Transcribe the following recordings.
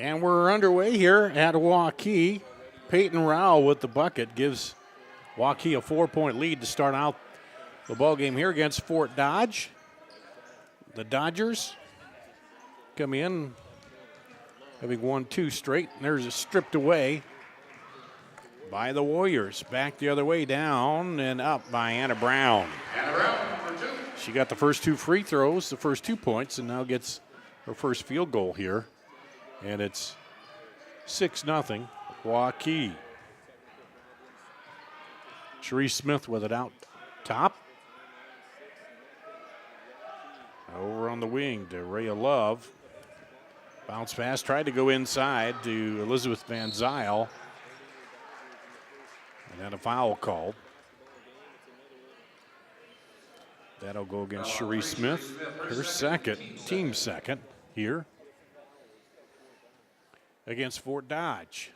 And we're underway here at Waukee. Peyton Rao with the bucket gives Waukee a 4-point lead to start out the ball game here against Fort Dodge. The Dodgers come in having won 2 straight. And there's a stripped away by the Warriors. Back the other way, down and up by Anna Brown. Anna Brown for 2. She got the first 2 free throws, the first 2 points, and now gets her first field goal here. And it's 6-0 Waukee. Cherie Smith with it out top. Over on the wing to Rhea Love. Bounce pass, tried to go inside to Elizabeth Van Zyl. And then a foul called. That'll go against Cherie Smith, her second, team second here against Fort Dodge.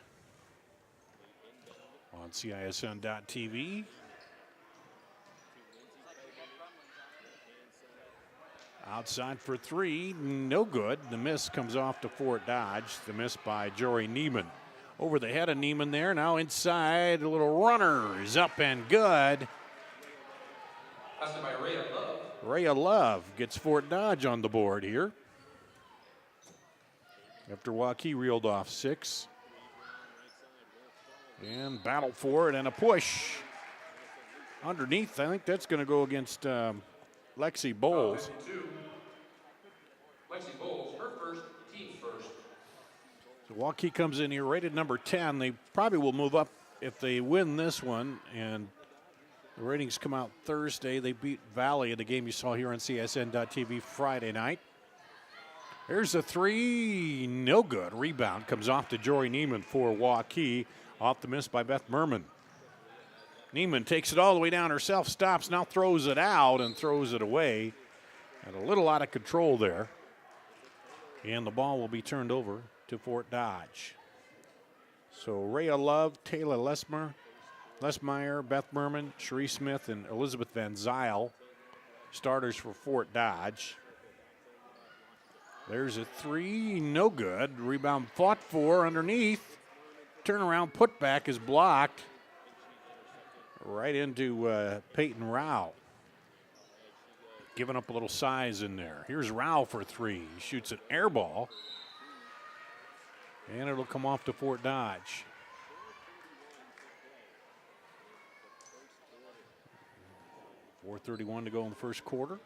On CISN.TV. Outside for 3, no good. The miss comes off to Fort Dodge. The miss by Jory Neiman. Over the head of Neiman there. Now inside, a little runner is up and good. Passed by Rhea Love. Rhea Love gets Fort Dodge on the board here. After Waukee reeled off 6. And battle for it and a push. Underneath, I think that's going to go against Lexi Bowles. Lexi Bowles, her first, team first. So Waukee comes in here rated number 10. They probably will move up if they win this one. And the ratings come out Thursday. They beat Valley in the game you saw here on CSN.TV Friday night. There's a 3, no good. Rebound comes off to Jory Neiman for Waukee. Off the miss by Beth Merman. Neiman takes it all the way down herself, stops, now throws it out and throws it away. And a little out of control there. And the ball will be turned over to Fort Dodge. So Rhea Love, Taylor Lesmeyer, Beth Merman, Cherie Smith, and Elizabeth Van Zyl, starters for Fort Dodge. There's a 3, no good. Rebound fought for underneath. Turnaround putback is blocked. Right into Peyton Rao. Giving up a little size in there. Here's Rao for 3. He shoots an air ball. And it'll come off to Fort Dodge. .431 to go in the first quarter.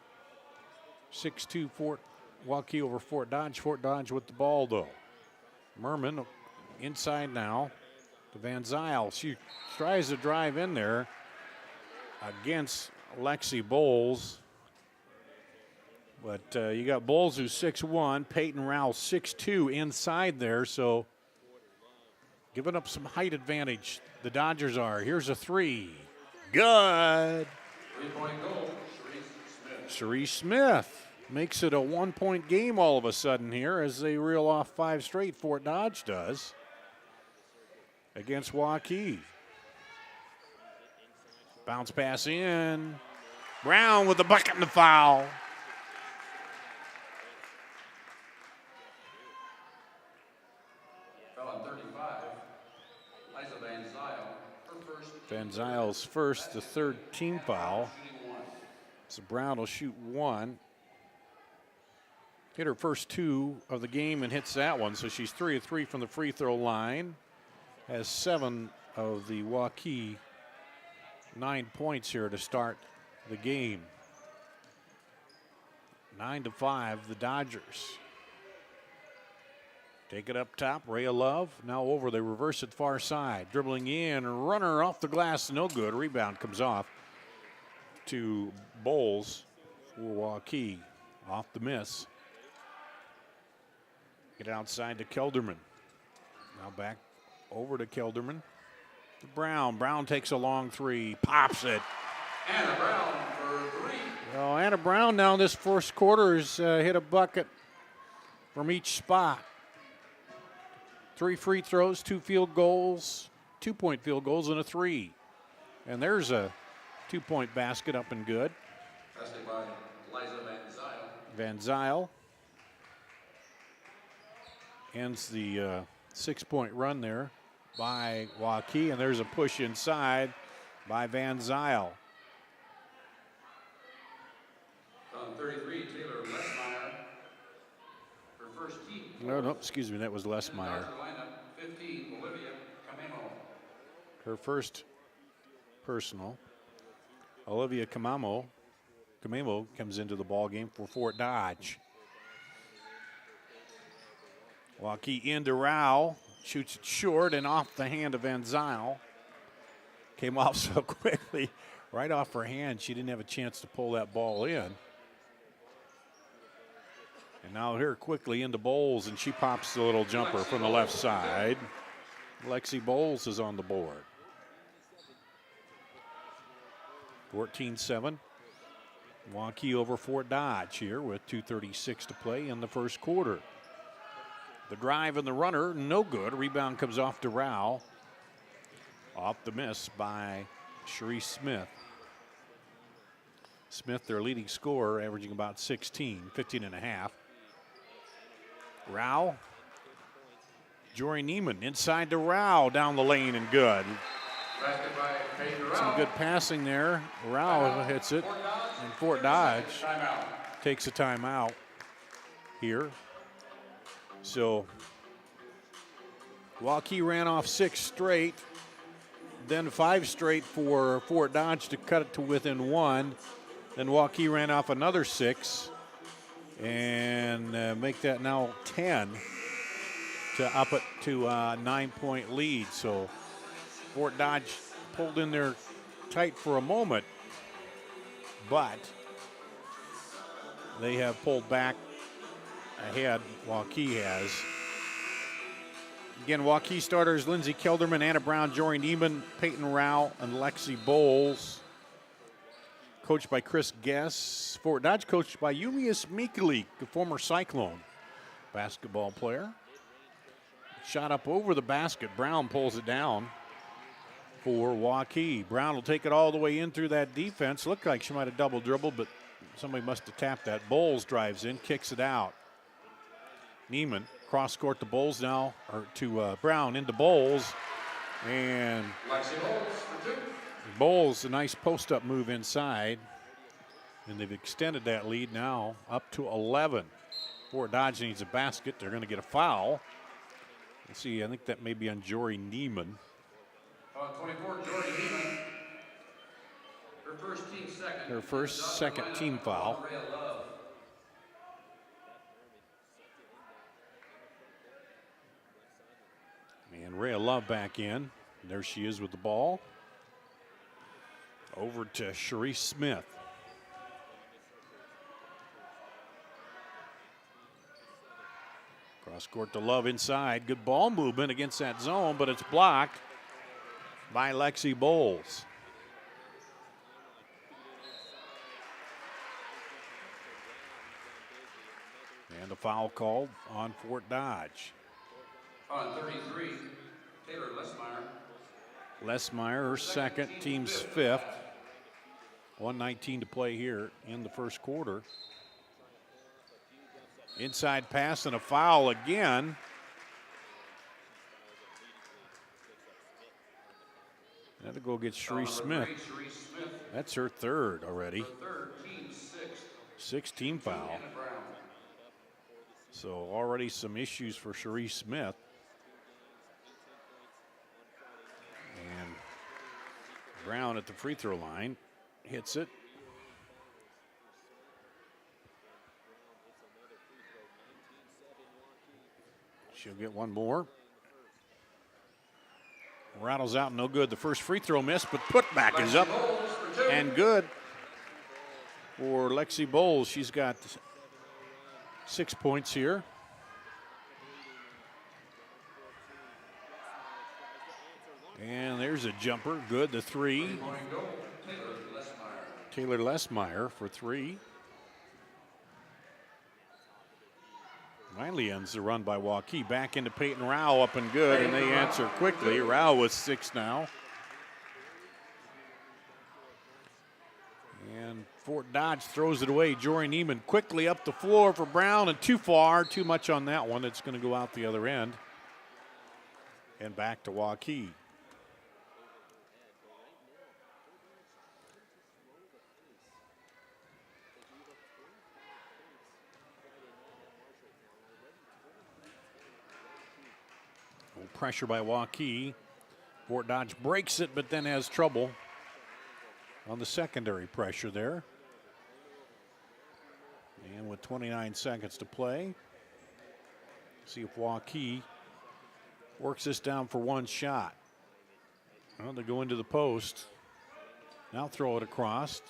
6-2 Waukee over Fort Dodge. Fort Dodge with the ball, though. Merman inside now to Van Zyl. She tries to drive in there against Lexi Bowles. But you got Bowles who's 6'1", Peyton Rao 6'2" inside there, so giving up some height advantage. The Dodgers are. Here's a 3. Good. 3-point goal, Cherie Smith. Cherie Smith makes it a 1-point game all of a sudden here as they reel off 5 straight. Fort Dodge does against Waukee. Bounce pass in. Brown with the bucket and the foul. Foul on 35. Liza Van Zyl, her first. Van Zyl's first, the 3rd team foul. So Brown will shoot 1. Hit her first 2 of the game and hits that one, so she's 3 of 3 from the free throw line. Has 7 of the Waukee 9 points here to start the game. 9-5, the Dodgers. Take it up top, Rhea Love. Now over, they reverse it far side. Dribbling in, runner off the glass, no good. Rebound comes off to Bowles for Waukee. Off the miss. Get outside to Kelderman. Now back over to Kelderman. To Brown. Brown takes a long 3, pops it. Anna Brown for 3. Well, Anna Brown now this first quarter has hit a bucket from each spot. 3 free throws, 2 field goals, 2-point field goals, and a 3. And there's a 2-point basket up and good. Passed by Liza Van Zyl. Van Zyl. ends the 6-point run there by Waukee, and there's a push inside by Van Zyl. On 33, Taylor Lesmeyer. Her first team. No, excuse me, that was In Lesmeyer. the lineup, 15, Olivia Camemo. Her first personal. Olivia Camemo comes into the ball game for Fort Dodge. Waukee into Rao, shoots it short and off the hand of Van Zyl. Came off so quickly, right off her hand. She didn't have a chance to pull that ball in. And now here quickly into Bowles, and she pops the little jumper from the left side. Lexi Bowles is on the board. 14-7. Waukee over Fort Dodge here with 2:36 to play in the first quarter. The drive and the runner, no good. Rebound comes off to Rao. Off the miss by Cherie Smith. Smith, their leading scorer, averaging about 15 and a half. Rao. Jory Neiman inside to Rao, down the lane and good. Some good passing there. Rao hits it, and Fort Dodge takes a timeout here. So Waukee ran off 6 straight, then 5 straight for Fort Dodge to cut it to within 1. Then Waukee ran off another 6 and make that now 10 to up it to a 9-point lead. So Fort Dodge pulled in there tight for a moment, but they have pulled back ahead. Waukee has. Again, Waukee starters Lindsay Kelderman, Anna Brown, Jory Neiman, Peyton Rao, and Lexi Bowles. Coached by Chris Guess. Fort Dodge coached by Umius Mikalik, a former Cyclone basketball player. Shot up over the basket. Brown pulls it down for Waukee. Brown will take it all the way in through that defense. Looked like she might have double dribbled, but somebody must have tapped that. Bowles drives in, kicks it out. Neiman cross court to Bowles now, or to Brown into Bowles. And Bowles, a nice post-up move inside. And they've extended that lead now up to 11. Fort Dodge needs a basket. They're going to get a foul. Let's see, I think that may be on Jory Neiman. 24, Jory Neiman. Her first second team foul. And Rhea Love back in. There she is with the ball. Over to Cherie Smith. Cross court to Love inside. Good ball movement against that zone, but it's blocked by Lexi Bowles. And a foul called on Fort Dodge. On 33, Taylor Lesmeyer. Lesmeyer, her second, team's 5th. 1:19 to play here in the first quarter. Inside pass and a foul again. That'll go get Cherie Smith. That's her third already. Sixth team foul. So already some issues for Cherie Smith. And Brown at the free throw line hits it. She'll get one more. Rattles out, no good. The first free throw miss, but putback is up and good for Lexi Bowles. She's got 6 points here. And there's a jumper, good, the 3. Taylor Lesmeyer for 3. Finally ends the run by Waukee. Back into Peyton Rao, up and good, and they answer quickly. Rao with 6 now. And Fort Dodge throws it away. Jory Neiman quickly up the floor for Brown, and too far, too much on that one. It's going to go out the other end. And back to Waukee. Pressure by Waukee. Fort Dodge breaks it, but then has trouble on the secondary pressure there. And with 29 seconds to play, see if Waukee works this down for one shot. Well, they go into the post. Now throw it across.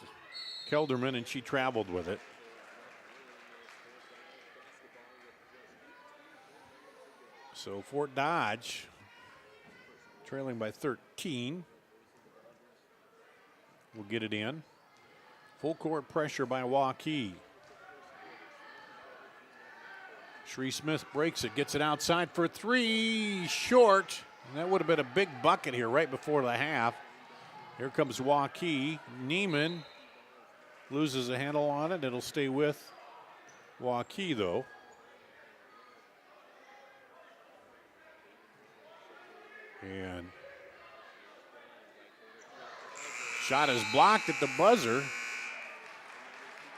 Kelderman, and she traveled with it. So Fort Dodge trailing by 13. Will get it in. Full court pressure by Waukee. Sheree Smith breaks it, gets it outside for three, short. And that would have been a big bucket here right before the half. Here comes Waukee. Neiman loses a handle on it. It'll stay with Waukee though. And shot is blocked at the buzzer.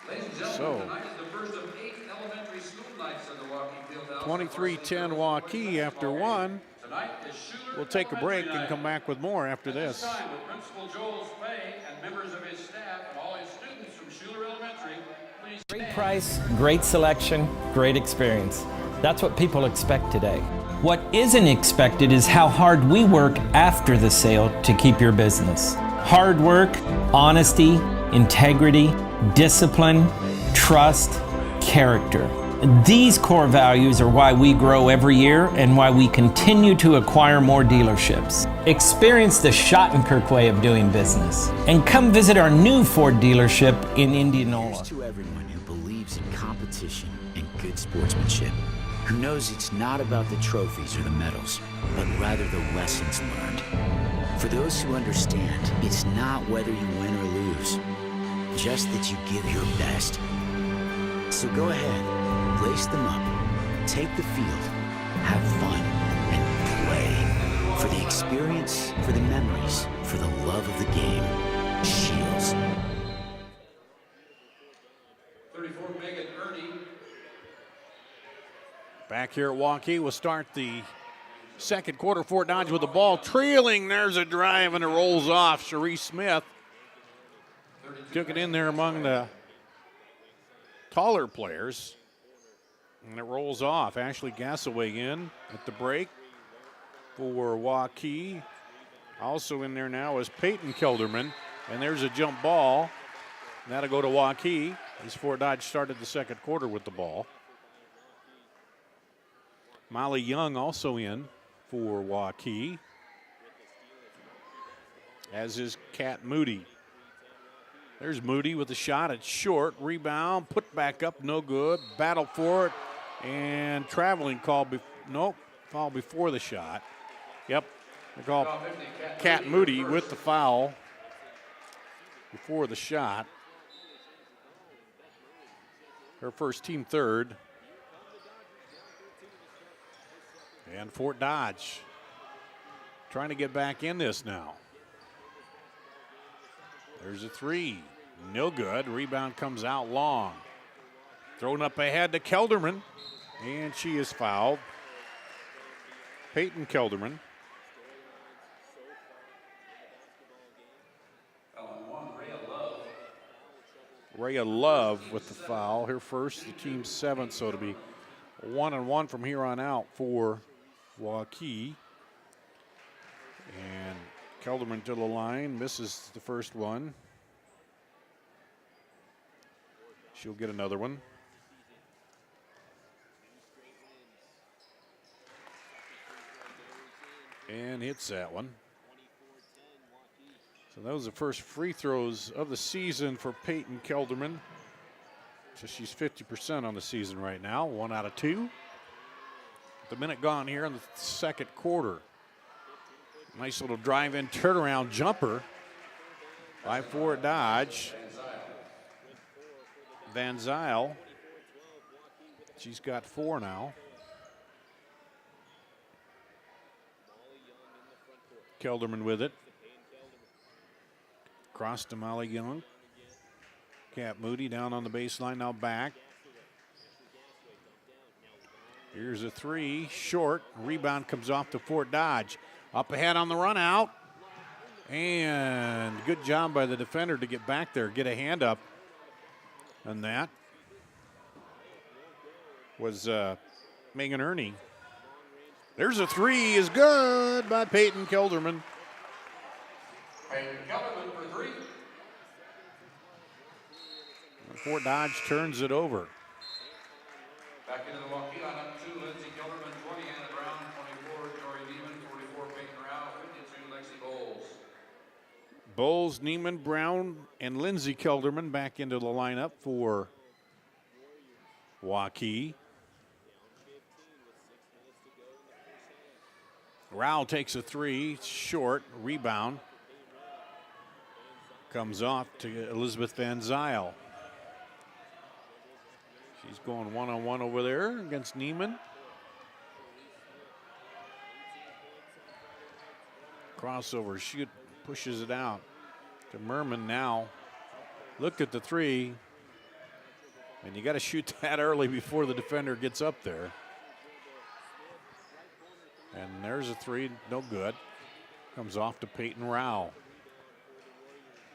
Ladies and gentlemen, tonight is the first of 8 elementary school nights in the Waukee Fieldhouse. 23-10 Waukee after one. Tonight is Schuler We'll take a break Elementary and come night. back with more after At this. time, with Principal Joel Spay and members of his staff and all his students from Schuler Elementary, please Great stand. price, great selection, great experience. That's what people expect today. What isn't expected is how hard we work after the sale to keep your business. Hard work, honesty, integrity, discipline, trust, character. These core values are why we grow every year and why we continue to acquire more dealerships. Experience the Schottenkirk way of doing business and come visit our new Ford dealership in Indianola. Here's to everyone who believes in competition and good sportsmanship, who knows it's not about the trophies or the medals, but rather the lessons learned. For those who understand, it's not whether you win or lose, just that you give your best. So go ahead, lace them up, take the field, have fun, and play. For the experience, for the memories, for the love of the game. Shields. 34 Megan Ernie. Back here at Waukee, we'll start the second quarter. Fort Dodge with the ball trailing. There's a drive and it rolls off. Sheree Smith took it in there among the taller players, and it rolls off. Ashley Gassaway in at the break for Waukee. Also in there now is Peyton Kelderman, and there's a jump ball. And that'll go to Waukee as Fort Dodge started the second quarter with the ball. Molly Young also in for Waukee, as is Kat Moody. There's Moody with a shot. It's short. Rebound. Put back up. No good. Battle for it. And traveling call. Nope. Foul before the shot. Yep. They call Kat Moody with the foul before the shot. Her first, team third. And Fort Dodge trying to get back in this now. There's a three. No good. Rebound comes out long. Thrown up ahead to Kelderman. And she is fouled. Peyton Kelderman. Rhea Love with the foul. Her first, the team's seventh, so it'll be 1-1 from here on out for Waukee. And Kelderman to the line, misses the first one. She'll get another one. And hits that one. So that was the first free throws of the season for Peyton Kelderman. So she's 50% on the season right now, 1 out of 2. The minute gone here in the second quarter. Nice little drive-in turnaround jumper by Fort Dodge. Van Zyl. She's got 4 now. Kelderman with it. Cross to Molly Young. Kat Moody down on the baseline, now back. Here's a 3, short. Rebound comes off to Fort Dodge. Up ahead on the run out. And good job by the defender to get back there, get a hand up. And that was Megan Ernie. There's a 3, is good by Peyton Kelderman. Peyton Kelderman for 3. Fort Dodge turns it over. Back into the Waukee lineup, 2, Lindsey Kelderman, 20, Anna Brown, 24, Tori Neiman, 44, Peyton Rao, 52, Lexi Bowles. Bowles, Neiman, Brown, and Lindsey Kelderman back into the lineup for Waukee. Rao takes a 3, short, rebound. Comes off to Elizabeth Van Zyl. She's going one-on-one over there against Neiman. Crossover, shoot, pushes it out to Merman now. Look at the 3. And you got to shoot that early before the defender gets up there. And there's a 3, no good. Comes off to Peyton Rao.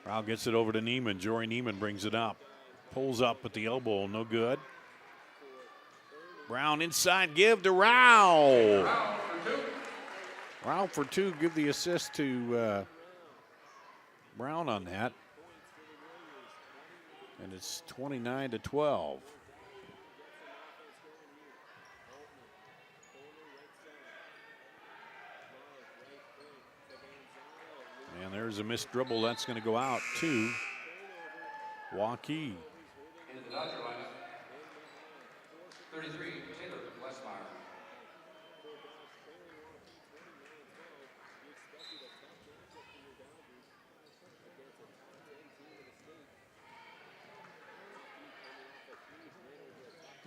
Rao gets it over to Neiman. Jory Neiman brings it up. Pulls up at the elbow, no good. Brown inside, give to Rao. Rao for 2, give the assist to Brown on that. And it's 29-12. And there's a missed dribble. That's going to go out to Waukee. Into the Dodger lineup, 33, Taylor Lesmeyer.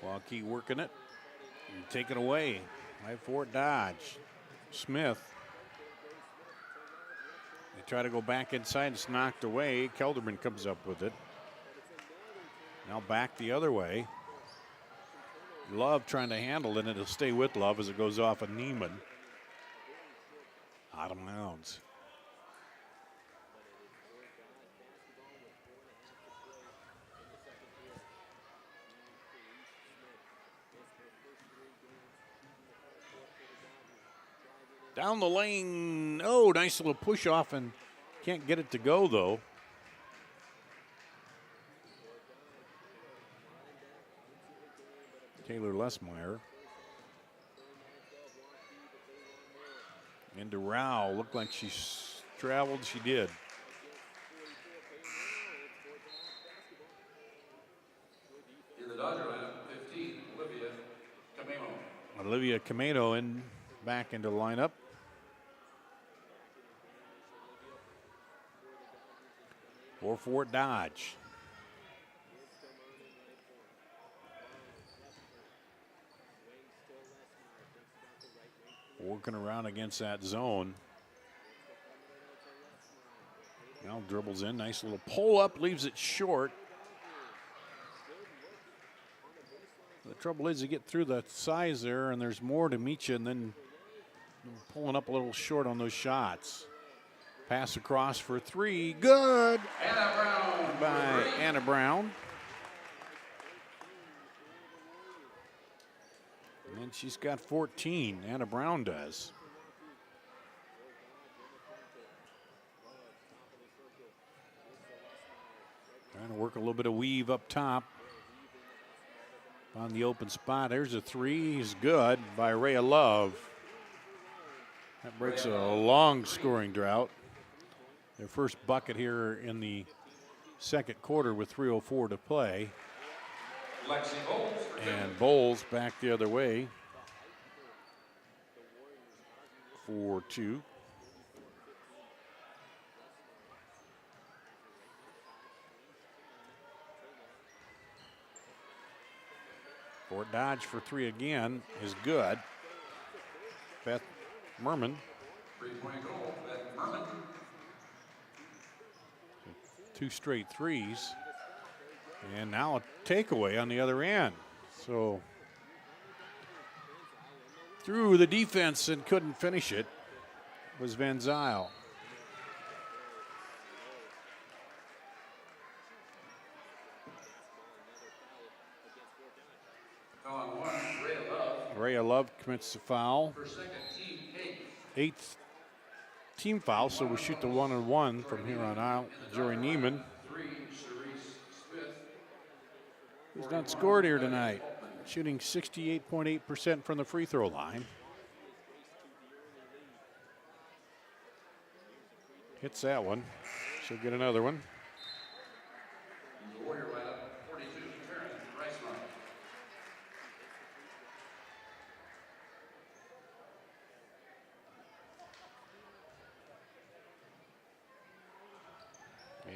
Waukee working it and taken away by Fort Dodge. Smith. They try to go back inside. It's knocked away. Kelderman comes up with it. Now back the other way. Love trying to handle it, and it'll stay with Love as it goes off of Neiman. Out of bounds. Down the lane. Oh, nice little push off, and can't get it to go, though. Taylor Lesmeyer. Into Rao. Looked like she traveled. She did. In the Dodger lineup, 15, Olivia Camino. Olivia Camino in back into the lineup. For Fort Dodge. Working around against that zone. Now dribbles in, nice little pull up, leaves it short. The trouble is you get through the size there and there's more to meet you, and then pulling up a little short on those shots. Pass across for 3, good. Anna Brown By for 3. Anna Brown. And she's got 14, Anna Brown does. Trying to work a little bit of weave up top. On the open spot, there's a 3, is good by Rhea Love. That breaks a long scoring drought. Their first bucket here in the second quarter with 3:04 to play. Lexi Bowles for 2. And Bowles back the other way for 2. Fort Dodge for 3 again is good. Beth Merman. 3-point goal, Beth Merman. 2 straight threes. And now a takeaway on the other end. So through the defense and couldn't finish it was Van Zyl. On 1, Rhea Love. Rhea Love commits the foul. Her second, team 8th team foul, so we shoot the 1-on-1 from here on out. Jory Neiman, 3, Cerise Smith. who's not scored here tonight, shooting 68.8% from the free throw line. Hits that one. She'll get another one. The Warrior lineup, 42, Karen Reisman.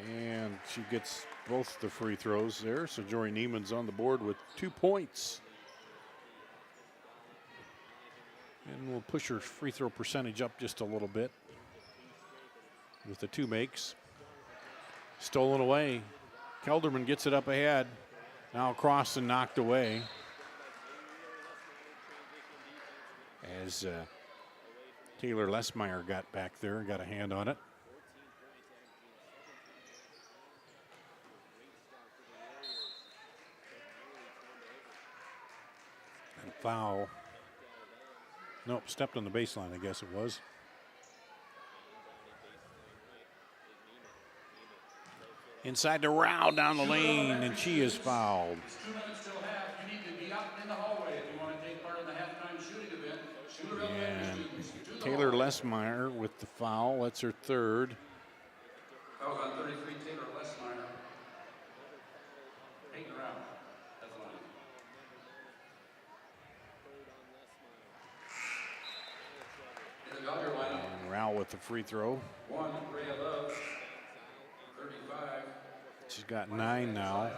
And she gets both the free throws there, so Jory Neiman's on the board with 2 points. And we'll push her free throw percentage up just a little bit with the 2 makes. Stolen away. Kelderman gets it up ahead. Now across and knocked away. As Taylor Lesmeyer got back there and got a hand on it. And foul. Nope, stepped on the baseline, I guess it was. Inside the Rao down the lane, and she is fouled. It's 2 minutes till half. You need to be out in the hallway if you want to take part in the halftime shooting event. Shooter elementary students to the Taylor hallway. Lesmeyer with the foul. That's her 3rd. That was on 33, Taylor Lesmeyer. Peyton around. That's the line. In the Gallagher lineup, And Rao with the free throw. 1, Rhea Love. 35. She's got 9 now.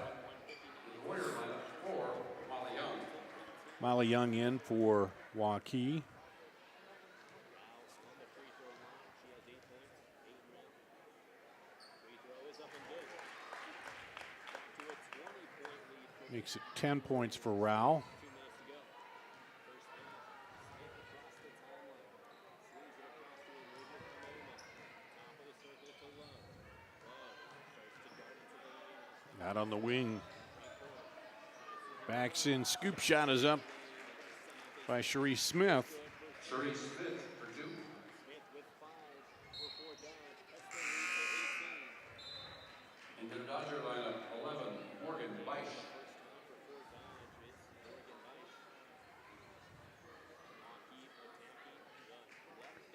The Warrior lineup, 4, Molly Young. Molly Young in for Waukee. Makes it 10 points for Rao. Out on the wing. Backs in. Scoop shot is up by Cherise Smith. Cerise Smith for 2. Into the Dodger lineup, 11, Morgan Beisch.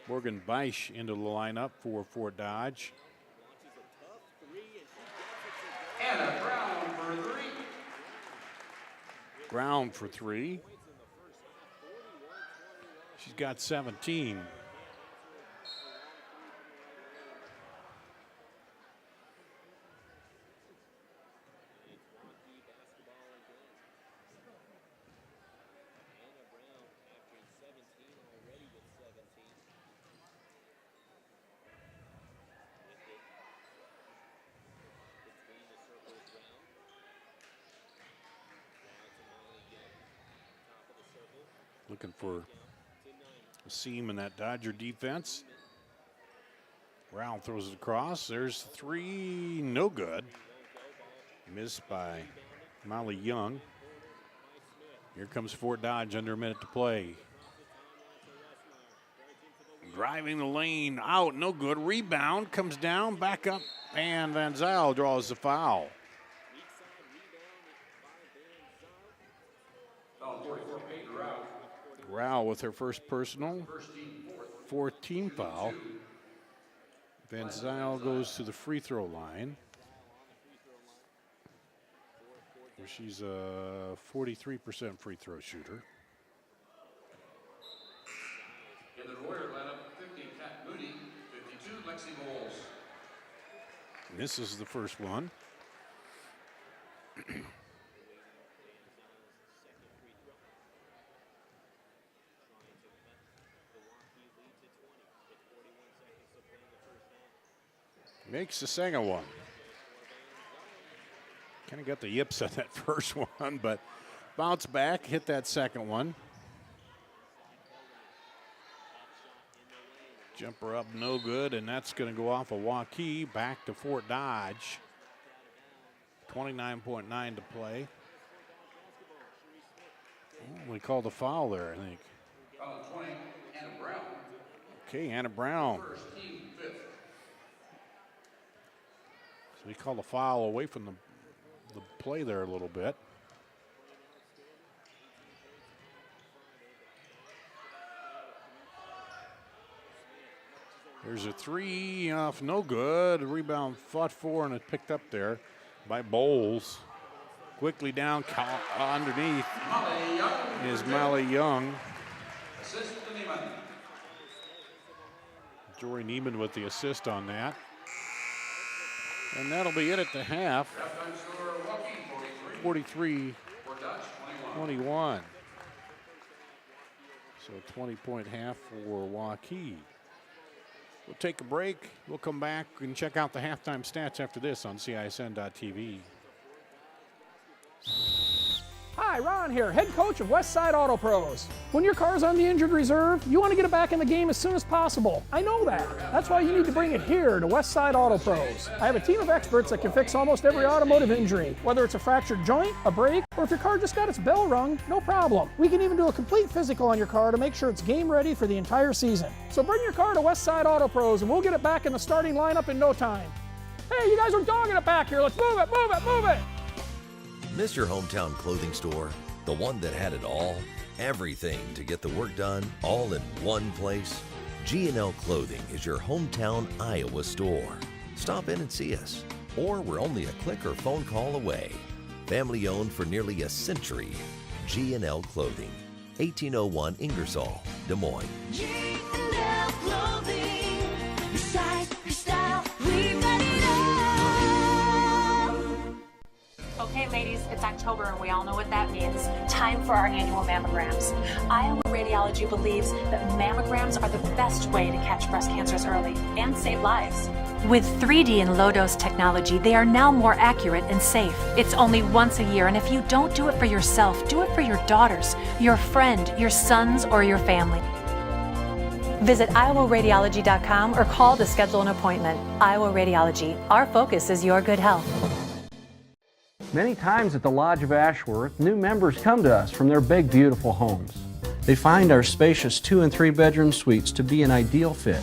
Morgan Beisch into the lineup for Fort Dodge. Anna Brown for 3. Brown for 3. She's got 17. Looking for a seam in that Dodger defense. Brown throws it across. There's 3, no good. Missed by Molly Young. Here comes Fort Dodge under a minute to play. Driving the lane out, no good. Rebound, comes down, back up, and Van Zyl draws the foul. Foul 44, Peyton Rao. Rao with her first personal, First team, 4th team foul. Van Zyl goes to the free throw line. She's a 43% free throw shooter. In the Warrior lineup, 50, Kat Moody. 52, Lexi Bowles. This is the first one. Makes the second one. Kind of got the yips on that first one, but bounce back, hit that second one. Jumper up, no good, and that's going to go off of Waukee back to Fort Dodge. 29.9 to play. Oh, we called a foul there, I think. Foul 20, Anna Brown. Okay, Anna Brown. First, team fifth. So we called a foul away from the play there a little bit. There's a three off, no good. A rebound fought for and it picked up there by Bowles. Quickly down, underneath is Molly Young. Assist to Neiman. Jory Neiman with the assist on that. And that'll be it at the half. Halftime score, Waukee 43 Fort Dodge 21. So 20-point half for Waukee. We'll take a break. We'll come back and check out the halftime stats after this on CISN.TV. Hi, Ron here, head coach of Westside Auto Pros. When your car's on the injured reserve, you want to get it back in the game as soon as possible. I know that. That's why you need to bring it here to Westside Auto Pros. I have a team of experts that can fix almost every automotive injury, whether it's a fractured joint, a brake, or if your car just got its bell rung, no problem. We can even do a complete physical on your car to make sure it's game ready for the entire season. So bring your car to Westside Auto Pros and we'll get it back in the starting lineup in no time. Hey, you guys are dogging it back here. Let's move it, move it, move it. Miss your hometown clothing store? The one that had it all? Everything to get the work done, all in one place? G&L Clothing is your hometown Iowa store. Stop in and see us. Or we're only a click or phone call away. Family owned for nearly a century. G&L Clothing, 1801 Ingersoll, Des Moines. G&L Clothing, your size, your style, we've got it all. Okay, ladies, it's October and we all know what that means. Time for our annual mammograms. Iowa Radiology believes that mammograms are the best way to catch breast cancers early and save lives. With 3D and low-dose technology, they are now more accurate and safe. It's only once a year, and if you don't do it for yourself, do it for your daughters, your friend, your sons, or your family. Visit iowaradiology.com or call to schedule an appointment. Iowa Radiology. Our focus is your good health. Many times at the Lodge of Ashworth, new members come to us from their big, beautiful homes. They find our spacious 2- and 3-bedroom suites to be an ideal fit.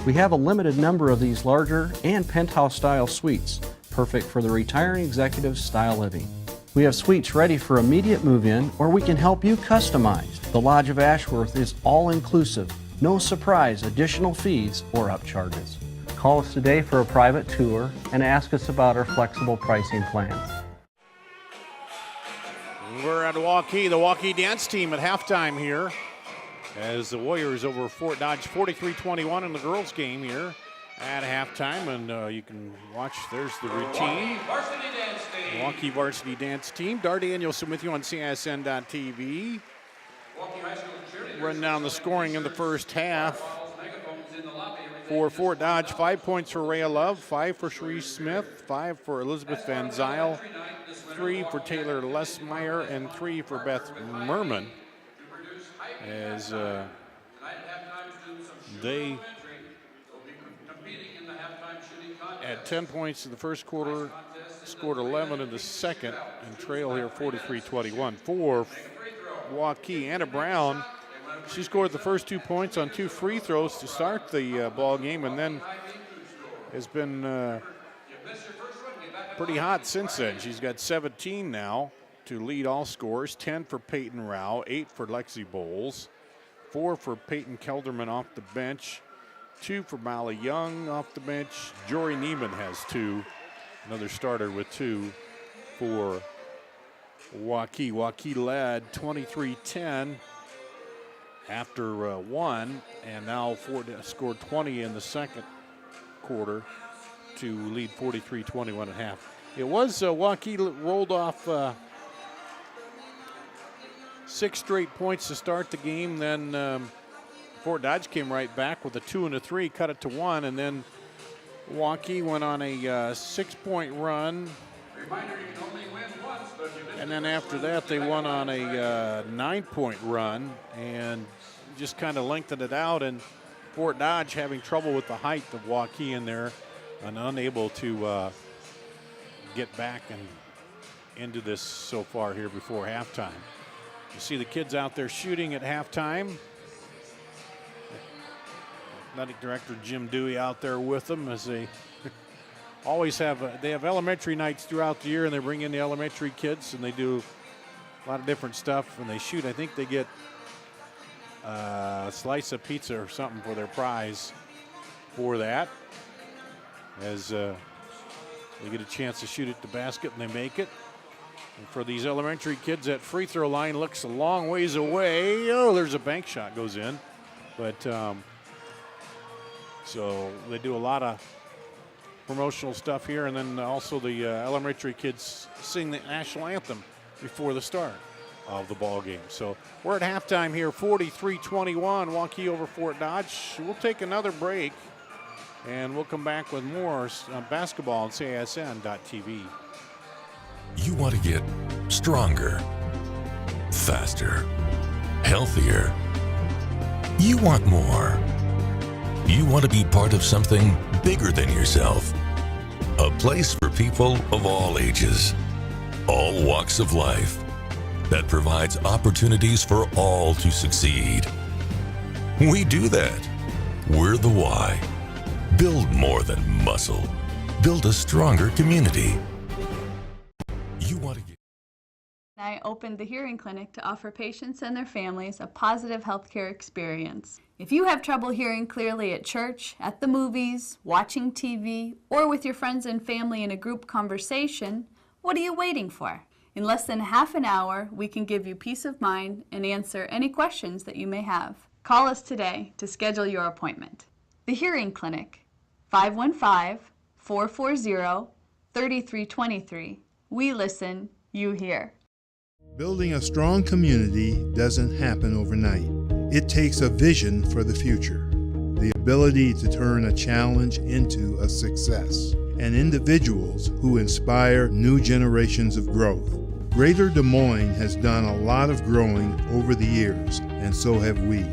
We have a limited number of these larger and penthouse-style suites, perfect for the retiring executive style living. We have suites ready for immediate move-in, or we can help you customize. The Lodge of Ashworth is all-inclusive, no surprise additional fees or upcharges. Call us today for a private tour and ask us about our flexible pricing plans. We're at Waukee, the Waukee dance team at halftime here as the Warriors over Fort Dodge 43-21 in the girls game here at halftime. And you can watch, there's the routine. Waukee varsity dance team. Dar Danielson with you on CISN.TV. Run down the scoring in the first half. For Fort Dodge, 5 points for Rhea Love, 5 for Cherie Smith, 5 for Elizabeth Van Zyl, 3 for Taylor Lesmeyer, and 3 for Beth Merman. As they had 10 points in the first quarter, scored 11 in the second, and trail here 43-21. For Waukee, Anna Brown, she scored the first 2 points on 2 free throws to start the ball game, and then has been pretty hot since then. She's got 17 now to lead all scorers, 10 for Peyton Rao, 8 for Lexi Bowles, 4 for Peyton Kelderman off the bench, 2 for Molly Young off the bench. Jory Neiman has 2, another starter with 2 for Waukee. Waukee led 23-10 after 1, and now Fort scored 20 in the second quarter to lead 43-21 at half. It was Waukee rolled off 6 straight points to start the game. Then Fort Dodge came right back with a 2 and a 3, cut it to 1, and then Waukee went on a 6-point run. Reminder, you can only win once, but if you miss And then after that, they went on a 9-point run and just kind of lengthened it out. And Fort Dodge having trouble with the height of Waukee in there and unable to get back and into this so far here before halftime. You see the kids out there shooting at halftime. Athletic Director Jim Dewey out there with them as they always have. They have elementary nights throughout the year, and they bring in the elementary kids, and they do a lot of different stuff. And they shoot. I think they get a slice of pizza or something for their prize for that, as they get a chance to shoot at the basket and they make it. And for these elementary kids, that free throw line looks a long ways away. Oh, there's a bank shot goes in. But so they do a lot of promotional stuff here. And then also the elementary kids sing the national anthem before the start of the ball game. So we're at halftime here, 43-21, Waukee over Fort Dodge. We'll take another break, and we'll come back with more basketball on CISN.TV. You want to get stronger, faster, healthier. You want more. You want to be part of something bigger than yourself. A place for people of all ages, all walks of life, that provides opportunities for all to succeed. We do that. We're the why. Build more than muscle. Build a stronger community. You want to get... I opened the Hearing Clinic to offer patients and their families a positive healthcare experience. If you have trouble hearing clearly at church, at the movies, watching TV, or with your friends and family in a group conversation, what are you waiting for? In less than half an hour, we can give you peace of mind and answer any questions that you may have. Call us today to schedule your appointment. The Hearing Clinic, 515-440-3323. We listen, you hear. Building a strong community doesn't happen overnight. It takes a vision for the future, the ability to turn a challenge into a success, and individuals who inspire new generations of growth. Greater Des Moines has done a lot of growing over the years, and so have we.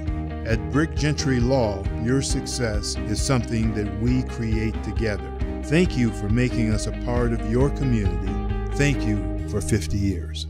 At Brick Gentry Law, your success is something that we create together. Thank you for making us a part of your community. Thank you for 50 years.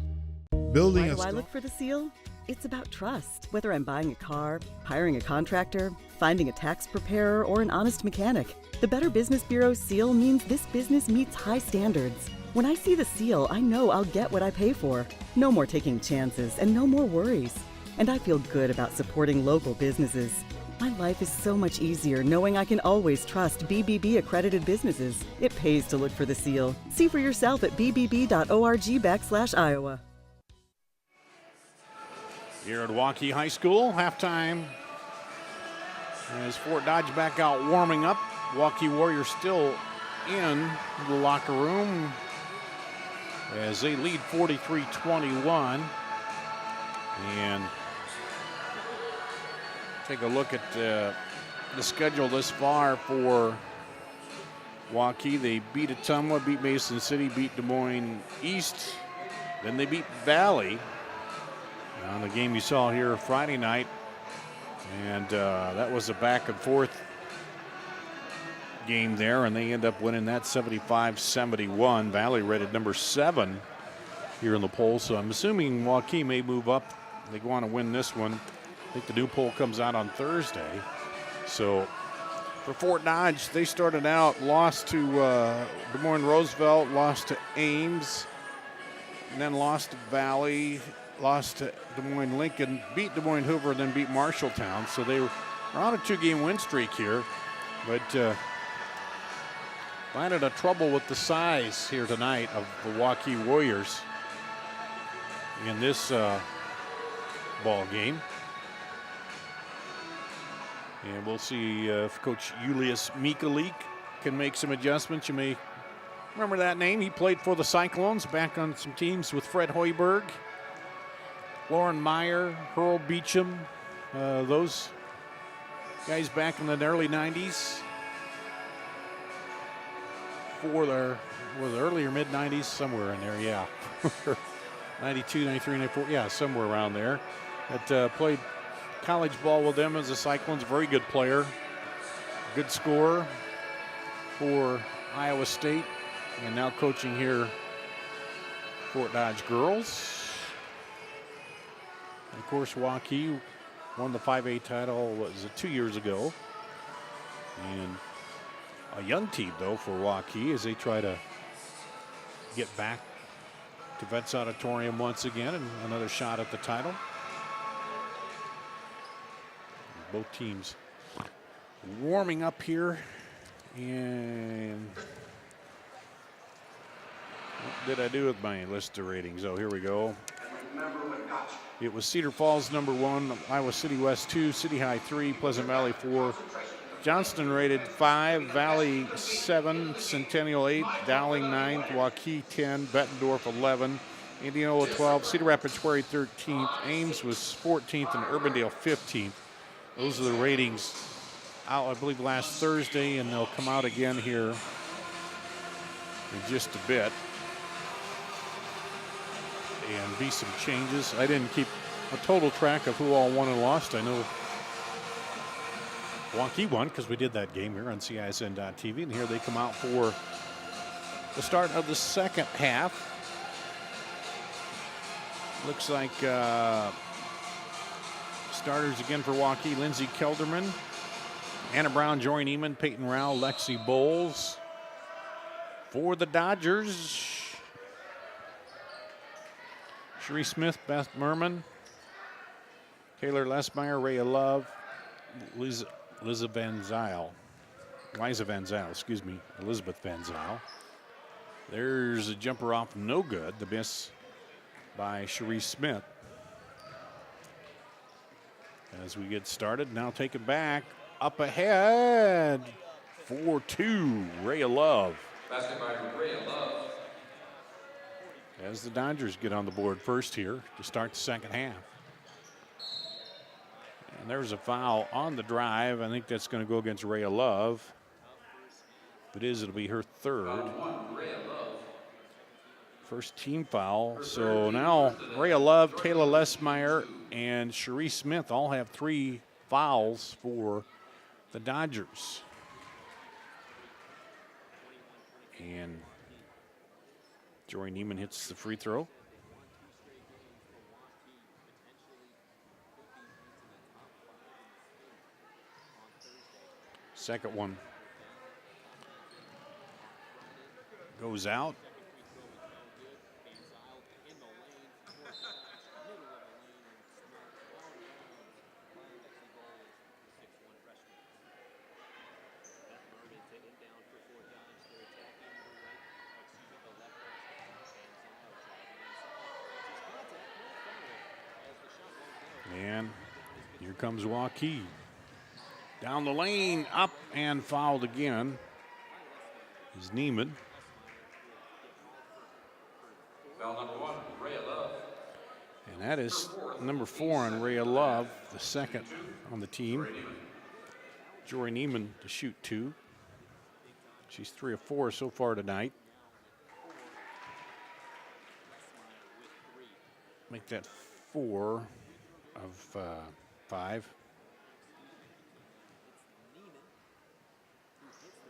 Why do I look for the seal? It's about trust. Whether I'm buying a car, hiring a contractor, finding a tax preparer, or an honest mechanic, the Better Business Bureau's seal means this business meets high standards. When I see the seal, I know I'll get what I pay for. No more taking chances and no more worries. And I feel good about supporting local businesses. My life is so much easier knowing I can always trust BBB accredited businesses. It pays to look for the seal. See for yourself at bbb.org/Iowa. Here at Waukee High School, halftime. As Fort Dodge back out warming up, Waukee Warriors still in the locker room as they lead 43-21. And take a look at the schedule this far for Waukee. They beat Ottumwa, beat Mason City, beat Des Moines East. Then they beat Valley on the game you saw here Friday night. And that was a back and forth game there, and they end up winning that 75-71. Valley rated number 7 here in the poll, so I'm assuming Waukee may move up. They want to win this one. I think the new poll comes out on Thursday. So for Fort Dodge, they started out, lost to Des Moines Roosevelt, lost to Ames, and then lost to Valley, lost to Des Moines Lincoln, beat Des Moines Hoover, then beat Marshalltown. So they were on a 2-game win streak here, but finding a trouble with the size here tonight of the Waukee Warriors in this ball game. And we'll see if Coach Julius Mikalik can make some adjustments. You may remember that name. He played for the Cyclones, back on some teams with Fred Hoiberg, Lauren Meyer, Earl Beecham, those guys back in the early 90s. 94 there. Was it early or mid 90s? Somewhere in there, yeah. 92, 93, 94, yeah, somewhere around there. That played college ball with them as a Cyclones. Very good player. Good scorer for Iowa State. And now coaching here, Fort Dodge girls. And of course, Waukee won the 5A title, what was it, 2 years ago. And a young team, though, for Waukee as they try to get back to Vets Auditorium once again and another shot at the title. Both teams warming up here. And what did I do with my list of ratings? Oh, here we go. It was Cedar Falls #1, Iowa City West 2, City High 3, Pleasant Valley 4, Johnston rated 5, Valley 7, Centennial 8, Dowling 9th, Waukee 10, Bettendorf 11, Indianola 12, Cedar Rapids Quarry 13th, Ames was 14th, and Urbandale 15th. Those are the ratings out, I believe, last Thursday, and they'll come out again here in just a bit. And be some changes. I didn't keep a total track of who all won and lost. I know Waukee won because we did that game here on CISN.TV, and here they come out for the start of the second half. Looks like starters again for Waukee: Lindsay Kelderman, Anna Brown, Jory Neiman, Peyton Rao, Lexi Bowles. For the Dodgers, Cherie Smith, Beth Merman, Taylor Lesmeyer, Rhea Love, Liza Van Zyl, Elizabeth Van Zyl. There's a jumper off, no good. The miss by Cherie Smith. As we get started, now take it back. Up ahead, 4-2, Rhea Love. Basket by Rhea Love. As the Dodgers get on the board first here to start the second half. And there's a foul on the drive. I think that's going to go against Rhea Love. If it is, it'll be her third. Rhea Love. First team foul. So now Rhea Love, Taylor Lesmeyer, and Cherie Smith all have 3 fouls for the Dodgers. And Jory Neiman hits the free throw. Second one goes out. And here comes Waukee. Down the lane, up and fouled again is Neiman. Foul number 1, Rhea Love. And that is number 4 on Rhea Love, the second on the team. Jory Neiman to shoot 2. She's 3 of 4 so far tonight. Make that 4 of 5.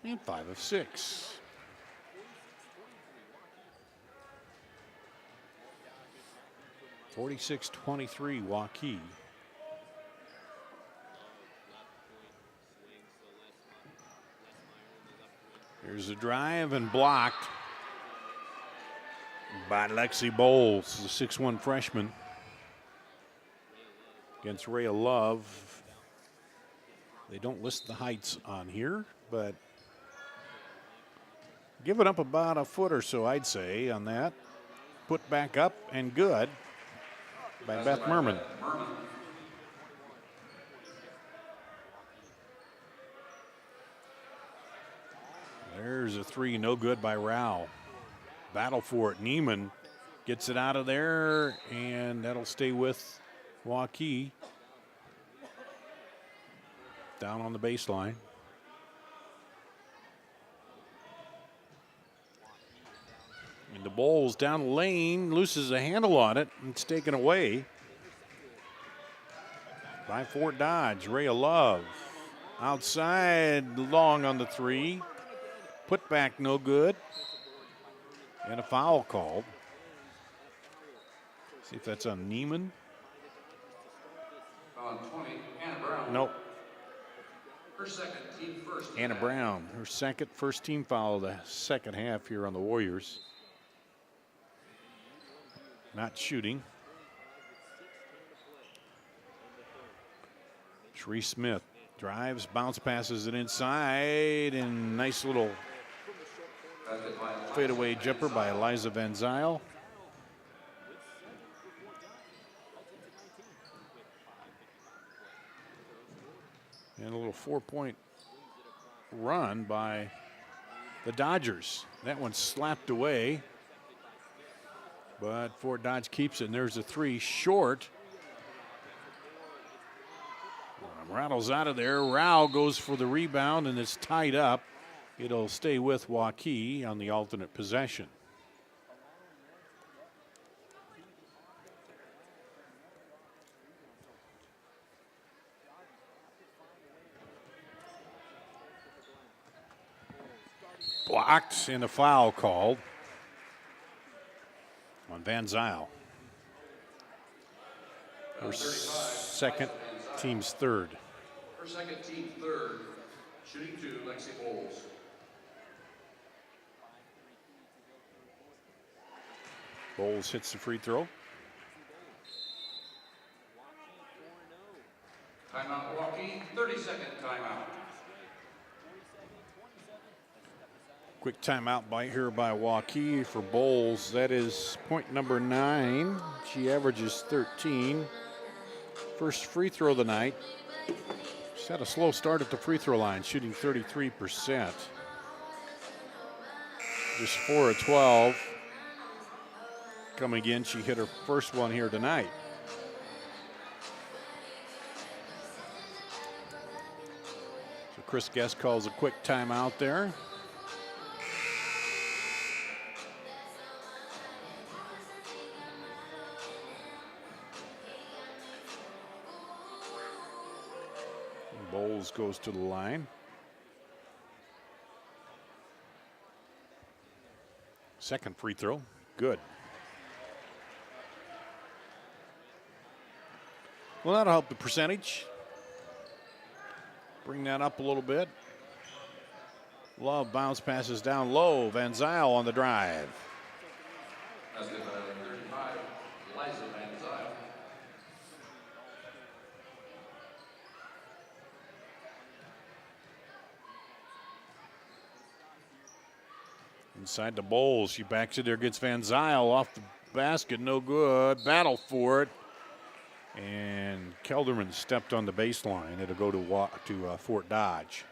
And 5 of 6. (46-23) Waukee. Here's a drive and blocked by Lexi Bowles, the 6'1" freshman. Against Rhea Love. They don't list the heights on here, but give it up about a foot or so, I'd say, on that. Put back up and good by Beth Merman. There's a 3, no good by Rao. Battle for it. Neiman gets it out of there, and that'll stay with Waukee. Down on the baseline. Bowles down the lane, loses a handle on it, and it's taken away by Fort Dodge. Ray Love outside, long on the 3. Put back no good. And a foul called. See if that's on Neiman. On 20, Anna Brown. Nope. Her second, team first. Anna Brown, her second, first team foul of the second half here on the Warriors. Not shooting. Shree Smith drives, bounce passes it inside, and nice little fadeaway jumper by Eliza Van Zyl. And a little 4-point run by the Dodgers. That one slapped away, but Fort Dodge keeps it, and there's a 3 short. Rattles out of there. Rao goes for the rebound, and it's tied up. It'll stay with Waukee on the alternate possession. Blocked and a foul called on Van Zyl. Her second, team's third. Her second, team third. Shooting 2, Lexi Bowles. Bowles hits the free throw. Timeout, Waukee. 30-second timeout. Quick timeout by Waukee for Bowles. That is point number 9. She averages 13. First free throw of the night. She's had a slow start at the free throw line, shooting 33%. Just 4 of 12. Coming in, she hit her first one here tonight. So Chris Guest calls a quick timeout there. Bowles goes to the line. Second free throw, good. Well, that'll help the percentage. Bring that up a little bit. Love bounce passes down low. Van Zyl on the drive. That's good by 35, Eliza Van Zyl. Inside the Bowles, she backs it there, gets Van Zyl off the basket, no good. Battle for it, and Kelderman stepped on the baseline. It'll go to Fort Dodge.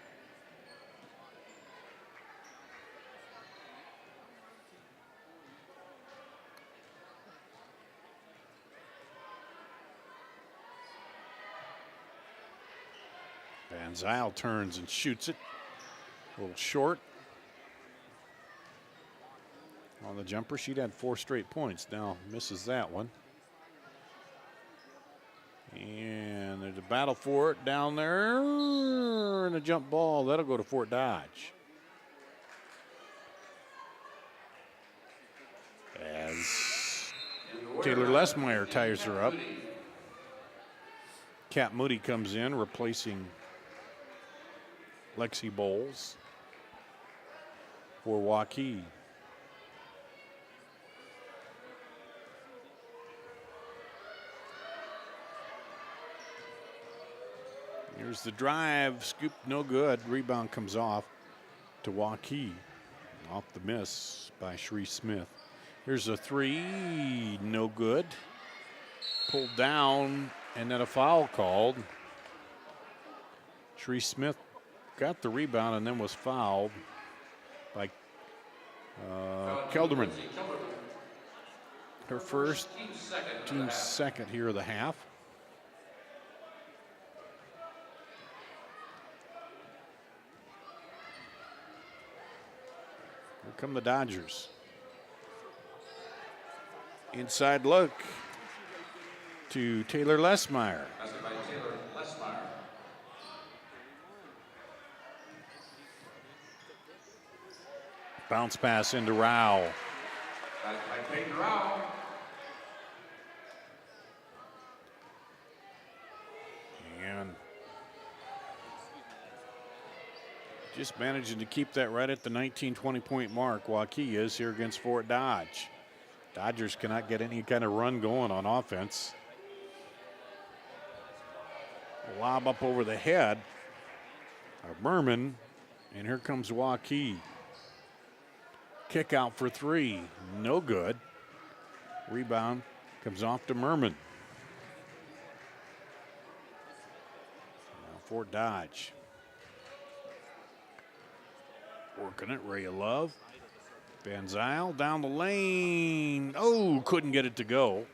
Van Zyl turns and shoots it, a little short. On the jumper, she'd had 4 straight points. Now misses that one. And there's a battle for it down there. And a jump ball. That'll go to Fort Dodge. As Taylor Lesmeyer ties her up. Kat Moody comes in, replacing Lexi Bowles for Waukee. Here's the drive, scoop, no good. Rebound comes off to Waukee. Off the miss by Shree Smith. Here's a 3, no good. Pulled down, and then a foul called. Shree Smith got the rebound and then was fouled by Kelderman. Her first, team's second here of the half. Here come the Dodgers. Inside look to Taylor Lessmeyer. Basket by Taylor Lessmeyer. Bounce pass into Rao. Basket by Peyton Rao. And just managing to keep that right at the 19-20 point mark. Waukee is here against Fort Dodge. Dodgers cannot get any kind of run going on offense. Lob up over the head of Merman, and here comes Waukee. Kick out for three, no good. Rebound comes off to Merman. Now Fort Dodge. Working it, Ray of Love. Van Zyl down the lane. Oh, couldn't get it to go.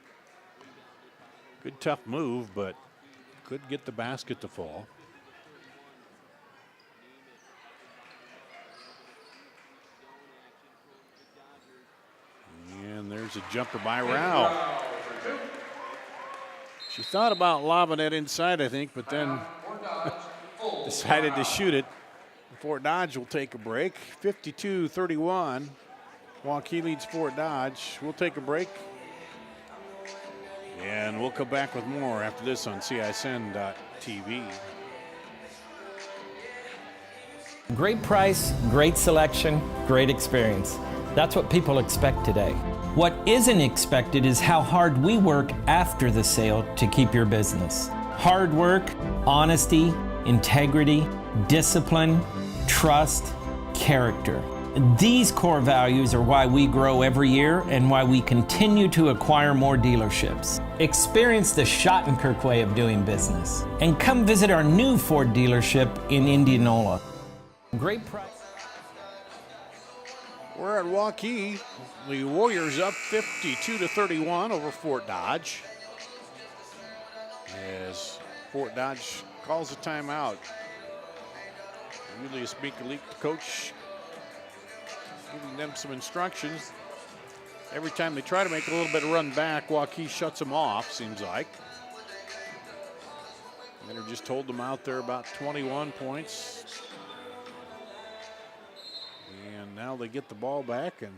Good tough move, but couldn't get the basket to fall. And there's a jumper by Rao. She thought about lobbing it inside, I think, but then decided to shoot it. Fort Dodge will take a break. 52-31. Waukee leads Fort Dodge. We'll take a break. And we'll come back with more after this on CISN.TV. Great price, great selection, great experience. That's what people expect today. What isn't expected is how hard we work after the sale to keep your business. Hard work, honesty, integrity, discipline, trust, character. These core values are why we grow every year and why we continue to acquire more dealerships. Experience the Schottenkirk way of doing business and come visit our new Ford dealership in Indianola. Great price. We're at Waukee. The Warriors up 52-31 over Fort Dodge. As Fort Dodge calls a timeout. Julius Mikalik, the coach, giving them some instructions. Every time they try to make a little bit of run back, Waukee shuts them off, seems like. Miller just told them out there about 21 points. And now they get the ball back, and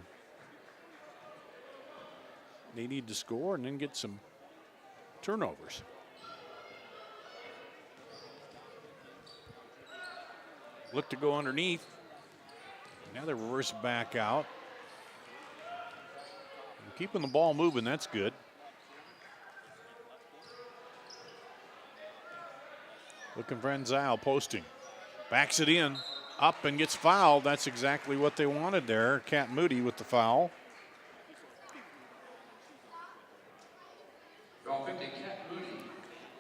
they need to score and then get some turnovers. Look to go underneath. Now they reverse back out. And keeping the ball moving, that's good. Looking for Van Zyl posting. Backs it in, up and gets fouled. That's exactly what they wanted there. Kat Moody with the foul.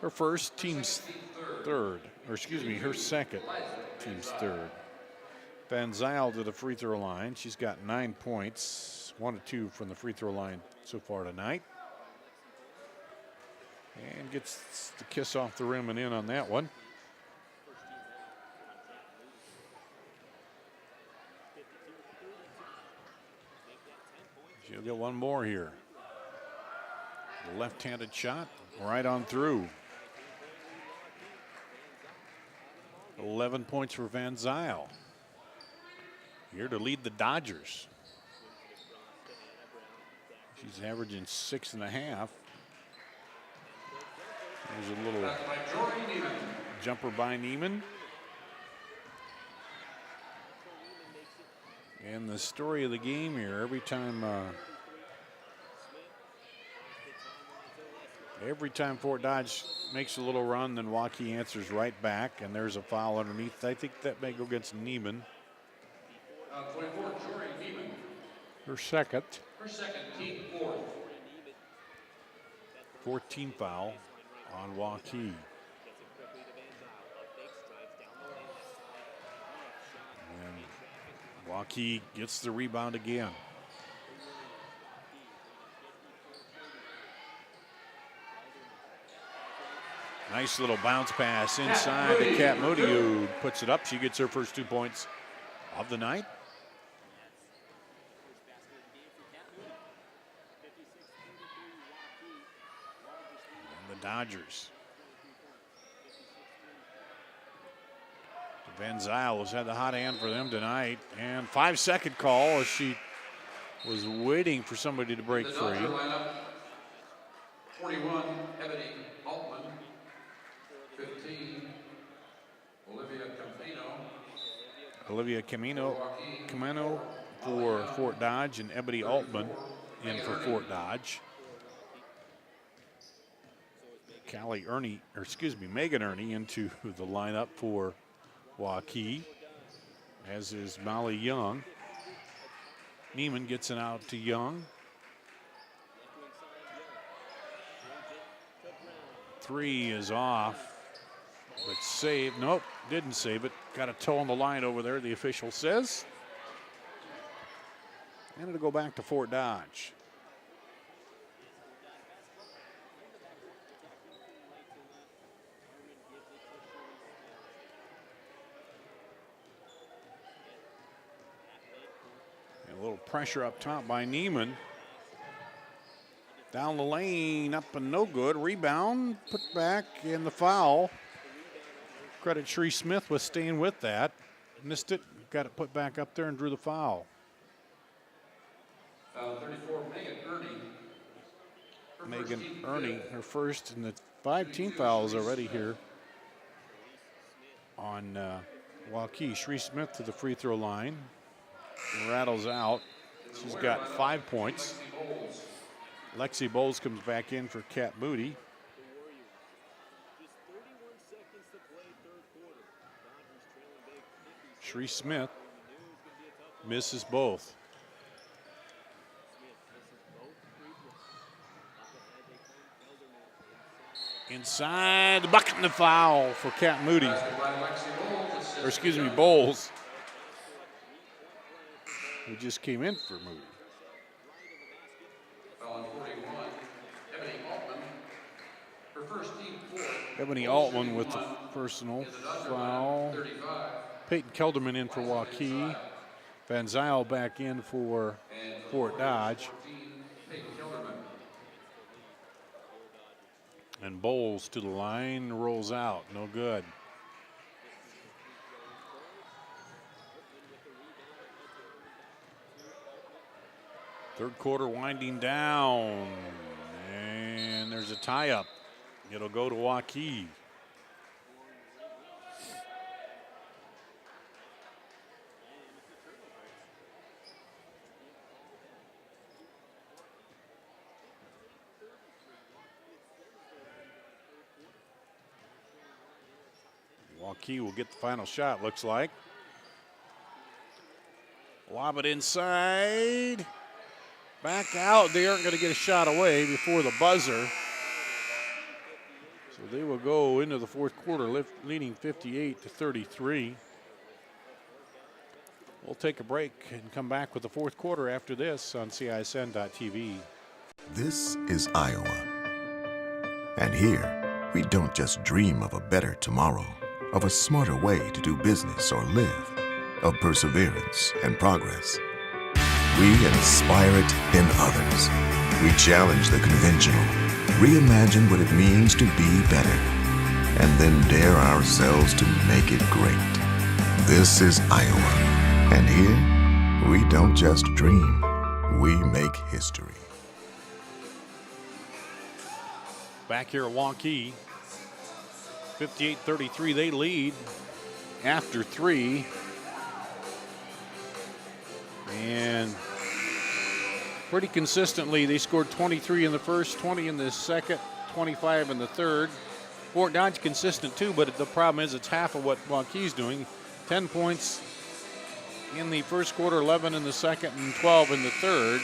Her first, team's third. Or excuse me, her second, team's third. Van Zyl to the free throw line. She's got 9 points, 1 of 2 from the free throw line so far tonight. And gets the kiss off the rim and in on that one. She'll get one more here. The left-handed shot right on through. 11 points for Van Zyl. Here to lead the Dodgers. She's averaging 6.5. There's a little jumper by Neiman. And the story of the game here, every time Fort Dodge makes a little run, then Waukee answers right back, and there's a foul underneath. I think that may go against Neiman. 24, Jory Neiman. Her second. Her second, team fourth. 14 foul on Waukee. And Waukee gets the rebound again. Nice little bounce pass inside to Kat Moody, who puts it up. She gets her first 2 points of the night. Dodgers. Van Zyl has had the hot hand for them tonight. And 5-second call as she was waiting for somebody to break The free. Dodger lineup, 41, Ebony Altman. 15, Olivia Camino for Fort Dodge, and Ebony Altman in for Fort Dodge. Megan Ernie into the lineup for Waukee, as is Molly Young. Neiman gets an out to Young. 3 is off, but saved. Nope, didn't save it. Got a toe on the line over there, the official says. And it'll go back to Fort Dodge. And a little pressure up top by Neiman. Down the lane, up and no good. Rebound, put back in the foul. Credit Shree Smith with staying with that. Missed it, got it put back up there and drew the foul. 34, Megan Ernie. Megan Ernie, her first, and the 5 team fouls already here on Waukee. Shree Smith to the free throw line. Rattles out. She's got 5 points. Lexi Bowles comes back in for Kat Moody. Shree Smith misses both. Inside the bucket and the foul for Kat Moody. Or excuse me, Bowles. Who just came in for Moody. Ebony Altman with the personal foul. Peyton Kelderman in for Waukee. Van Zyl back in for Fort Dodge. And Bowles to the line, rolls out, no good. Third quarter winding down, and there's a tie-up. It'll go to Waukee. Waukee will get the final shot, looks like. Lob it inside. Back out. They aren't going to get a shot away before the buzzer. So they will go into the fourth quarter leading 58-33. We'll take a break and come back with the fourth quarter after this on CISN.TV. This is Iowa. And here, we don't just dream of a better tomorrow, of a smarter way to do business or live, of perseverance and progress. We inspire it in others. We challenge the conventional, reimagine what it means to be better, and then dare ourselves to make it great. This is Iowa, and here, we don't just dream, we make history. Back here at Waukee, 58-33, they lead after 3. And pretty consistently, they scored 23 in the first, 20 in the second, 25 in the third. Fort Dodge consistent too, but the problem is it's half of what Waukee's doing. 10 points in the first quarter, 11 in the second, and 12 in the third.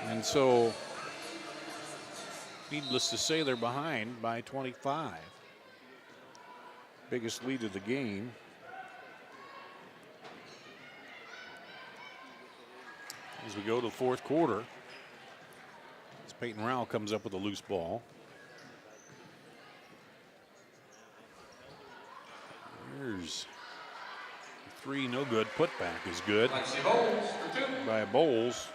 And so, needless to say, they're behind by 25. Biggest lead of the game. As we go to the fourth quarter, as Peyton Rowell comes up with a loose ball. Here's 3, no good. Putback is good by Bowles.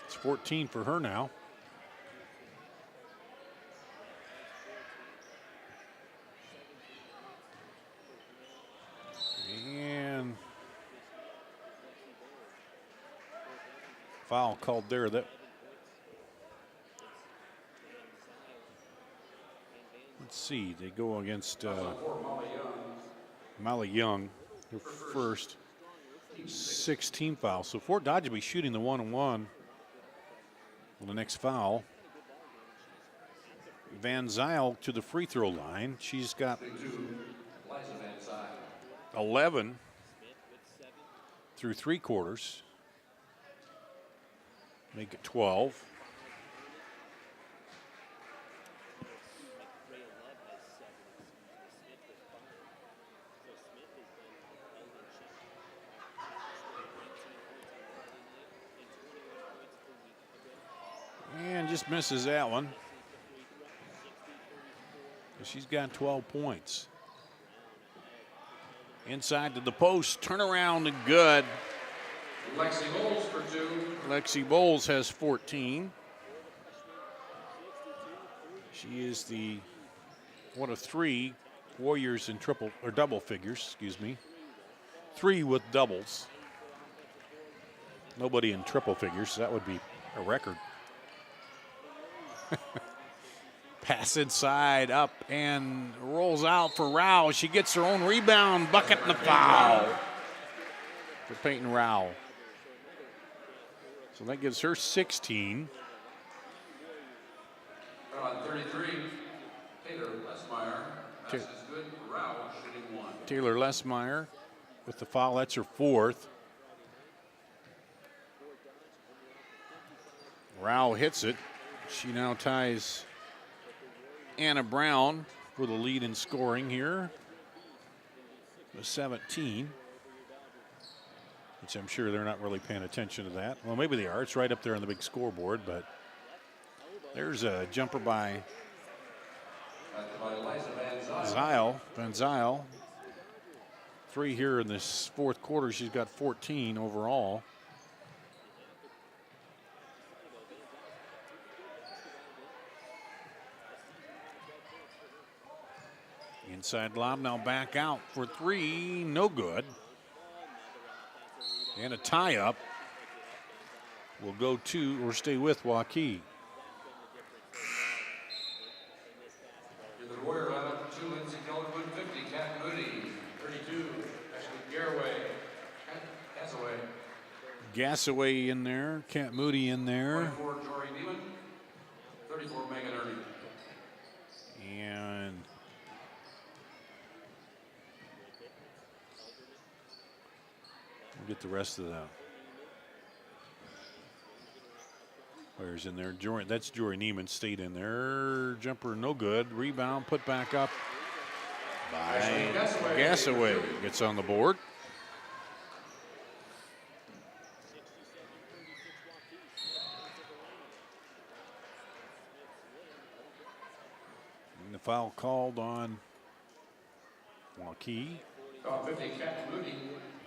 It's 14 for her now. And foul called there. That, let's see, they go against Molly Young, her first 16 foul. So Fort Dodge will be shooting the 1-1 on the next foul. Van Zyl to the free throw line. She's got 11 through 3 quarters. Make it 12. And just misses that one. She's got 12 points. Inside to the post, turnaround and good. Lexi Bowles for 2. Lexi Bowles has 14. She is the one of 3 Warriors in triple or double figures, excuse me. 3 with doubles. Nobody in triple figures. That would be a record. Pass inside, up, and rolls out for Rao. She gets her own rebound, bucket, and the foul for Peyton Rao. So that gives her 16. On 33, Taylor Lesmeyer. Pass is good. Rao shooting 1. Taylor Lesmeyer with the foul. That's her 4th. Rao hits it. She now ties Anna Brown for the lead in scoring here with 17, which I'm sure they're not really paying attention to that. Well, maybe they are. It's right up there on the big scoreboard, but there's a jumper by Van Zyl. 3 here in this 4th quarter. She's got 14 overall. Inside lob, now back out for 3, no good. And a tie-up will go to or stay with Waukee. The Warrior lineup for 2, Lindsay Kellerman, 50, Kat Moody, 32, Ashley Garaway, Gassaway in there, Kat Moody in there. 24, Jory Neiman, 34, Megan Ernie. And we'll get the rest of the players in there. That's Jory Neiman, stayed in there. Jumper no good. Rebound put back up by Gassaway. Gets on the board. And the foul called on Waukee. Foul 50, Kat Moody.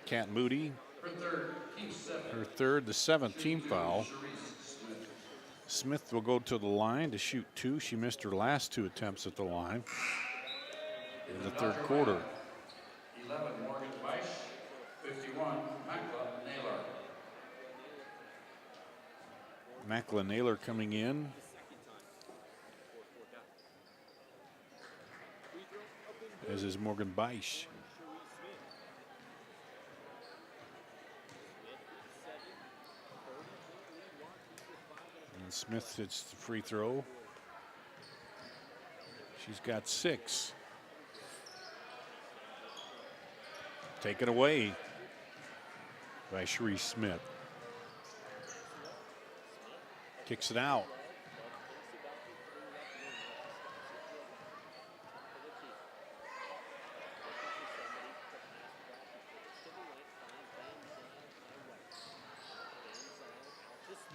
Kat Moody. Her 3rd, team 7. Her 3rd, the 7th team foul. Smith will go to the line to shoot 2. She missed her last 2 attempts at the line in the 3rd quarter. 11, Morgan Weiss. 51, Makla Naylor. Makla Naylor coming in. As is Morgan Beisch. And Smith hits the free throw. She's got 6. Taken away by Sheree Smith. Kicks it out.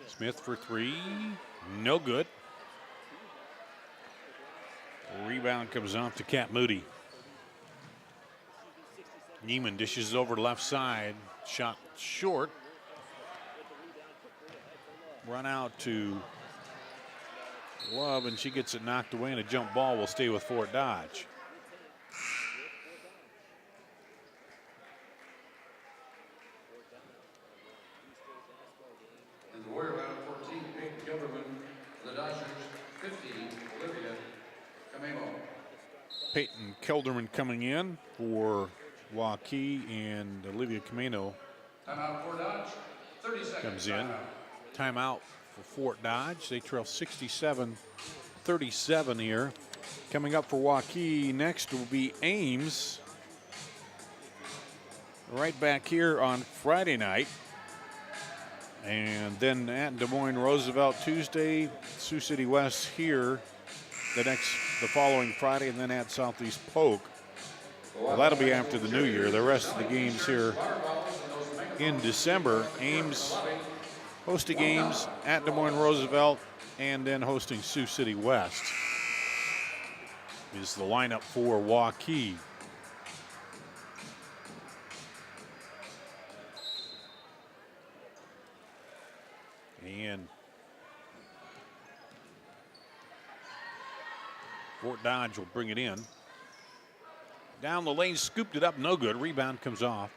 Smith for 3, no good. Rebound comes off to Kat Moody. Neiman dishes over left side, shot short. run out to Love, and she gets it knocked away, and a jump ball will stay with Fort Dodge. And the Warrior lineup 14, Peyton Gilderman. The Dodgers 50, Olivia Camemo. Peyton Kelderman coming in for Waukee, and Olivia Camino Timeout for Dodge. 30 seconds. comes in. Timeout for Fort Dodge. They trail 67-37 here. Coming up for Waukee next will be Ames. Right back here on Friday night. And then at Des Moines Roosevelt Tuesday, Sioux City West here the following Friday, and then at Southeast Polk. Well, that'll be after the new year. The rest of the games here in December. Ames hosting games at Des Moines Roosevelt, and then hosting Sioux City West is the lineup for Waukee. And Fort Dodge will bring it in. Down the lane, scooped it up, no good. Rebound comes off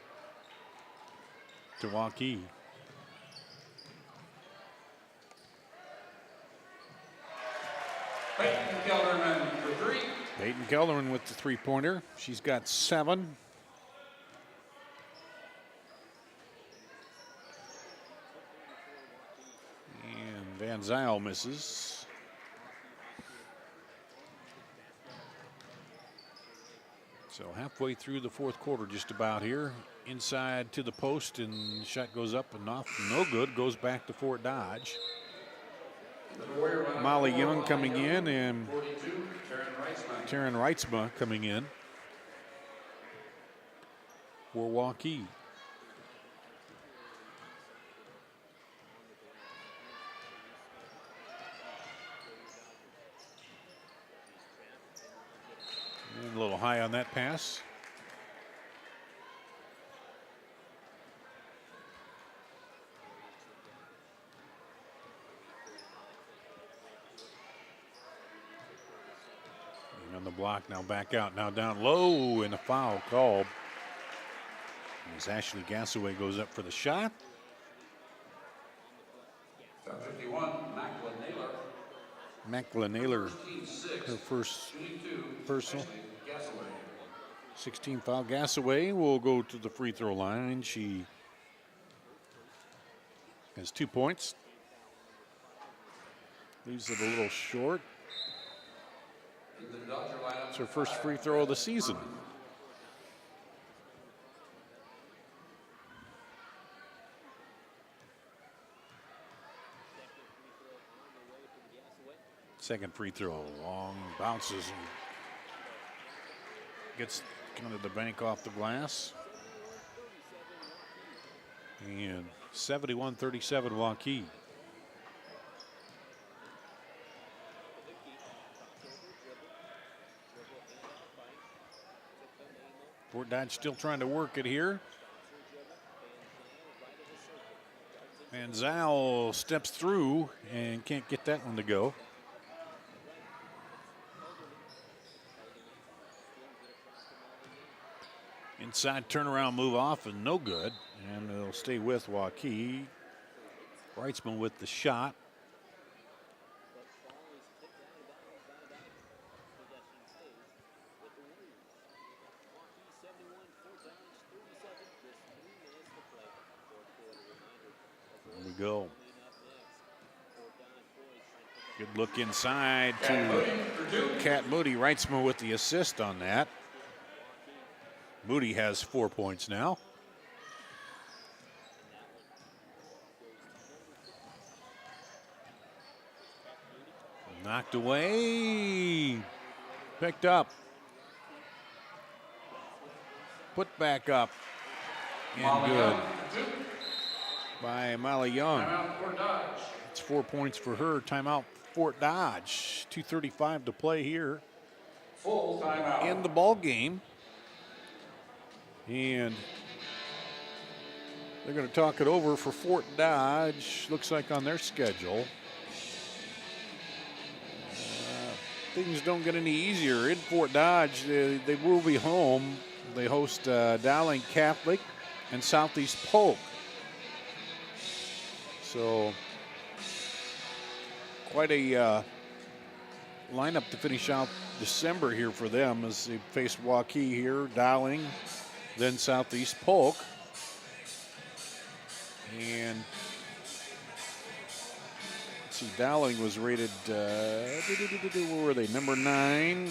to Waukee. Peyton Kelderman for three. Peyton Kelderman with the three-pointer. She's got 7. And Van Zyl misses. So halfway through the fourth quarter just about here. Inside to the post, and shot goes up and off. No good. Goes back to Fort Dodge. Molly Young coming in, and 42, Taryn Reitzma coming in for Waukee. And a little high on that pass. And on the block, now back out, now down low, and a foul called. As Ashley Gassaway goes up for the shot. Foul 51, Macklin Naylor, her first personal. 16 foul. Gassaway will go to the free throw line. She has 2 points. Leaves it a little short. It's her first free throw of the season. Second free throw, long bounces and gets kind of the bank off the glass. And 71-37 Waukee. Fort Dodge still trying to work it here. And Zal steps through and can't get that one to go. Inside turnaround move off and no good. And it'll stay with Waukee. Reitzman with the shot. There we go. Good look inside to Kat Moody. Reitzman with the assist on that. Moody has 4 points now. Knocked away. Picked up. Put back up. And good. By Molly Young. It's 4 points for her. Timeout Fort Dodge. 2:35 to play here. Full timeout. In the ball game. And They're going to talk it over for Fort Dodge. Looks like on their schedule. Things don't get any easier. In Fort Dodge, they will be home. They host Dowling Catholic and Southeast Polk. So quite a lineup to finish out December here for them as they face Waukee here, Dowling, then Southeast Polk. And let's see, Dowling was rated, where were they? Number 9.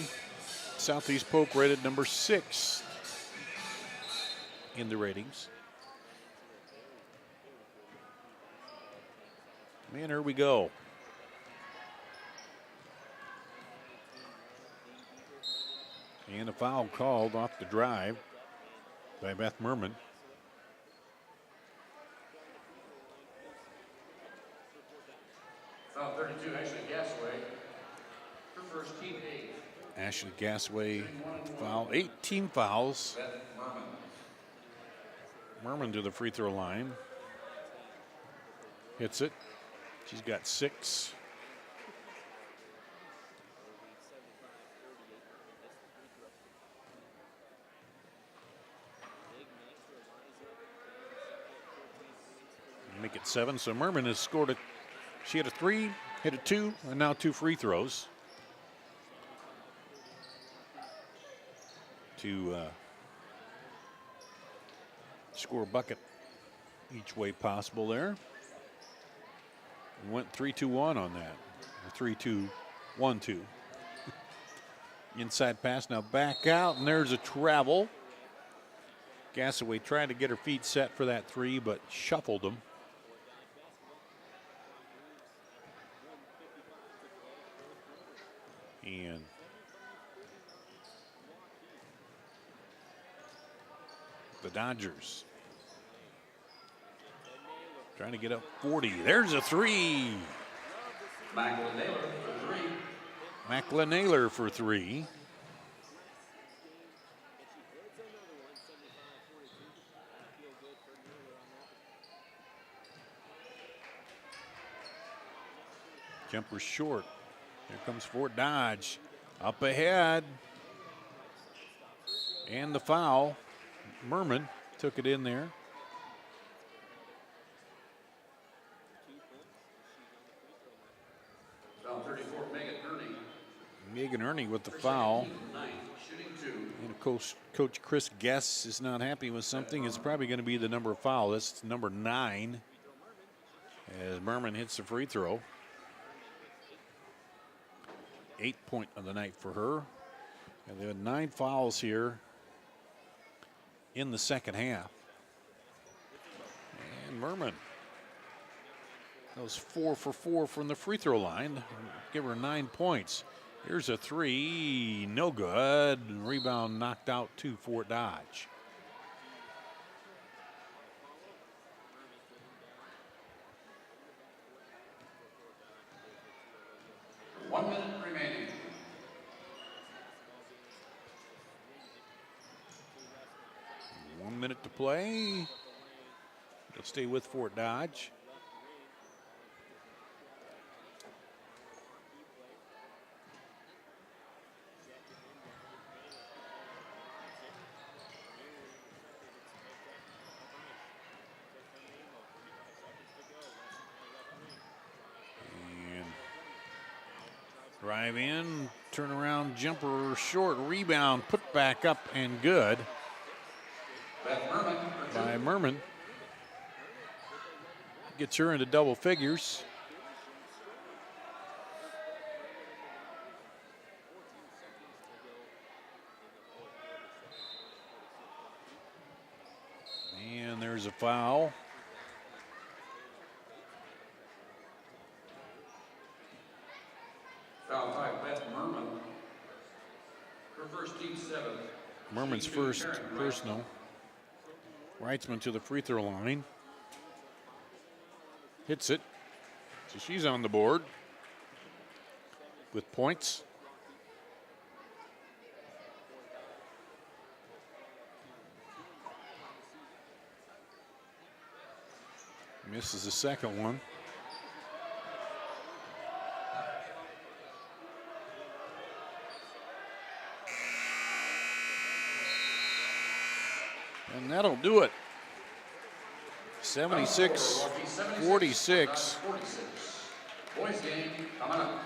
Southeast Polk rated number 6 in the ratings. Man, here we go. And a foul called off the drive by Beth Merman. Foul 32, Ashley Gasway. Her first team 8. Ashley Gasway foul, 18 fouls. Beth Merman. Merman to the free throw line. Hits it. She's got 6. Make it 7. So Merman has scored she had a 3, hit a 2, and now 2 free throws to score a bucket each way possible there. And went 3-2-1 on that. 3-2-1-2. Inside pass now back out, and there's a travel. Gasaway trying to get her feet set for that 3, but shuffled them. And the Dodgers trying to get up 40. There's a 3. Macklin-Naylor for 3. Macklin-Naylor for 3. Jumper short. Here comes Fort Dodge. Up ahead. And the foul. Merman took it in there. Foul 34, Megan Ernie. Megan Ernie with the foul. 9, shooting 2. And Coach Chris Guess is not happy with something. It's probably going to be the number of foul. This is number 9. As Merman hits the free throw. 8th point of the night for her. And they had 9 fouls here in the second half. And Merman goes 4 for 4 from the free throw line. Give her 9 points. Here's a 3, no good. Rebound knocked out to Fort Dodge. One minute remaining. One minute to play. They'll stay with Fort Dodge. Drive in, turn around, jumper short, rebound, put back up and good by Merman. Gets her into double figures. And there's a foul. Foul 5, Beth Merman. Her first team 7. Merman's first personal. Reitzman to the free throw line. Hits it. So she's on the board with points. Misses the second one. And that'll do it. 76-46. Boys game coming up.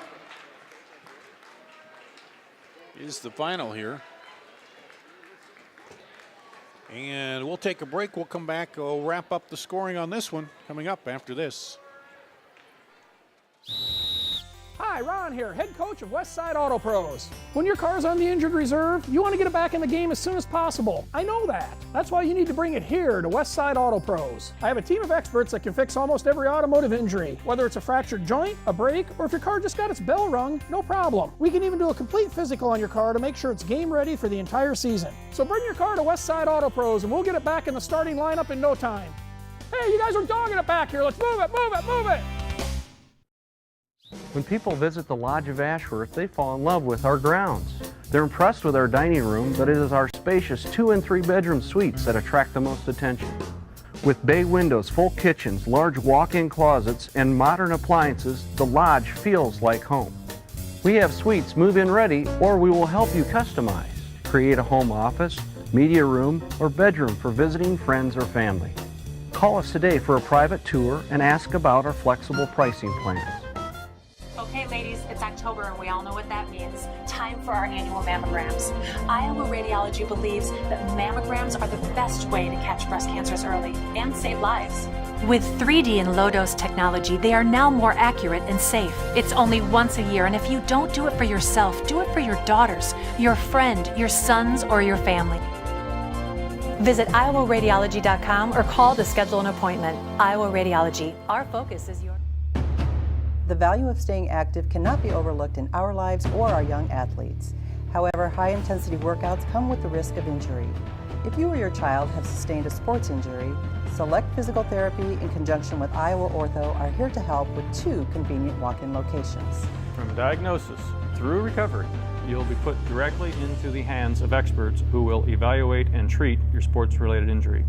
Is the final here. And we'll take a break. We'll come back. We'll wrap up the scoring on this one coming up after this. Hi, Ron here, head coach of Westside Auto Pros. When your car's on the injured reserve, you want to get it back in the game as soon as possible. I know that. That's why you need to bring it here to Westside Auto Pros. I have a team of experts that can fix almost every automotive injury. Whether it's a fractured joint, a brake, or if your car just got its bell rung, no problem. We can even do a complete physical on your car to make sure it's game ready for the entire season. So bring your car to Westside Auto Pros and we'll get it back in the starting lineup in no time. Hey, you guys are dogging it back here. Let's move it, move it, move it. When people visit the Lodge of Ashworth, they fall in love with our grounds. They're impressed with our dining room, but it is our spacious 2 and 3 bedroom suites that attract the most attention. With bay windows, full kitchens, large walk-in closets, and modern appliances, the Lodge feels like home. We have suites move-in ready, or we will help you customize. Create a home office, media room, or bedroom for visiting friends or family. Call us today for a private tour and ask about our flexible pricing plans. Okay, ladies, it's October and we all know what that means. Time for our annual mammograms. Iowa Radiology believes that mammograms are the best way to catch breast cancers early and save lives. With 3D and low-dose technology, they are now more accurate and safe. It's only once a year, and if you don't do it for yourself, do it for your daughters, your friend, your sons, or your family. Visit iowaradiology.com or call to schedule an appointment. Iowa Radiology. Our focus is your... The value of staying active cannot be overlooked in our lives or our young athletes. However, high-intensity workouts come with the risk of injury. If you or your child have sustained a sports injury, Select Physical Therapy in conjunction with Iowa Ortho are here to help with 2 convenient walk-in locations. From diagnosis through recovery, you'll be put directly into the hands of experts who will evaluate and treat your sports-related injury.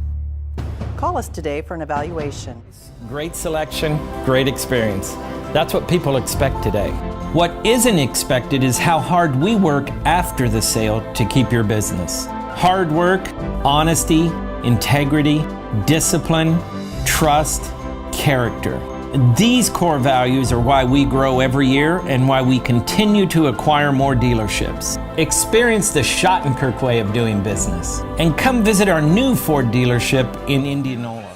Call us today for an evaluation. Great selection, great experience. That's what people expect today. What isn't expected is how hard we work after the sale to keep your business. Hard work, honesty, integrity, discipline, trust, character. These core values are why we grow every year and why we continue to acquire more dealerships. Experience the Schottenkirk way of doing business and come visit our new Ford dealership in Indianola.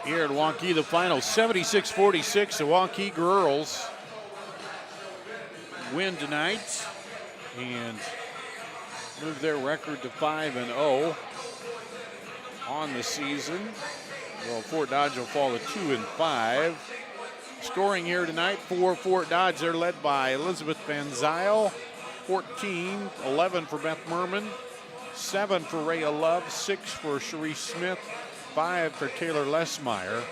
Here at Waukee, the final 76-46. The Waukee girls win tonight and move their record to 5-0 on the season. Well, Fort Dodge will fall to 2-5. Scoring here tonight for Fort Dodge, they're led by Elizabeth Van Zyl, 14, 11 for Beth Merman, 7 for Rhea Love, 6 for Cherise Smith, 5 for Taylor Lesmeyer,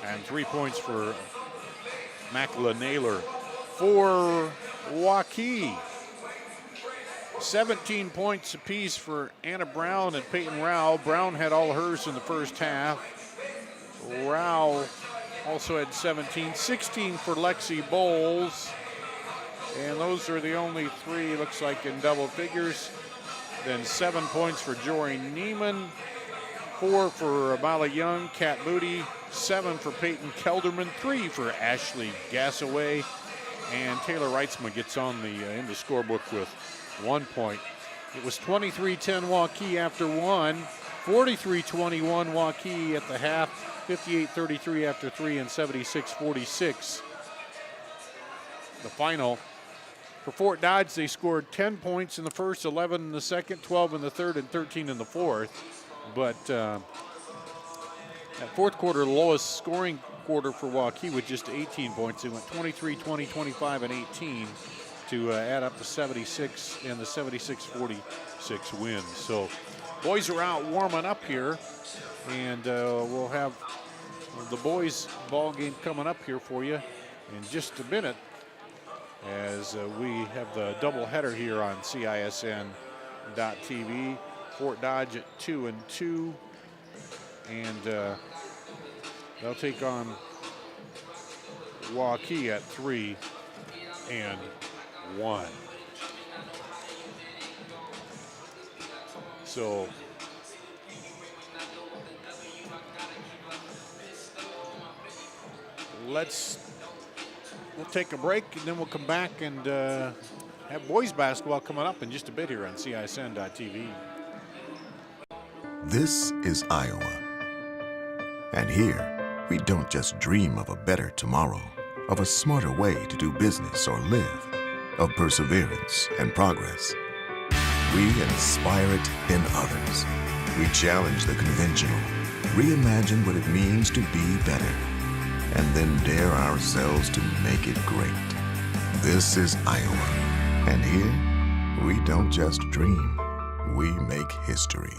and 3 points for Makala Naylor. For Waukee, 17 points apiece for Anna Brown and Peyton Rao. Brown had all hers in the first half. Rao also had 17, 16 for Lexi Bowles. And those are the only 3, looks like, in double figures. Then 7 points for Jory Neiman, 4 for Amala Young, Kat Moody, 7 for Peyton Kelderman, 3 for Ashley Gassaway. And Taylor Reitzman gets on in the scorebook with 1 point. It was 23-10 Waukee after 1, 43-21 Waukee at the half, 58-33 after 3, and 76-46. The final. For Fort Dodge, they scored 10 points in the first, 11 in the second, 12 in the third, and 13 in the fourth. But that fourth quarter, the lowest scoring quarter for Waukee with just 18 points. They went 23, 20, 25, and 18 to add up to 76 and the 76-46 win. So boys are out warming up here, and we'll have the boys ball game coming up here for you in just a minute as we have the doubleheader here on CISN.TV. Fort Dodge at 2-2, and They'll take on Waukee at 3-1. So we'll take a break and then we'll come back and have boys basketball coming up in just a bit here on CISN.TV. This is Iowa. And here, we don't just dream of a better tomorrow, of a smarter way to do business or live, of perseverance and progress. We inspire it in others. We challenge the conventional, reimagine what it means to be better, and then dare ourselves to make it great. This is Iowa. And here, we don't just dream, we make history.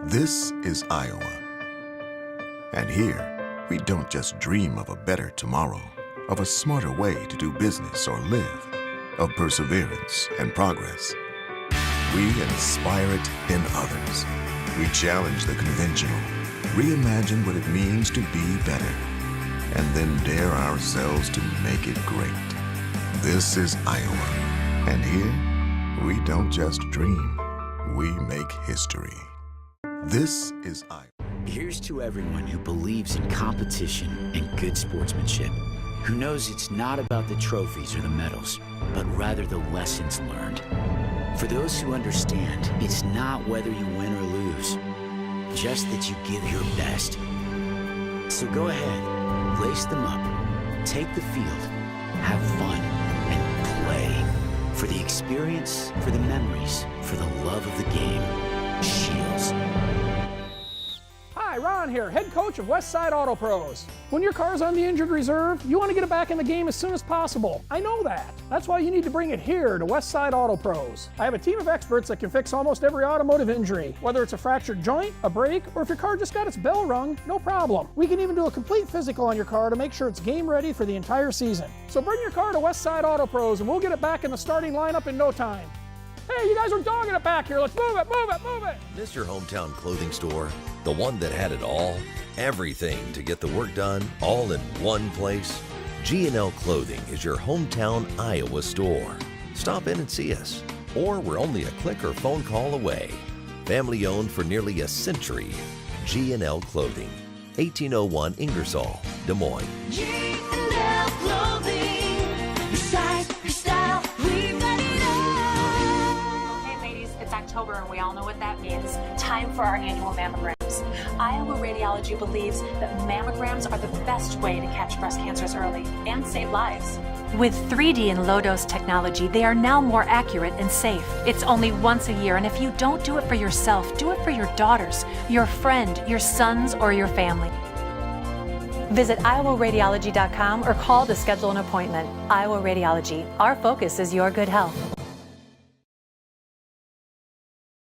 This is Iowa. And here, we don't just dream of a better tomorrow, of a smarter way to do business or live, of perseverance and progress. We inspire it in others. We challenge the conventional, reimagine what it means to be better, and then dare ourselves to make it great. This is Iowa. And here, we don't just dream, we make history. This is Iowa. Here's to everyone who believes in competition and good sportsmanship, who knows it's not about the trophies or the medals, but rather the lessons learned. For those who understand, it's not whether you win or lose, just that you give your best. So go ahead, lace them up, take the field, have fun, and play. For the experience, for the memories, for the love of the game. Shields. Hi, Ron here, head coach of Westside Auto Pros. When your car's on the injured reserve, you want to get it back in the game as soon as possible. I know that. That's why you need to bring it here to Westside Auto Pros. I have a team of experts that can fix almost every automotive injury. Whether it's a fractured joint, a brake, or if your car just got its bell rung, no problem. We can even do a complete physical on your car to make sure it's game ready for the entire season. So bring your car to Westside Auto Pros and we'll get it back in the starting lineup in no time. Hey, you guys are dogging it back here. Let's move it, move it, move it. Mr. Hometown Clothing Store, the one that had it all, everything to get the work done, all in one place. G&L Clothing is your hometown Iowa store. Stop in and see us, or we're only a click or phone call away. Family owned for nearly a century. G&L Clothing, 1801 Ingersoll, Des Moines. G&L Clothing, your size, your style, we've got it all. Hey ladies, it's October and we all know what that means. Time for our annual mammograms. Iowa Radiology believes that mammograms are the best way to catch breast cancers early and save lives. With 3D and low-dose technology, they are now more accurate and safe. It's only once a year, and if you don't do it for yourself, do it for your daughters, your friend, your sons, or your family. Visit iowaradiology.com or call to schedule an appointment. Iowa Radiology. Our focus is your good health.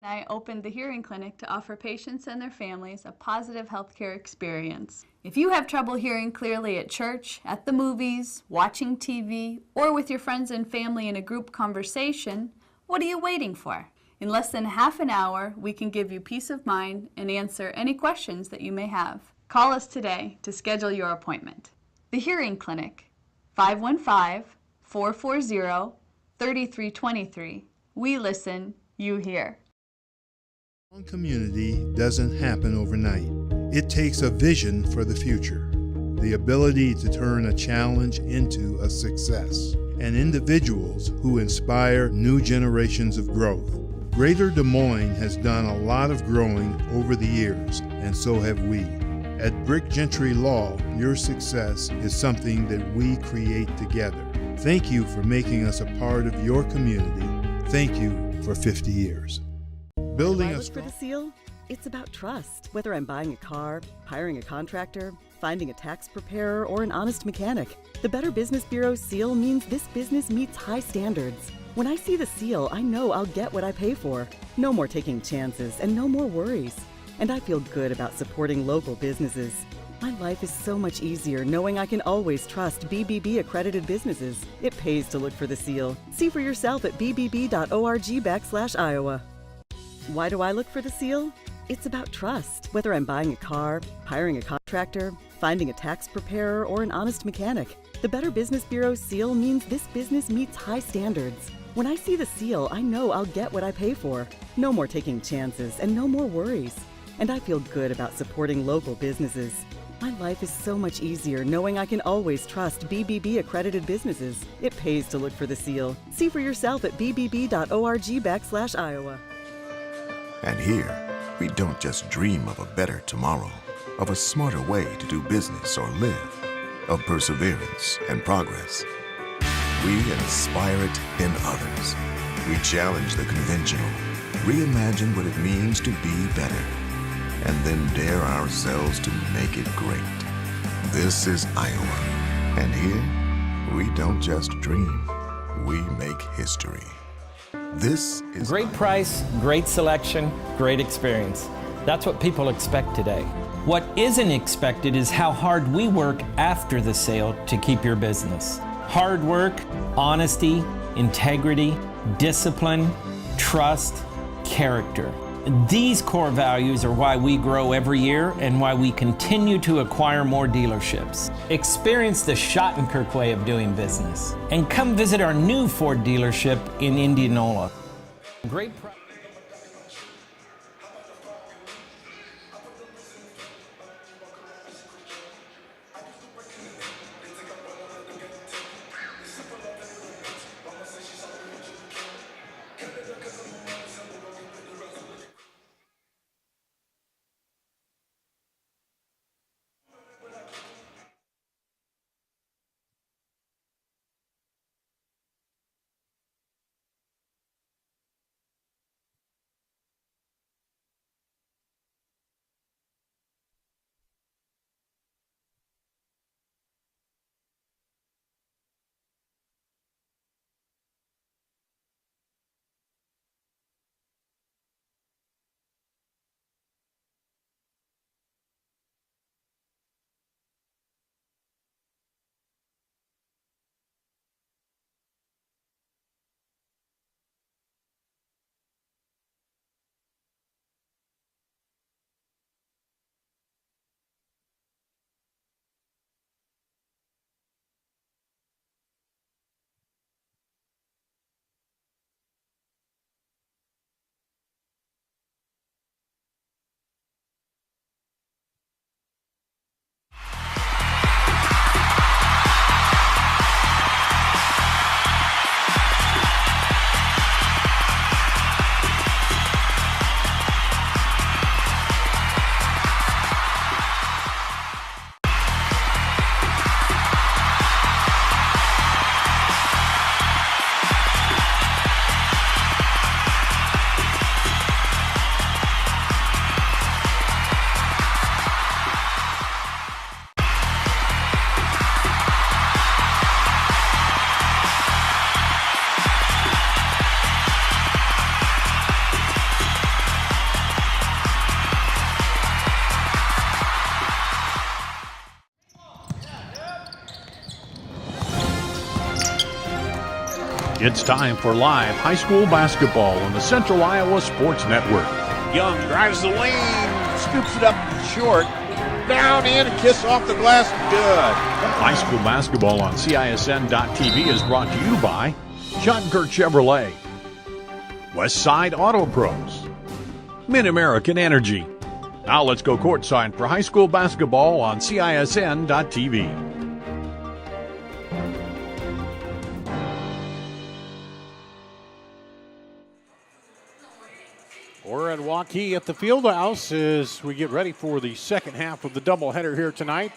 I opened the hearing clinic to offer patients and their families a positive healthcare experience. If you have trouble hearing clearly at church, at the movies, watching TV, or with your friends and family in a group conversation, what are you waiting for? In less than half an hour, we can give you peace of mind and answer any questions that you may have. Call us today to schedule your appointment. The Hearing Clinic, 515-440-3323. We listen, you hear. One community doesn't happen overnight. It takes a vision for the future, the ability to turn a challenge into a success, and individuals who inspire new generations of growth. Greater Des Moines has done a lot of growing over the years, and so have we. At Brick Gentry Law, your success is something that we create together. Thank you for making us a part of your community. Thank you for 50 years. Building When I a look for the seal, it's about trust. Whether I'm buying a car, hiring a contractor, finding a tax preparer, or an honest mechanic, the Better Business Bureau seal means this business meets high standards. When I see the seal, I know I'll get what I pay for. No more taking chances and no more worries. And I feel good about supporting local businesses. My life is so much easier knowing I can always trust BBB accredited businesses. It pays to look for the seal. See for yourself at bbb.org/Iowa. Why do I look for the seal? It's about trust. Whether I'm buying a car, hiring a contractor, finding a tax preparer, or an honest mechanic, the Better Business Bureau seal means this business meets high standards. When I see the seal, I know I'll get what I pay for. No more taking chances and no more worries. And I feel good about supporting local businesses. My life is so much easier knowing I can always trust BBB accredited businesses. It pays to look for the seal. See for yourself at bbb.org/Iowa. And here, we don't just dream of a better tomorrow, of a smarter way to do business or live, of perseverance and progress. We inspire it in others. We challenge the conventional, reimagine what it means to be better, and then dare ourselves to make it great. This is Iowa, and here, we don't just dream, we make history. This is Great price, great selection, great experience. That's what people expect today. What isn't expected is how hard we work after the sale to keep your business. Hard work, honesty, integrity, discipline, trust, character. These core values are why we grow every year and why we continue to acquire more dealerships. Experience the Schottenkirk way of doing business and come visit our new Ford dealership in Indianola. Great price. It's time for live high school basketball on the Central Iowa Sports Network. Young drives the lane, scoops it up short, down in, a kiss off the glass, good. High school basketball on CISN.TV is brought to you by Schottenkirk Chevrolet, Westside Auto Pros, Mid-American Energy. Now let's go courtside for high school basketball on CISN.TV. We're at Waukee at the Fieldhouse as we get ready for the second half of the doubleheader here tonight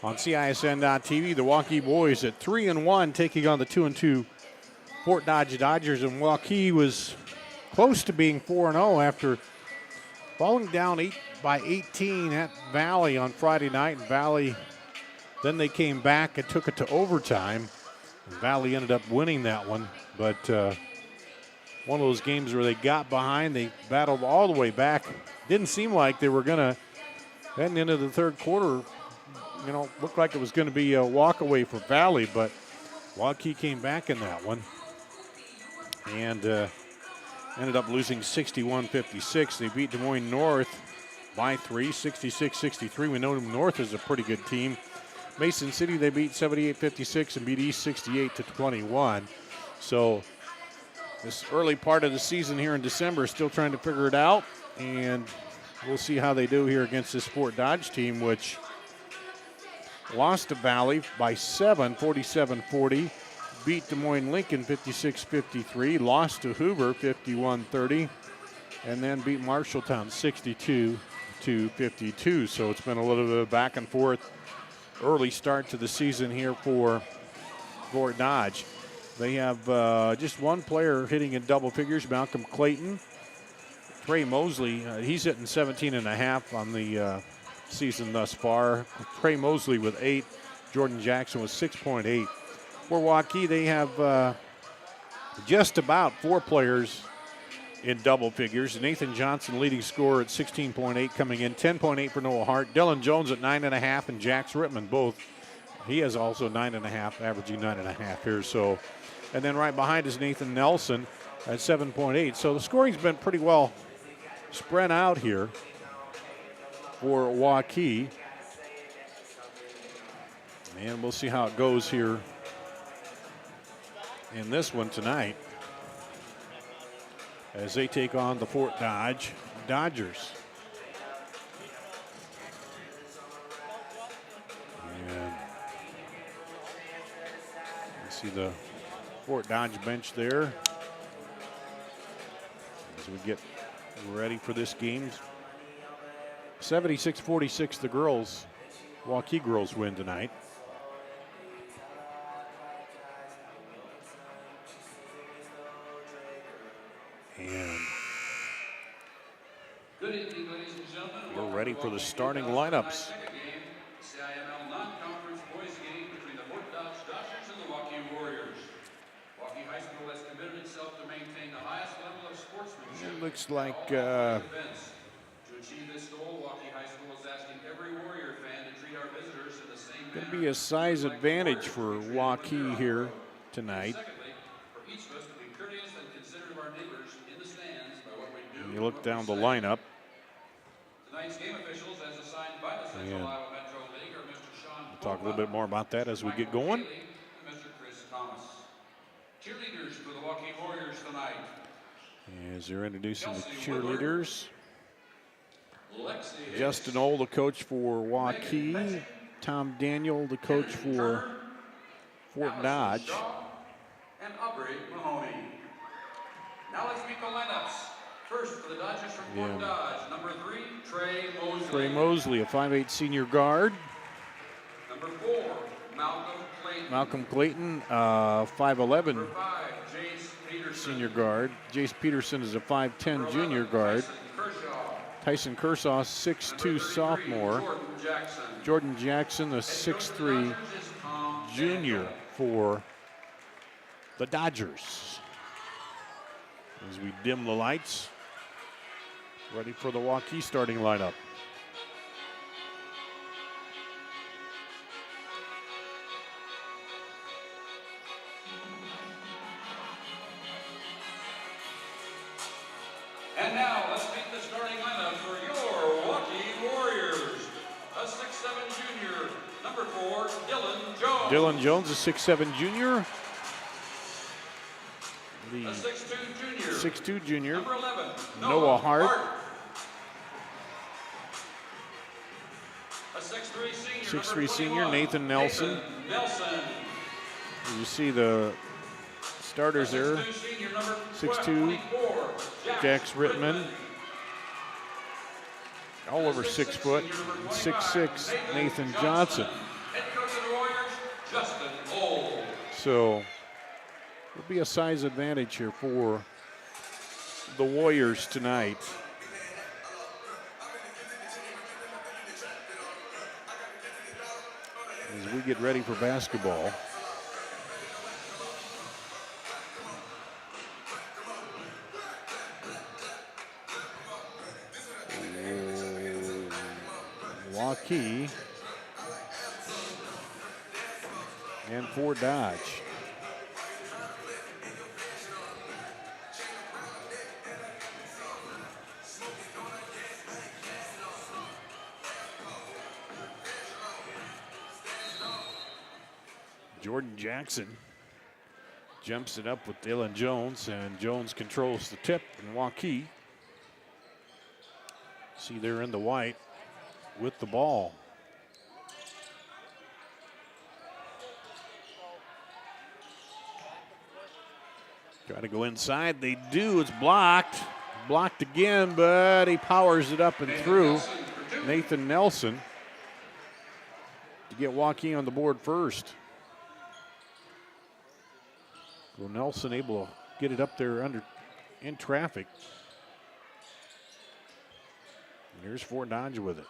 on CISN.TV. The Waukee boys at 3-1 taking on the 2-2 Fort Dodge Dodgers, and Waukee was close to being 4-0 after falling down by 18 at Valley on Friday night. And Valley, then they came back and took it to overtime. And Valley ended up winning that one, but one of those games where they got behind, they battled all the way back. Didn't seem like they were going to, heading into the third quarter, looked like it was going to be a walk away for Valley, but Waukee came back in that one. And ended up losing 61-56. They beat Des Moines North by 3, 66-63. We know North is a pretty good team. Mason City, they beat 78-56 and beat East 68-21. So this early part of the season here in December, still trying to figure it out. And we'll see how they do here against this Fort Dodge team, which lost to Valley by 7, 47-40. Beat Des Moines Lincoln 56-53. Lost to Hoover 51-30. And then beat Marshalltown 62-52. So it's been a little bit of back and forth early start to the season here for Fort Dodge. They have just one player hitting in double figures, Malcolm Clayton. Trey Mosley, he's hitting 17.5 on the season thus far. Trey Mosley with 8. Jordan Jackson with 6.8. For Waukee, they have just about 4 players in double figures. Nathan Johnson leading scorer at 16.8 coming in, 10.8 for Noah Hart. Dylan Jones at 9.5 and Jax Rittman both. He has also 9.5, averaging 9.5 here. So, and then right behind is Nathan Nelson at 7.8. So the scoring's been pretty well spread out here for Waukee. And we'll see how it goes here in this one tonight as they take on the Fort Dodge Dodgers. And you see the Fort Dodge bench there as we get ready for this game. 76-46 the girls, Waukee girls win tonight. And Good evening, ladies and gentlemen. we're ready for the starting lineups. CIML non-conference boys game between the Fort Dodge Dodgers and the Waukee Warriors. Waukee High School has committed itself to maintain the highest level of sportsmanship. It looks like To achieve this goal, Waukee High School is asking every Warrior fan to treat our visitors in the same going manner. to be a size advantage for Waukee here tonight. Secondly, for each of us to be courteous and considerate of our neighbors in the stands by what we do. And you look down the lineup. Tonight's game officials, as assigned by the Central And Iowa Metro League, are Mr. Sean we'll talk a little bit more about that as we get going. and Mr. Chris Thomas. Cheerleaders for the Waukee Warriors tonight. As they're introducing the Kelsey Woodward. cheerleaders. Lexi Hicks, Justin Ohl, the coach for Waukee. Tom Daniel, the coach for Fort Allison Dodge. Shaw, and Aubrey Mahoney. Now let's meet the lineups. First for the Dodgers from Fort Yeah. Dodge, number 3, Trey Mosley. Trey Mosley, a 5'8 senior guard. Number 4, Malcolm Clayton. Malcolm Clayton, 5'11 Number 5, Jace Peterson. senior guard. Jace Peterson is a 5'10 junior guard. Tyson Kershaw, 6'2 sophomore. Jordan Jackson. Jordan Jackson, the 6'3 junior for the Dodgers. As we dim the lights, ready for the Waukee starting lineup. And now let's meet the starting lineup for your Waukee Warriors. A 6'7 junior, number 4, Dylan Jones. Dylan Jones, a 6'7 junior. The A 6'2 junior. 6'2 junior. Number 11, Noah Hart. A 6'3 senior. 6'3 senior, Nathan Nelson. Nelson. You see the starters there. 6'2, Jax Rittman. All over 6 foot. 6'6, Nathan Johnson. Head coach of the Warriors, Justin Ohl. So it'll be a size advantage here for the Warriors tonight. As we get ready for basketball. Waukee and Fort Dodge. Jordan Jackson jumps it up with Dylan Jones, and Jones controls the tip, and Waukee, see they're in the white with the ball. Try to go inside, they do, it's blocked. Blocked again, but he powers it up and through. Nathan Nelson to get Waukee on the board first. Well, Nelson able to get it up there in traffic. And here's Fort Dodge with it.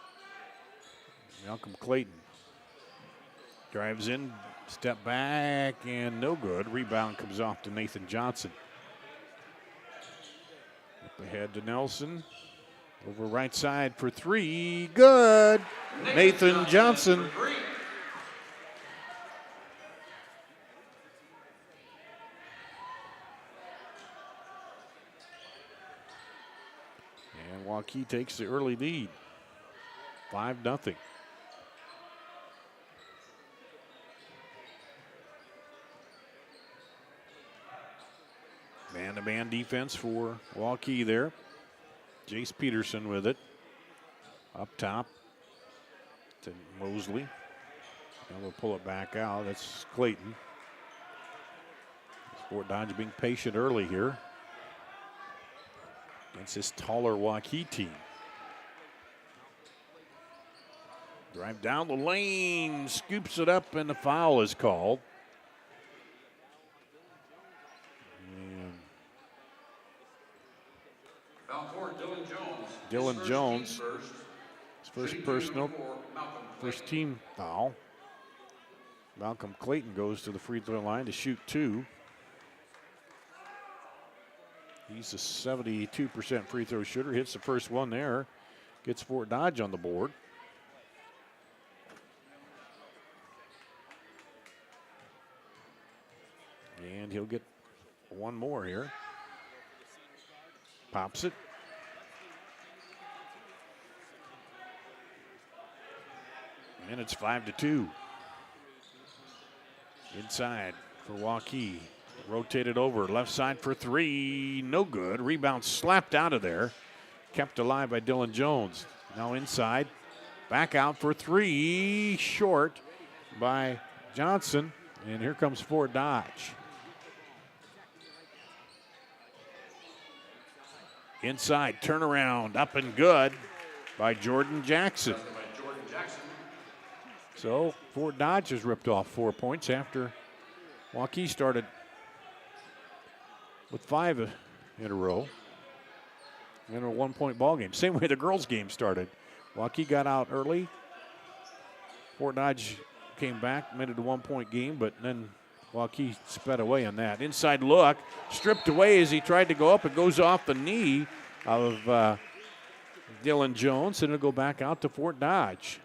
Malcolm Clayton drives in, step back, and no good. Rebound comes off to Nathan Johnson. Up ahead to Nelson. Over right side for three. Good. Nathan Johnson. And Waukee takes the early lead. 5-0. Man-to-man defense for Waukee there. Jace Peterson with it. Up top to Mosley. And we'll pull it back out. That's Clayton. Fort Dodge being patient early here against this taller Waukee team. Drive down the lane, scoops it up, and the foul is called. Dylan Jones, his first personal, first team foul. Malcolm Clayton goes to the free throw line to shoot two. He's a 72% free throw shooter, hits the first one there, gets Fort Dodge on the board. And he'll get one more here. Pops it. And it's 5-2. Inside for Waukee. Rotated over, left side for three. No good. Rebound slapped out of there. Kept alive by Dylan Jones. Now inside. Back out for three. Short by Johnson. And here comes Fort Dodge. Inside, turnaround, up and good by Jordan Jackson. So Fort Dodge has ripped off 4 points after Waukee started with 5 in a row in a 1-point ball game. Same way the girls' game started. Waukee got out early. Fort Dodge came back, made it a 1-point game, but then Waukee sped away on that. Inside look, stripped away as he tried to go up. It goes off the knee of Dylan Jones, and it'll go back out to Fort Dodge.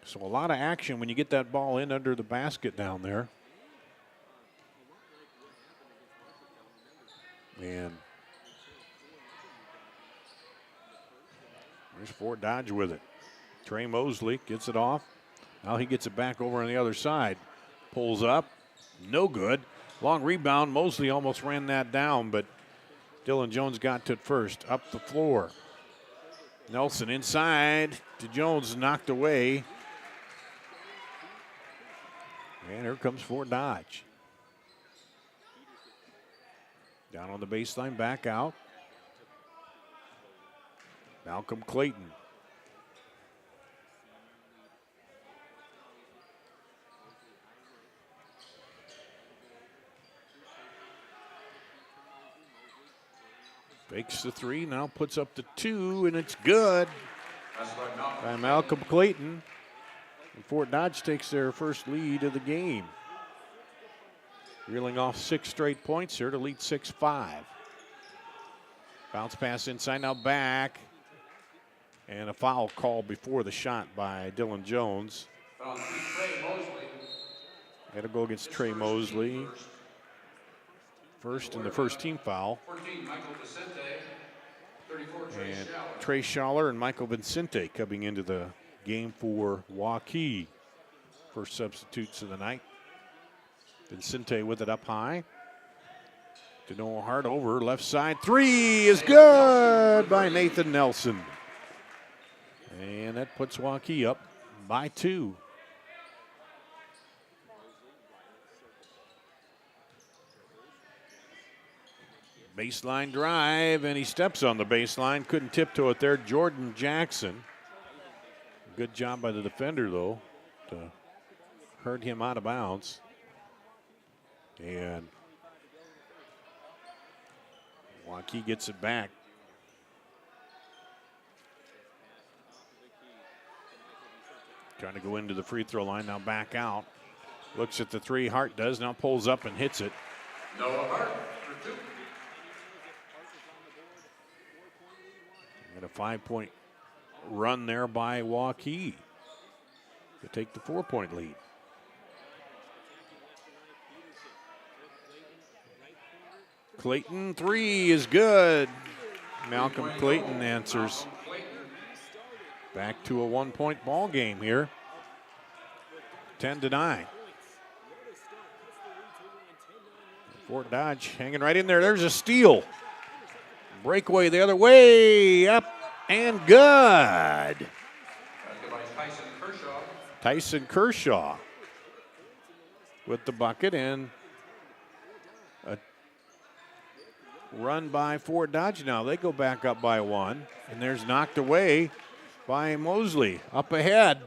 So a lot of action when you get that ball in under the basket down there. And there's Fort Dodge with it. Trey Mosley gets it off. Now he gets it back over on the other side. Pulls up. No good. Long rebound. Mosley almost ran that down, but Dylan Jones got to it first. Up the floor. Nelson inside to Jones, knocked away. And here comes Fort Dodge. Down on the baseline, back out. Malcolm Clayton. Fakes the three, now puts up the 2, and it's good by Malcolm Clayton. And Fort Dodge takes their first lead of the game. Reeling off 6 straight points here to lead 6-5. Bounce pass inside, now back. And a foul call before the shot by Dylan Jones. That'll go against Trey Mosley. First and the first team foul. And Trey Schaller and Michael Vincente coming into the game for Waukee. First substitutes of the night. Vincente with it up high. To Noah Hart over left side. Three is good by Nathan Nelson. And that puts Waukee up by 2. Baseline drive, and he steps on the baseline. Couldn't tiptoe it there. Jordan Jackson. Good job by the defender, though, to hurt him out of bounds. And Waukee gets it back. Trying to go into the free throw line, now back out. Looks at the 3, Hart does, now pulls up and hits it. Noah Hart for 2. And a 5-point run there by Waukee to take the 4-point lead. Clayton, 3 is good. Malcolm Clayton answers. Back to a 1-point ball game here. 10-9. Fort Dodge hanging right in there. There's a steal. Breakaway the other way. Up and good. Tyson Kershaw with the bucket, and a run by Fort Dodge now. They go back up by 1, and there's knocked away by Mosley. Up ahead,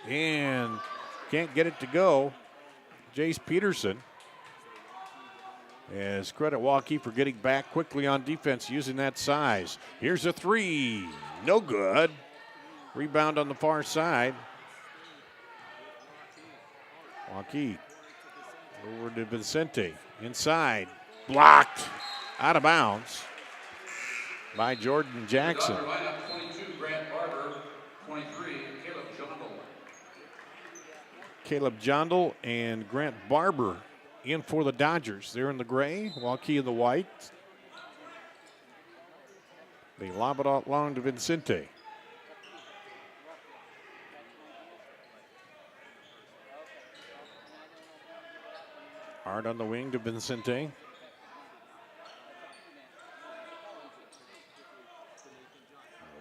and can't get it to go. Jace Peterson. As credit Waukee for getting back quickly on defense using that size. Here's a 3. No good. Rebound on the far side. Waukee over to Vincente. Inside. Blocked. Out of bounds by Jordan Jackson. Lineup 22, Grant Barber. 23, Caleb Jondal. Caleb Jondal and Grant Barber in for the Dodgers. They're in the gray, Waukee in the white. They lob it out long to Vincente. Hard on the wing to Vincente.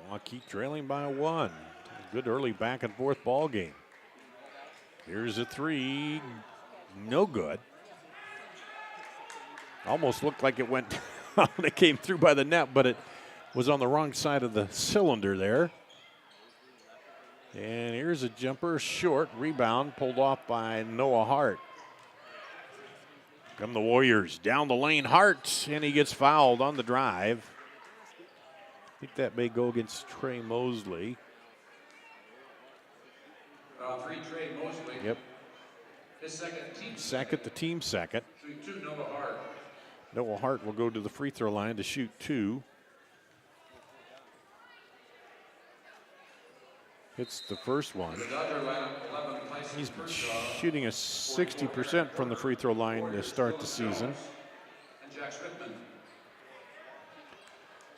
Waukee trailing by 1. Good early back and forth ball game. Here's a 3. No good. Almost looked like it went down. It came through by the net, but it was on the wrong side of the cylinder there. And here's a jumper, short, rebound, pulled off by Noah Hart. Come the Warriors, down the lane, Hart, and he gets fouled on the drive. I think that may go against Trey Mosley. Round 3, Trey Mosley. Yep. His second, team Second, the team second. Shoot 2, Noah Hart. Noah Hart will go to the free throw line to shoot 2. Hits the first one. The Dodger lineup 11, Tyson He's been Kershaw. shooting a 60% from the free throw line to start the season. And Jack Smithman.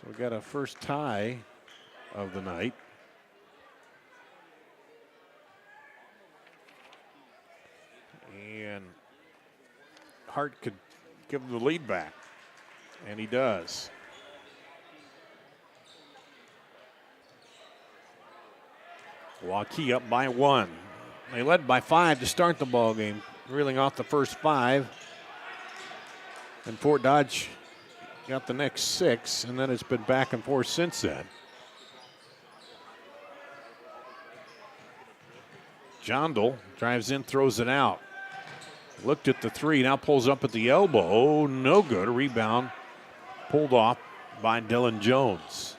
So we got a first tie of the night. And Hart could give him the lead back, and he does. Waukee up by 1. They led by 5 to start the ball game, reeling off the first 5. And Fort Dodge got the next 6, and then it's been back and forth since then. Jondal drives in, throws it out. Looked at the 3, now pulls up at the elbow. Oh, no good. A rebound pulled off by Dylan Jones.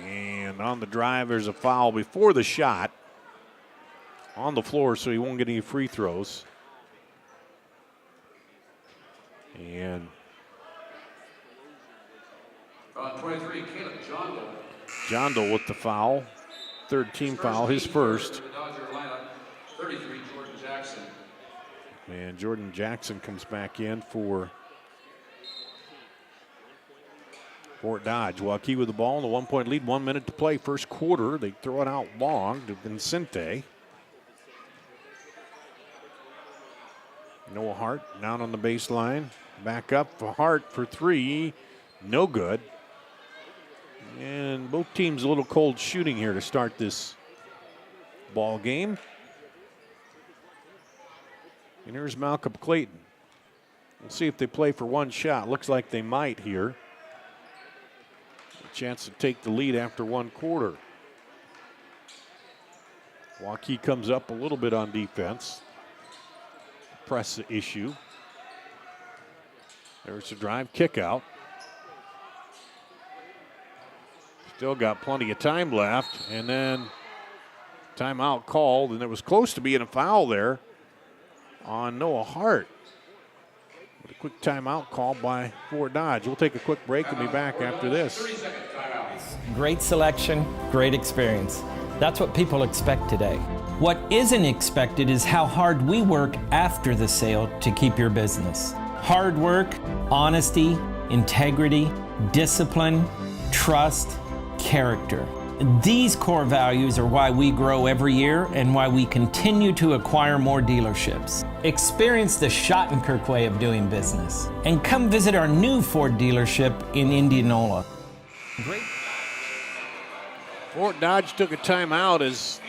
And on the drive, there's a foul before the shot on the floor, so he won't get any free throws. And On 23, Caleb Jondal. Jondal with the foul. Third team foul, his first. The Dodger lineup 33, Jordan Jackson. And Jordan Jackson comes back in for Fort Dodge. Waukee with the ball in the 1-point lead, 1 minute to play. First quarter, they throw it out long to Vincente. Noah Hart down on the baseline. Back up for Hart for three. No good. And both teams a little cold shooting here to start this ball game. And here's Malcolm Clayton. We'll see if they play for one shot. Looks like they might here. A chance to take the lead after one quarter. Waukee comes up a little bit on defense. Press the issue. There's a drive kick out. Still got plenty of time left. And then timeout called. And it was close to being a foul there on Noah Hart. But a quick timeout called by Fort Dodge. We'll take a quick break and be back after this. Great selection, great experience. That's what people expect today. What isn't expected is how hard we work after the sale to keep your business. Hard work, honesty, integrity, discipline, trust, character. These core values are why we grow every year and why we continue to acquire more dealerships. Experience the Schottenkirk way of doing business and come visit our new Ford dealership in Indianola. Great. Fort Dodge took a timeout as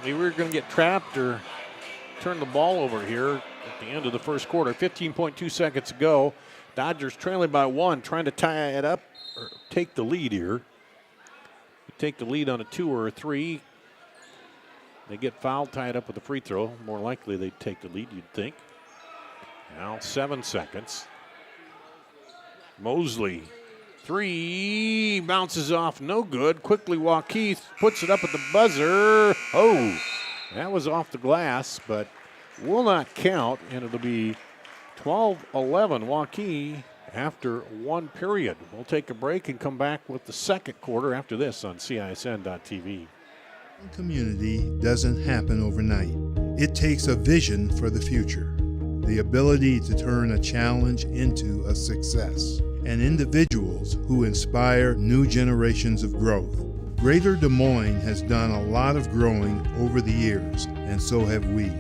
we were going to get trapped or turn the ball over here at the end of the first quarter. 15.2 seconds to go. Dodgers trailing by one, trying to tie it up or take the lead here. Take the lead on a 2 or a 3. They get fouled, tie it up with a free throw. More likely they'd take the lead, you'd think. Now 7 seconds. Mosley, 3, bounces off, no good. Quickly Waukee puts it up at the buzzer. Oh, that was off the glass, but will not count, and it'll be 12-11 Waukee after one period. We'll take a break and come back with the second quarter after this on CISN.TV. Community doesn't happen overnight. It takes a vision for the future, the ability to turn a challenge into a success, and individuals who inspire new generations of growth. Greater Des Moines has done a lot of growing over the years, and so have we.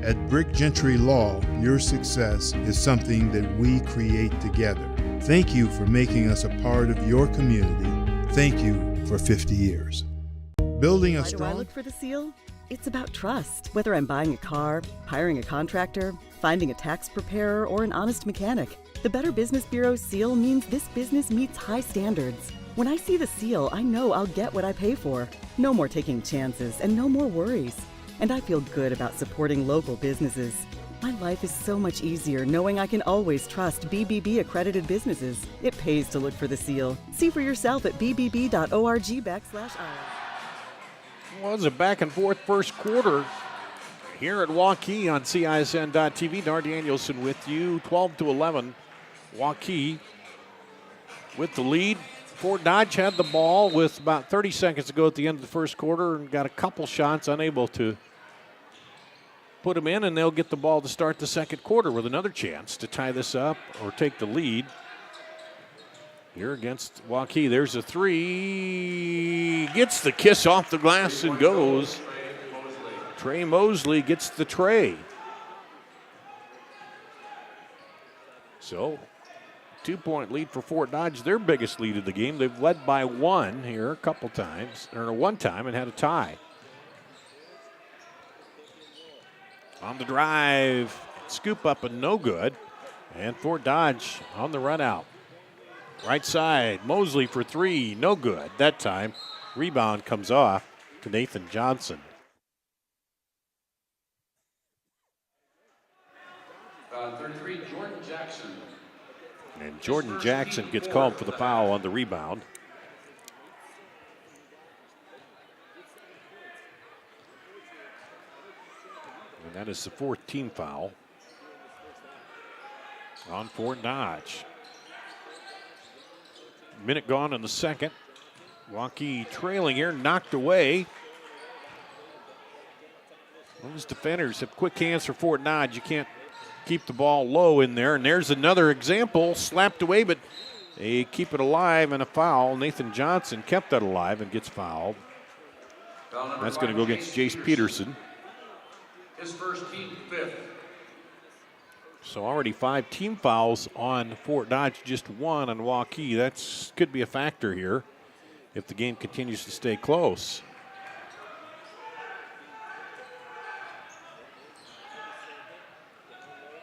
At Brick Gentry Law, your success is something that we create together. Thank you for making us a part of your community. Thank you for 50 years. Building a strong... Why do I look for the seal? It's about trust. Whether I'm buying a car, hiring a contractor, finding a tax preparer, or an honest mechanic, the Better Business Bureau's seal means this business meets high standards. When I see the seal, I know I'll get what I pay for. No more taking chances and no more worries. And I feel good about supporting local businesses. My life is so much easier knowing I can always trust BBB accredited businesses. It pays to look for the seal. See for yourself at bbb.org/Iowa. Well, it was a back and forth first quarter here at Waukee on CISN.TV. Dar Danielson with you. 12-11. Waukee with the lead. Fort Dodge had the ball with about 30 seconds to go at the end of the first quarter and got a couple shots, unable to put them in, and they'll get the ball to start the second quarter with another chance to tie this up or take the lead here against Waukee. There's a 3. Gets the kiss off the glass and goes. Trey Mosley gets the tray. So, 2-point lead for Fort Dodge, their biggest lead of the game. They've led by one here a couple times, or one time, and had a tie. On the drive, scoop up and no good. And Fort Dodge on the run out. Right side, Mosley for 3, no good. That time, rebound comes off to Nathan Johnson. 33, Jordan Jackson. And Jordan Jackson gets called for the foul on the rebound. And that is the 4th team foul on Fort Dodge. Minute gone in the second. Waukee trailing here, knocked away. Those defenders have quick hands for Fort Dodge. You can't keep the ball low in there. And there's another example, slapped away, but they keep it alive and a foul. Nathan Johnson kept that alive and gets fouled. That's going to go against Jace Peterson. His first team, 5th. So already 5 team fouls on Fort Dodge, just 1 on Waukee. That could be a factor here if the game continues to stay close.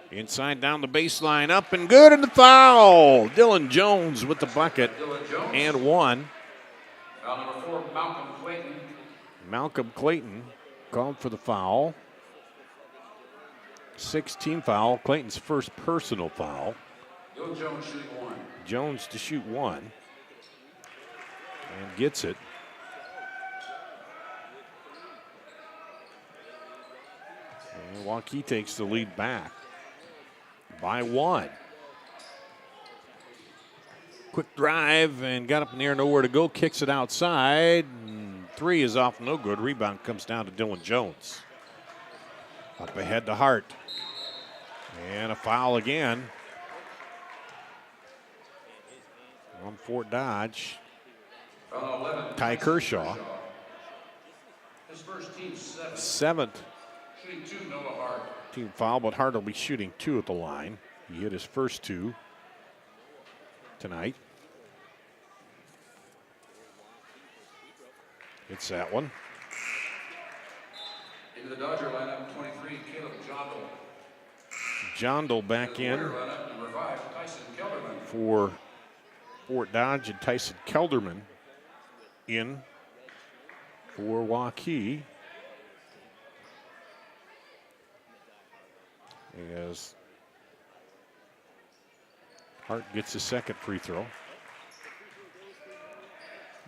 Inside down the baseline, up and good, and the foul. Dylan Jones with the bucket and 1. Foul number 4, Malcolm Clayton. Malcolm Clayton called for the foul. 6-team foul, Clayton's first personal foul. Dylan Jones shooting 1. Jones to shoot 1 and gets it. And Waukee takes the lead back by 1. Quick drive and got up in the air, nowhere to go, kicks it outside. 3 is off, no good. Rebound comes down to Dylan Jones. Up ahead to Hart. And a foul again on Fort Dodge. Foul 11, Ty Kershaw. His first team 7th Shooting 2, Noah Hart. team foul, but Hart will be shooting 2 at the line. He hit his first 2 tonight. It's that one. Into the Dodger lineup, 23, Caleb Jondal. Jondal back in Lineup, number 5, Tyson Kelderman. for Fort Dodge, and Tyson Kelderman in for Waukee. As Hart gets his second free throw.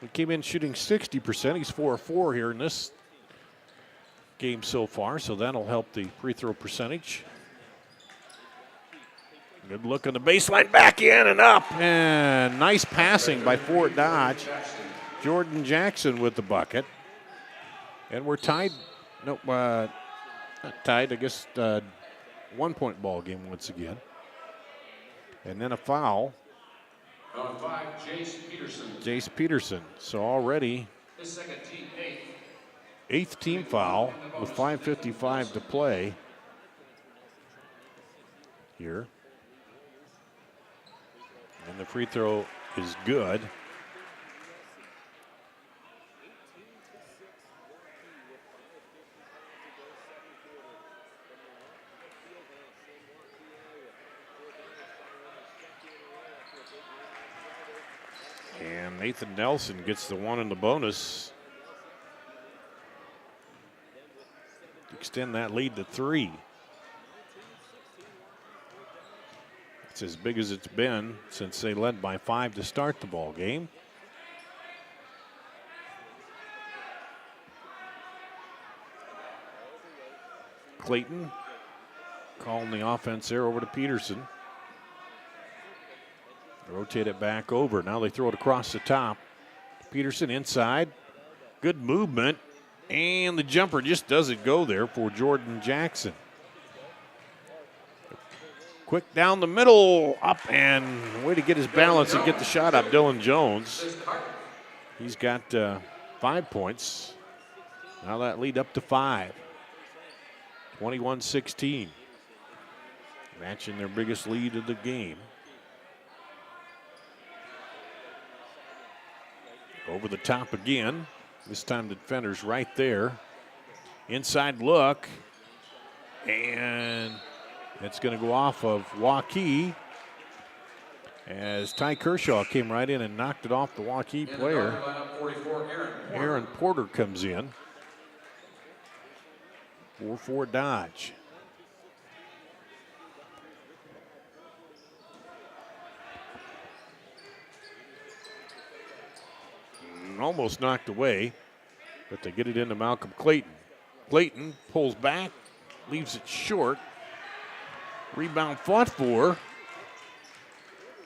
He came in shooting 60%. He's 4-4 here in this game so far, so that'll help the free throw percentage. Good look on the baseline, back in and up, and nice passing by Fort Dodge. Jordan Jackson with the bucket. And we're tied, nope, not tied, I guess 1-point ball game once again. And then a foul. Foul 5, Jace Peterson. Jace Peterson. So already His second team, 8th team foul with 5:55 to play here. And the free throw is good. And Nathan Nelson gets the 1 in the bonus. Extend that lead to 3. It's as big as it's been since they led by 5 to start the ball game. Clayton calling the offense there over to Peterson. Rotate it back over. Now they throw it across the top. Peterson inside. Good movement. And the jumper just doesn't go there for Jordan Jackson. Quick down the middle, up, and way to get his balance and get the shot up, Dylan Jones. He's got 5 points. Now that lead up to 5. 21-16. Matching their biggest lead of the game. Over the top again. This time the defender's right there. Inside look. And it's going to go off of Waukee as Ty Kershaw came right in and knocked it off the Waukee player. Lineup, 44, Aaron Porter comes in for Fort Dodge. Almost knocked away, but they get it into Malcolm Clayton. Clayton pulls back, leaves it short. Rebound fought for,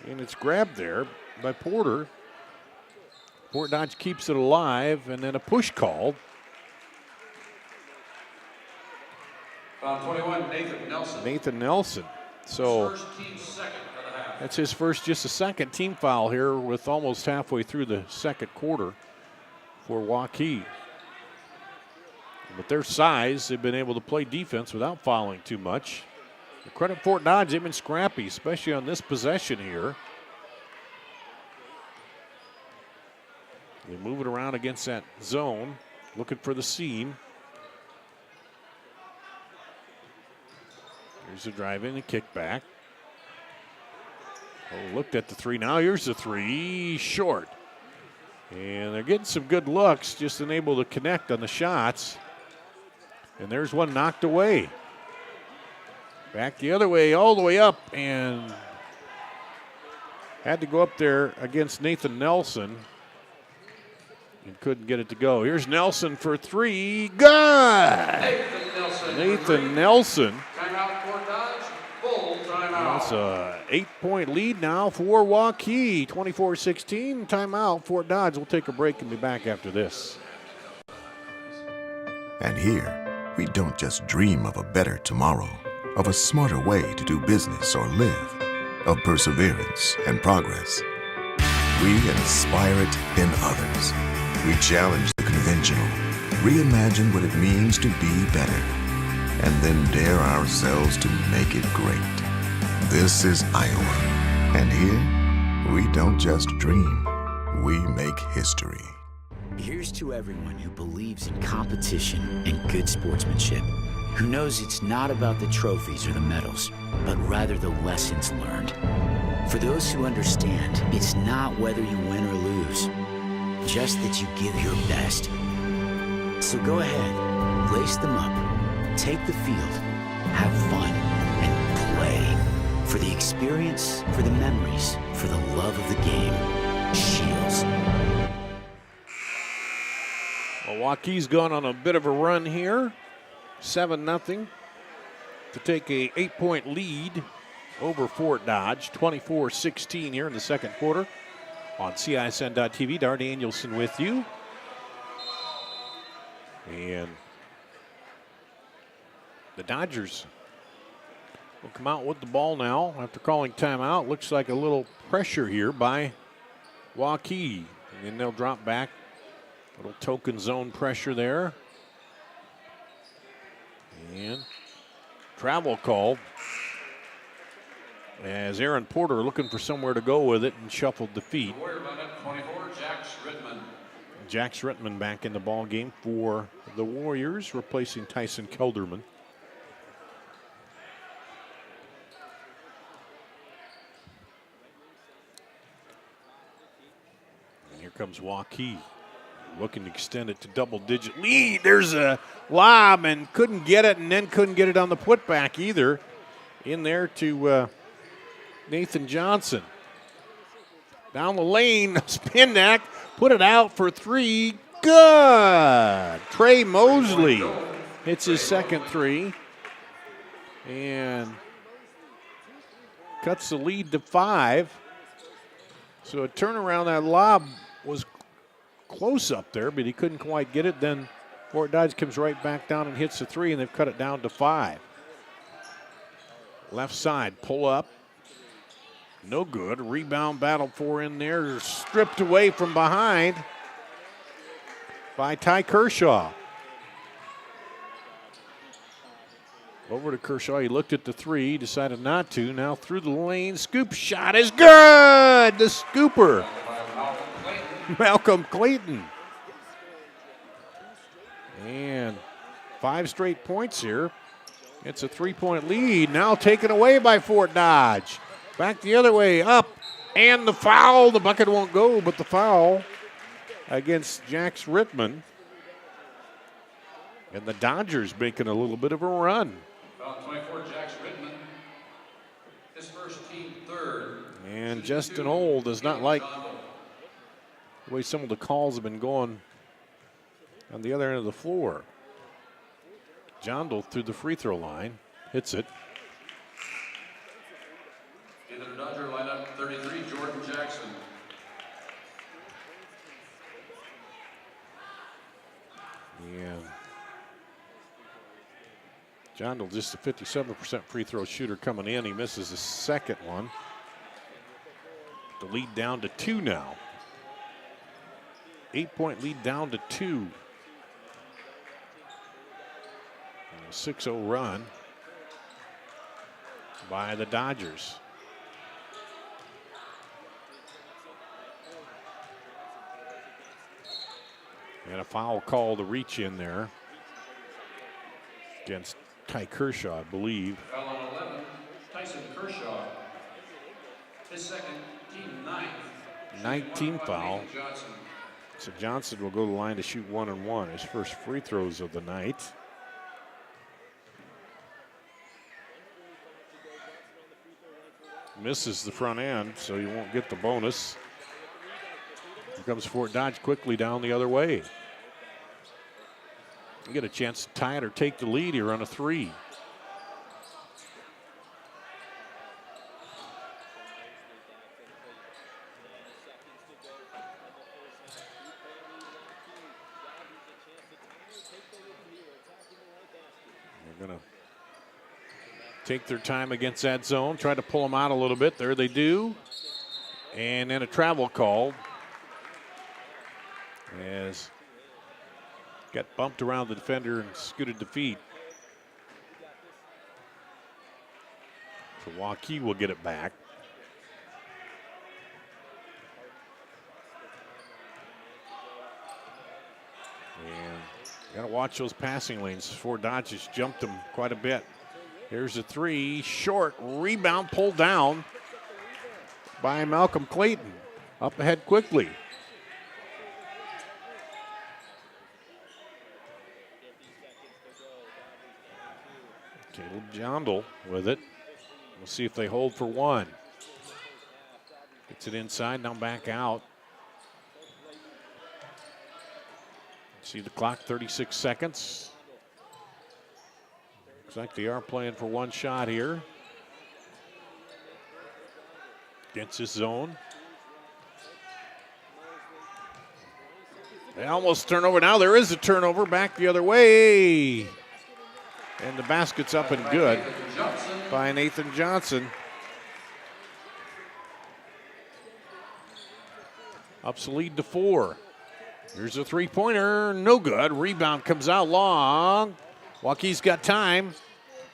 and it's grabbed there by Porter. Fort Dodge keeps it alive, and then a push called. Foul 21, Nathan Nelson. Nathan Nelson. So His first team second of the half. that's his first, just a second team foul here with almost halfway through the second quarter for Waukee. But their size, they've been able to play defense without fouling too much. Credit Fort Dodge, they've been scrappy, especially on this possession here. They move it around against that zone, looking for the seam. Here's the drive in and kick back. Oh, looked at the three. Now here's the three, short. And they're getting some good looks, just unable to connect on the shots. And there's one knocked away. Back the other way, all the way up, and had to go up there against Nathan Nelson and couldn't get it to go. Here's Nelson for three. Good! Nathan Nelson. Timeout for Dodge. Full timeout. That's a 8-point lead now for Waukee. 24-16. Timeout. Fort Dodge. We'll take a break and be back after this. And here, we don't just dream of a better tomorrow, of a smarter way to do business or live, of perseverance and progress. We inspire it in others. We challenge the conventional, reimagine what it means to be better, and then dare ourselves to make it great. This is Iowa, and here, we don't just dream, we make history. Here's to everyone who believes in competition and good sportsmanship, who knows it's not about the trophies or the medals, but rather the lessons learned. For those who understand, it's not whether you win or lose, just that you give your best. So go ahead, lace them up, take the field, have fun, and play. For the experience, for the memories, for the love of the game. Shields. Waukee's gone on a bit of a run here. 7-0 to take a 8-point lead over Fort Dodge. 24-16 here in the second quarter. On CISN.TV, Dar Danielson with you. And the Dodgers will come out with the ball now after calling timeout. Looks like a little pressure here by Waukee. And then they'll drop back. Little token zone pressure there. And travel call as Aaron Porter looking for somewhere to go with it and shuffled the feet. Jax Rittman back in the ball game for the Warriors, replacing Tyson Kelderman. And here comes Waukee, looking to extend it to double-digit lead. There's a lob and couldn't get it, and then couldn't get it on the putback either. In there to Nathan Johnson. Down the lane, Spinnack put it out for three. Good! Trey Mosley hits his second three and cuts the lead to 5. So a turnaround, that lob was close up there, but he couldn't quite get it. Then Fort Dodge comes right back down and hits the 3, and they've cut it down to 5. Left side, pull up. No good. Rebound battle for in there. Stripped away from behind by Ty Kershaw. Over to Kershaw. He looked at the 3, decided not to. Now through the lane. Scoop shot is good. The scooper, Malcolm Clayton. And 5 straight points here. It's a 3-point lead. Now taken away by Fort Dodge. Back the other way, up, and the foul. The bucket won't go, but the foul against Jax Rittman. And the Dodgers making a little bit of a run. Foul 24, Jax Rittman. His first team third. And Justin Old does not like the way some of the calls have been going on the other end of the floor. Jondal through the free throw line, hits it. Into the Dodger lineup, 33, Jordan Jackson. And Jondal just a 57% free throw shooter coming in. He misses the second one. The lead down to 2 now. 8-point lead down to 2. A 6-0 run. by the Dodgers. And a foul call to reach in there against Ty Kershaw, I believe. Foul on 11, Tyson Kershaw. His second, team ninth. 19 foul. Nathan Johnson. So Johnson will go to the line to shoot 1-1. His first free throws of the night. Misses the front end, so he won't get the bonus. Here comes Fort Dodge quickly down the other way. You get a chance to tie it or take the lead here on a three. They're going to take their time against that zone, try to pull them out a little bit. There they do. And then a travel called. As got bumped around the defender and scooted to feet. So Waukee will get it back. And got to watch those passing lanes. Fort Dodge has jumped them quite a bit. Here's a three, short, rebound pulled down by Malcolm Clayton. Up ahead quickly. Caleb Jondal with it. We'll see if they hold for one. Gets it inside, now back out. See the clock, 36 seconds. Looks like they are playing for one shot here. Against this zone. They almost turn over. Now there is a turnover back the other way. And the basket's up and good by Nathan Johnson. Ups the lead to 4. Here's a three-pointer, no good. Rebound comes out long. Waukee's got time.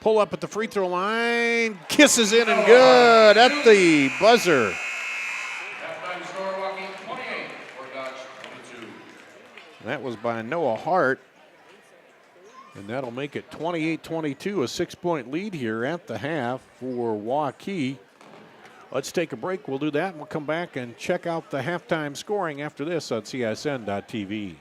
Pull up at the free throw line. Kisses in and good at the buzzer. Halftime score, Waukee 28, Fort Dodge 22. That was by Noah Hart. And that'll make it 28-22, a 6-point lead here at the half for Waukee. Let's take a break. We'll do that, and we'll come back and check out the halftime scoring after this on CSN.TV.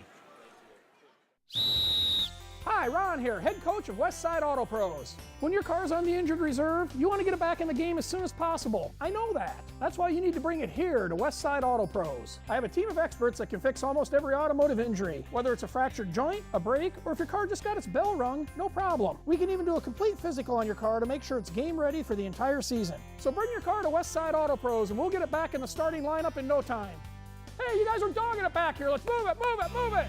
Hi, Ron here, head coach of Westside Auto Pros. When your car's on the injured reserve, you want to get it back in the game as soon as possible. I know that. That's why you need to bring it here to Westside Auto Pros. I have a team of experts that can fix almost every automotive injury, whether it's a fractured joint, a brake, or if your car just got its bell rung, no problem. We can even do a complete physical on your car to make sure it's game ready for the entire season. So bring your car to Westside Auto Pros and we'll get it back in the starting lineup in no time. Hey, you guys are dogging it back here. Let's move it, move it, move it.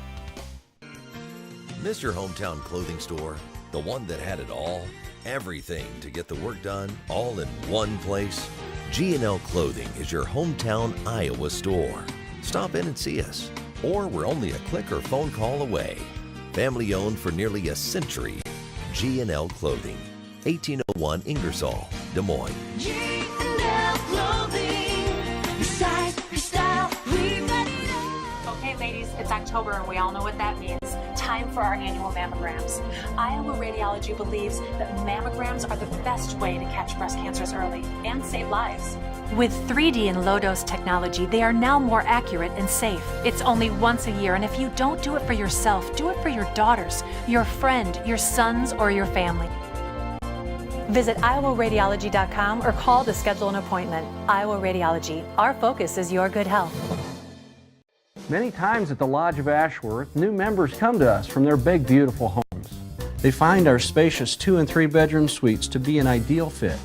Miss your hometown clothing store, the one that had it all? Everything to get the work done, all in one place? G&L Clothing is your hometown Iowa store. Stop in and see us, or we're only a click or phone call away. Family owned for nearly a century. G&L Clothing, 1801 Ingersoll, Des Moines. G&L Clothing, your size, your style, we've got it all. Okay, ladies, it's October and we all know what that means. Time for our annual mammograms. Iowa Radiology believes that mammograms are the best way to catch breast cancers early and save lives. With 3D and low-dose technology, they are now more accurate and safe. It's only once a year, and if you don't do it for yourself, do it for your daughters, your friend, your sons, or your family. Visit iowaradiology.com or call to schedule an appointment. Iowa Radiology. Our focus is your good health. Many times at the Lodge of Ashworth, new members come to us from their big, beautiful homes. They find our spacious 2- and 3-bedroom suites to be an ideal fit.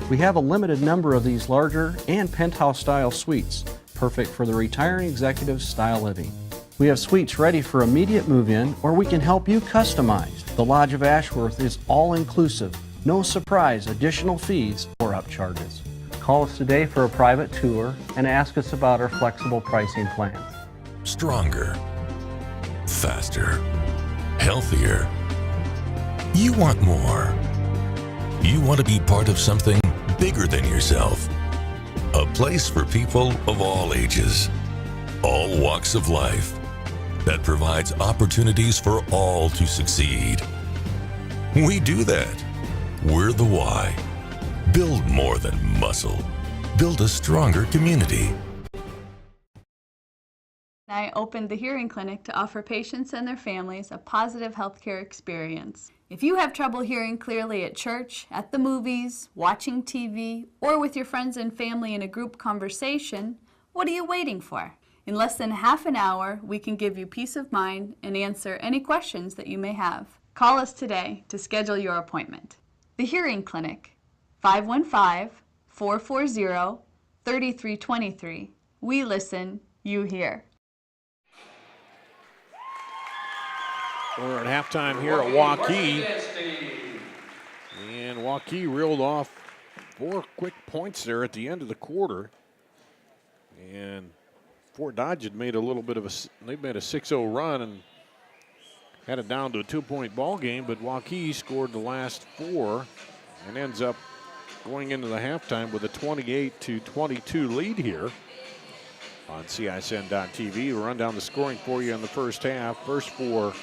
We have a limited number of these larger and penthouse-style suites, perfect for the retiring executive style living. We have suites ready for immediate move-in, or we can help you customize. The Lodge of Ashworth is all-inclusive, no surprise additional fees or upcharges. Call us today for a private tour and ask us about our flexible pricing plan. Stronger, faster, healthier. You want more. You want to be part of something bigger than yourself. A place for people of all ages, all walks of life, that provides opportunities for all to succeed. We do that. We're the why. Build more than muscle. Build a stronger community. I opened the hearing clinic to offer patients and their families a positive healthcare experience. If you have trouble hearing clearly at church, at the movies, watching TV, or with your friends and family in a group conversation, what are you waiting for? In less than half an hour, we can give you peace of mind and answer any questions that you may have. Call us today to schedule your appointment. The Hearing Clinic, 515-440-3323. We listen, you hear. We're at halftime here at Waukee. And Waukee reeled off 4 quick points there at the end of the quarter. And Fort Dodge had made a little bit of they made a 6-0 run and had it down to a 2-point ball game, but Waukee scored the last 4 and ends up going into the halftime with a 28-22 lead here on CISN.TV. We'll run down the scoring for you in the first half. First for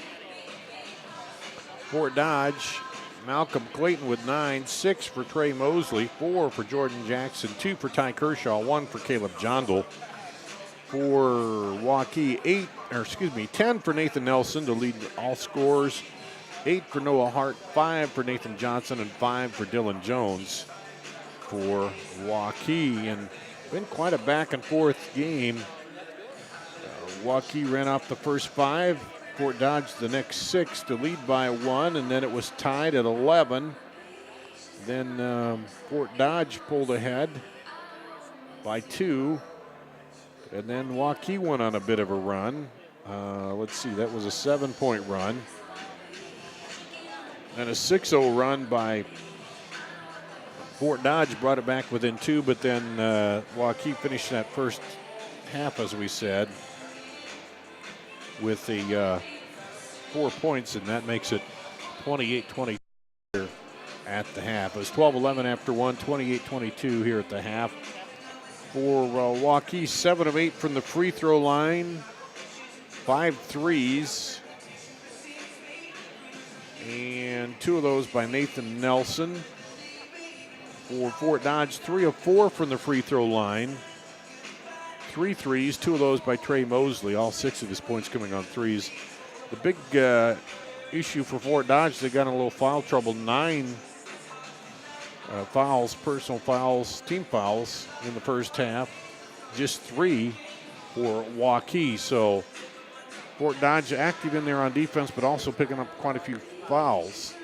Fort Dodge, Malcolm Clayton with 9, 6 for Trey Mosley, 4 for Jordan Jackson, 2 for Ty Kershaw, 1 for Caleb Jondal. For Waukee, 10 for Nathan Nelson to lead all scores, 8 for Noah Hart, 5 for Nathan Johnson, and 5 for Dylan Jones for Waukee. And been quite a back and forth game. Waukee ran off the first 5. Fort Dodge the next 6 to lead by 1, and then it was tied at 11. Then Fort Dodge pulled ahead by 2, and then Waukee went on a bit of a run. Let's see, that was a 7-point run. And a 6-0 run by Fort Dodge brought it back within 2, but then Waukee finished that first half, as we said, with the 4 points, and that makes it 28-22 at the half. It was 12-11 after 1, 28-22 here at the half. For Waukee, 7 of 8 from the free throw line, 5 threes, and 2 of those by Nathan Nelson. For Fort Dodge, 3 of 4 from the free throw line, 3 threes, 2 of those by Trey Mosley, all 6 of his points coming on threes. The big issue for Fort Dodge, they got in a little foul trouble, 9 fouls, personal fouls, team fouls in the first half, just 3 for Waukee. So Fort Dodge active in there on defense, but also picking up quite a few fouls.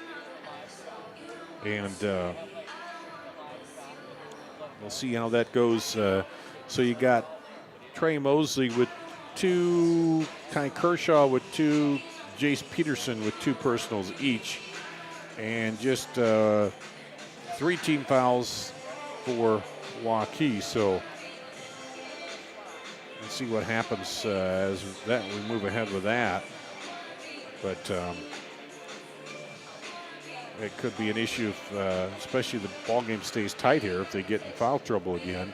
And we'll see how that goes. So you got Trey Mosley with 2, Ty Kershaw with 2, Jace Peterson with 2 personals each, and just 3 team fouls for Waukee. So let's see what happens as that we move ahead with that. But it could be an issue, if, especially the ball game stays tight here, if they get in foul trouble again.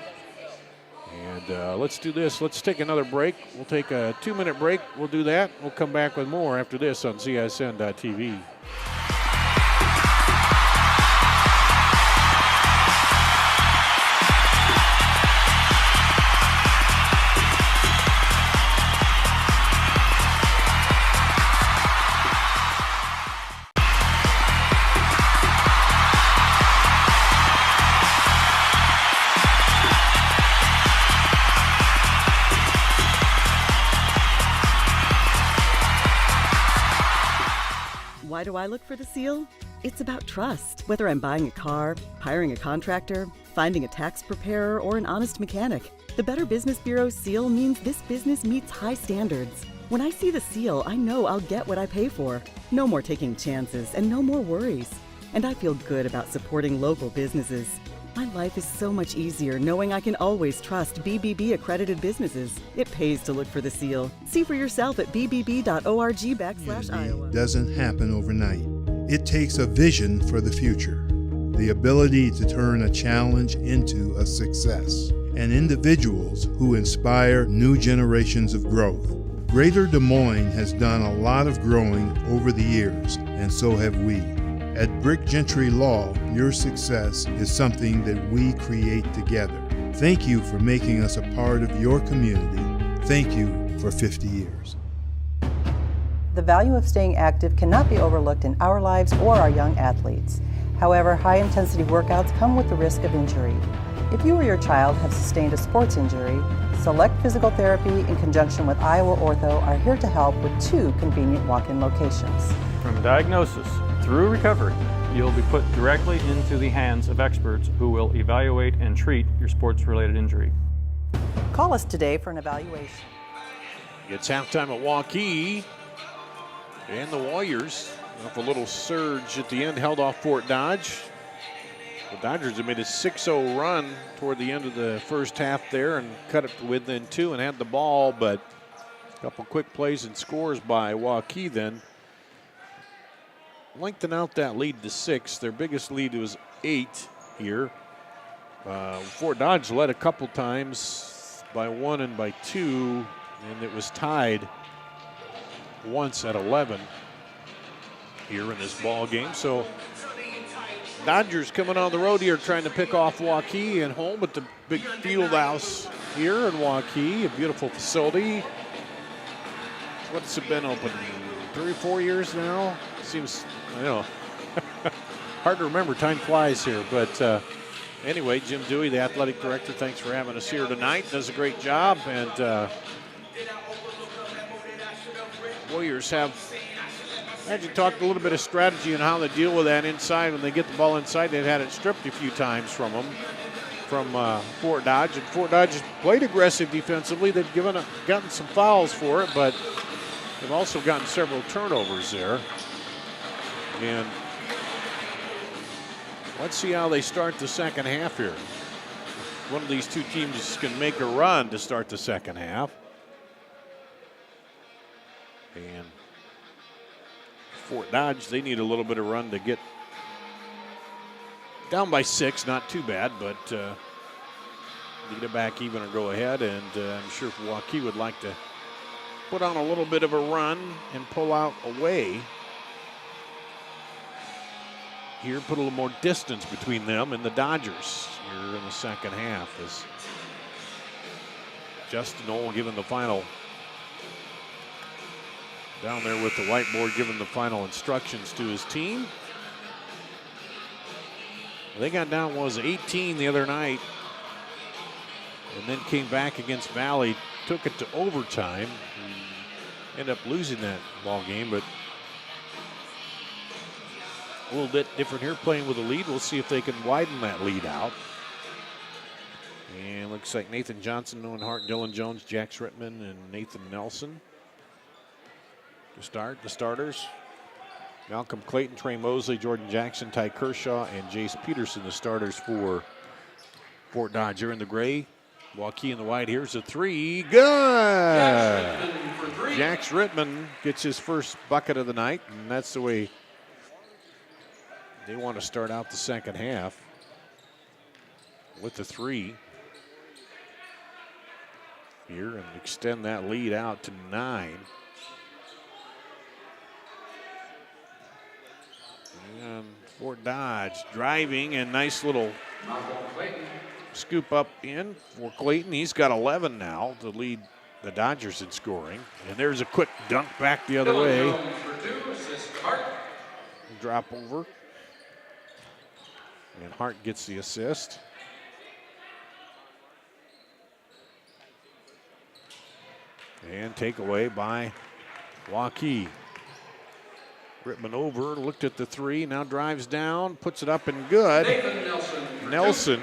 And let's do this. Let's take another break. We'll take a 2-minute break. We'll do that. We'll come back with more after this on CISN.TV. Why do I look for the seal? It's about trust. Whether I'm buying a car, hiring a contractor, finding a tax preparer, or an honest mechanic, the Better Business Bureau's seal means this business meets high standards. When I see the seal, I know I'll get what I pay for. No more taking chances and no more worries. And I feel good about supporting local businesses. My life is so much easier knowing I can always trust BBB accredited businesses. It pays to look for the seal. See for yourself at bbb.org/Iowa. Doesn't happen overnight. It takes a vision for the future. The the ability to turn a challenge into a success, and individuals who inspire new generations of growth. Greater Des Moines has done a lot of growing over the years, and so have we. At Brick Gentry Law, your success is something that we create together. Thank you for making us a part of your community. Thank you for 50 years. The value of staying active cannot be overlooked in our lives or our young athletes. However, high-intensity workouts come with the risk of injury. If you or your child have sustained a sports injury, Select Physical Therapy in conjunction with Iowa Ortho are here to help with 2 convenient walk-in locations. From diagnosis through recovery, you'll be put directly into the hands of experts who will evaluate and treat your sports-related injury. Call us today for an evaluation. It's halftime at Waukee, and the Warriors, off a little surge at the end, held off Fort Dodge. The Dodgers have made a 6-0 run toward the end of the first half there and cut it to within 2 and had the ball, but a couple quick plays and scores by Waukee then lengthen out that lead to 6. Their biggest lead was 8 here. Fort Dodge led a couple times by 1 and by 2, and it was tied once at 11 here in this ball game. So Dodgers coming on the road here trying to pick off Waukee and home at the big field house here in Waukee, a beautiful facility. What's it been open? 3 or 4 years now? Seems, I know, hard to remember. Time flies here. But anyway, Jim Dewey, the athletic director, thanks for having us here tonight. Does a great job. And Warriors have, as you talked a little bit of strategy on how they deal with that inside. When they get the ball inside, they've had it stripped a few times from them, from Fort Dodge. And Fort Dodge has played aggressive defensively. They've gotten some fouls for it, but they've also gotten several turnovers there. And let's see how they start the second half here. One of these two teams can make a run to start the second half. And Fort Dodge, they need a little bit of run to get down by 6. Not too bad, but get it back even or go ahead. And I'm sure Waukee would like to put on a little bit of a run and pull out away. Here, put a little more distance between them and the Dodgers here in the second half. As Justin Knoll giving the final, down there with the whiteboard, giving the final instructions to his team. They got down, was 18 the other night, and then came back against Valley, took it to overtime, ended up losing that ball game, but a little bit different here, playing with a lead. We'll see if they can widen that lead out. And looks like Nathan Johnson, Owen Hart, Dylan Jones, Jack Schrittman, and Nathan Nelson to start. The starters: Malcolm Clayton, Trey Mosley, Jordan Jackson, Ty Kershaw, and Jace Peterson, the starters for Fort Dodge. Here in the gray, Waukee in the white. Here's a 3. Good! Jack Schrittman gets his first bucket of the night, and that's the way they want to start out the second half, with the 3 here and extend that lead out to 9. And Fort Dodge driving, and nice little scoop up in for Clayton. He's got 11 now to lead the Dodgers in scoring. And there's a quick dunk back the other way. Drop over. And Hart gets the assist. And takeaway by Waukee. Rittman over, looked at the 3, now drives down, puts it up and good. Nelson.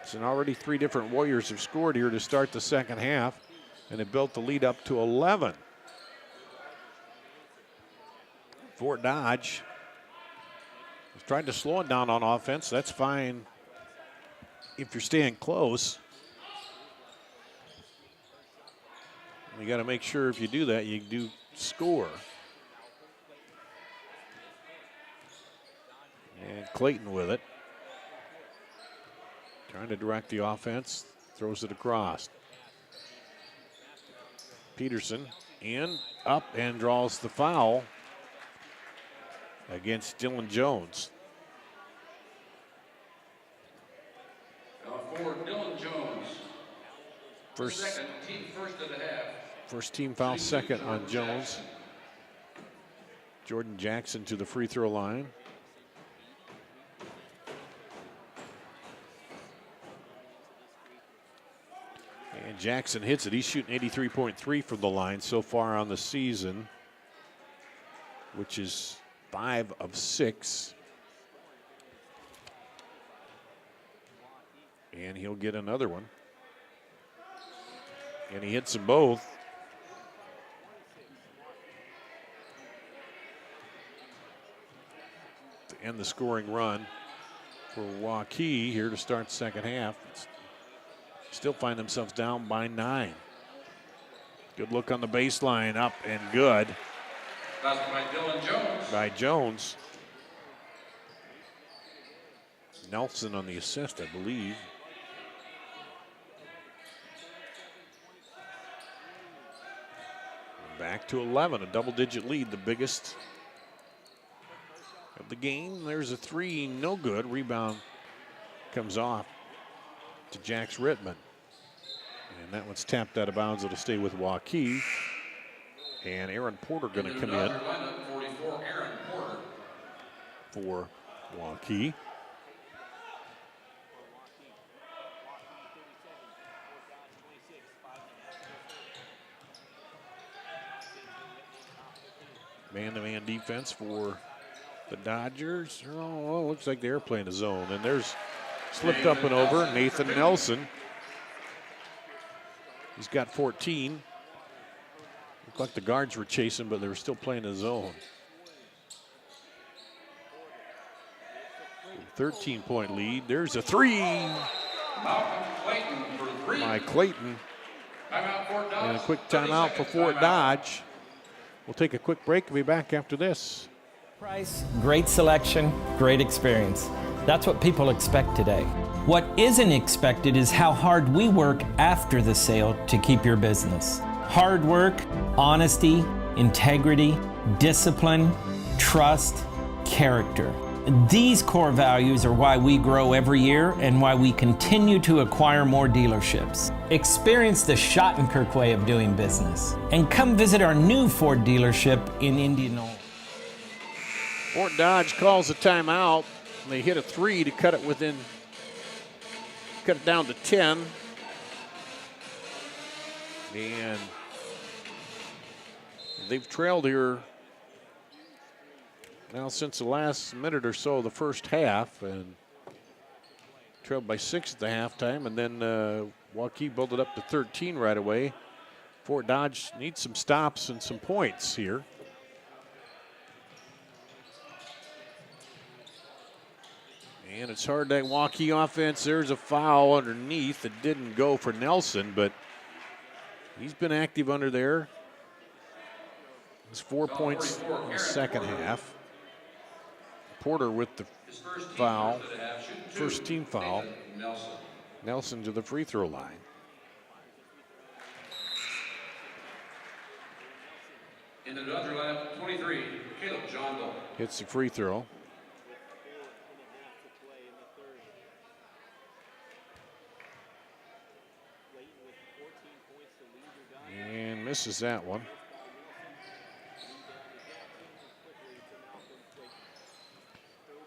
So already 3 different Warriors have scored here to start the second half, and it built the lead up to 11. Fort Dodge has tried to slow it down on offense. That's fine if you're staying close. You got to make sure if you do that, you do score. Clayton with it. Trying to direct the offense. Throws it across. Peterson in, up, and draws the foul against Dylan Jones. For Dylan Jones. First of the half. First team foul, second on Jones. Jordan Jackson to the free throw line. And Jackson hits it. He's shooting 83.3 from the line so far on the season, which is 5 of 6. And he'll get another one. And he hits them both. To end the scoring run for Waukee here to start second half. Still find themselves down by 9. Good look on the baseline, up and good. That's by Dylan Jones. By Jones. Nelson on the assist, I believe. Back to 11, a double-digit lead, the biggest of the game. There's a three, no good. Rebound comes off to Jax Rittman. And that one's tapped out of bounds. It'll stay with Waukee. And Aaron Porter going to come in 44, Aaron Porter. for Waukee. Man-to-man defense for the Dodgers. Oh, looks like they're playing a zone. And there's slipped up and over Nathan Nelson. He's got 14. Looked like the guards were chasing, but they were still playing a zone. 13-point lead. There's a three. Malcolm Clayton for 3. By Clayton. Timeout Fort Dodge. And a quick timeout for Fort Dodge. We'll take a quick break and be back after this. Price, great selection, great experience. That's what people expect today. What isn't expected is how hard we work after the sale to keep your business. Hard work, honesty, integrity, discipline, trust, character. These core values are why we grow every year and why we continue to acquire more dealerships. Experience the Schottenkirk way of doing business and come visit our new Ford dealership in Indianola. Fort Dodge calls a timeout. They hit a three to cut it down to 10. And they've trailed here now since the last minute or so of the first half, and trailed by 6 at the halftime, and then Waukee built it up to 13 right away. Fort Dodge needs some stops and some points here. And it's hard, that Waukee offense. There's a foul underneath. It didn't go for Nelson, but he's been active under there. It's 4 points in the second half. Porter with the foul. First team foul. Nelson to the free throw line. In the Dodger lineup, 23, Caleb John Doe. Hits the free throw. And misses that one.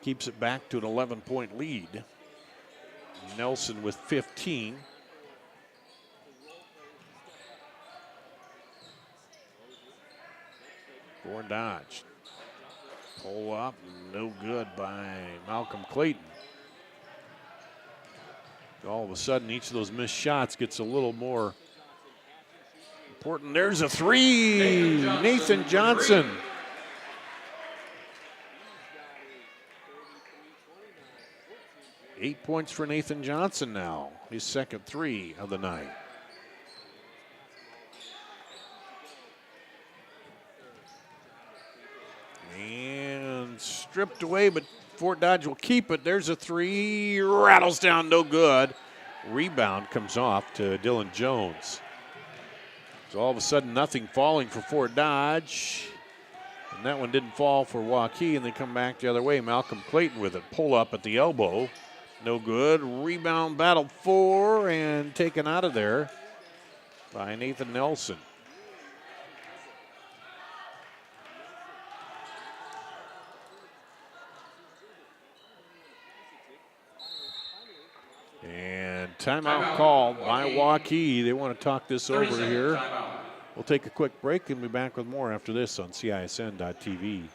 Keeps it back to an 11-point lead. Nelson with 15. For Dodge. Pull up, no good by Malcolm Clayton. All of a sudden, each of those missed shots gets a little more important. There's a three. Nathan Johnson. Eight points for Nathan Johnson now. His second three of the night. And stripped away, but Fort Dodge will keep it. There's a three. Rattles down, no good. Rebound comes off to Dylan Jones. So all of a sudden, nothing falling for Fort Dodge. And that one didn't fall for Waukee, and they come back the other way. Malcolm Clayton with it. Pull up at the elbow. No good. Rebound battle for and taken out of there by Nathan Nelson. And timeout called by Waukee. They want to talk this over here. We'll take a quick break and be back with more after this on CISN.TV.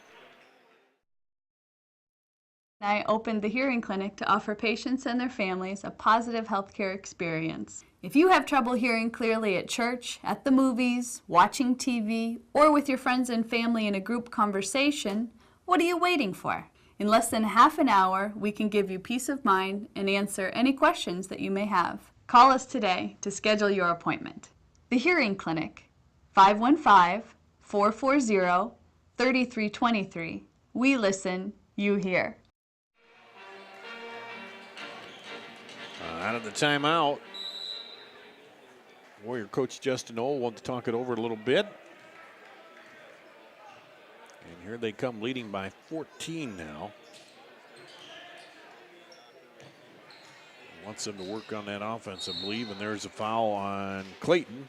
I opened the hearing clinic to offer patients and their families a positive healthcare experience. If you have trouble hearing clearly at church, at the movies, watching TV, or with your friends and family in a group conversation, what are you waiting for? In less than half an hour, we can give you peace of mind and answer any questions that you may have. Call us today to schedule your appointment. The Hearing Clinic, 515-440-3323. We listen, you hear. Out of the timeout, Warrior coach Justin Ohl wants to talk it over a little bit. And here they come leading by 14 now. Wants them to work on that offense, I believe, and there's a foul on Clayton.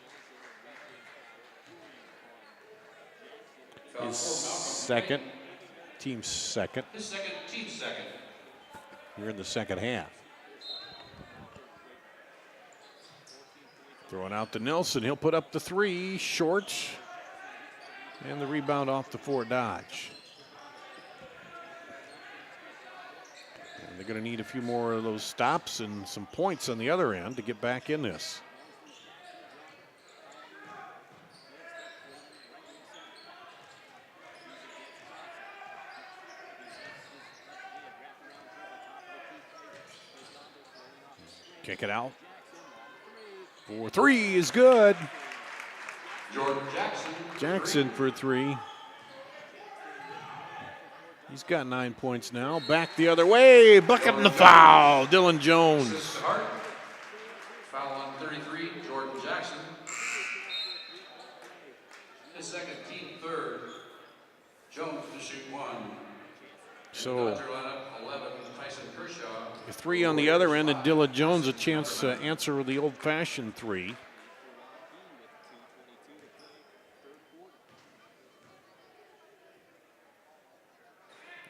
His second, team's second. His second, team's second. Here in the second half. Throwing out to Nelson. He'll put up the three. Short. And the rebound off to Fort Dodge. And they're going to need a few more of those stops and some points on the other end to get back in this. Kick it out. 4-3 is good. Jordan Jackson. Jackson for three. He's got 9 points now. Back the other way. Bucket and the foul. Dylan Jones. Assist to Hart. Foul on 33, Jordan Jackson. His second, team third. Jones to shoot one. So Dodger lineup, 11, Tyson Kershaw. a three on the other end, and Dylan Jones a chance to answer with the old-fashioned three.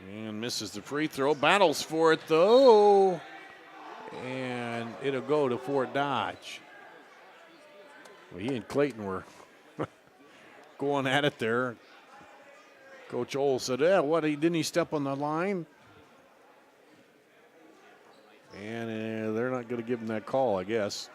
And misses the free throw. Battles for it, though. And it'll go to Fort Dodge. Well, he and Clayton were going at it there. Coach Ohl said, yeah, what, didn't he step on the line? And they're not going to give him that call, I guess.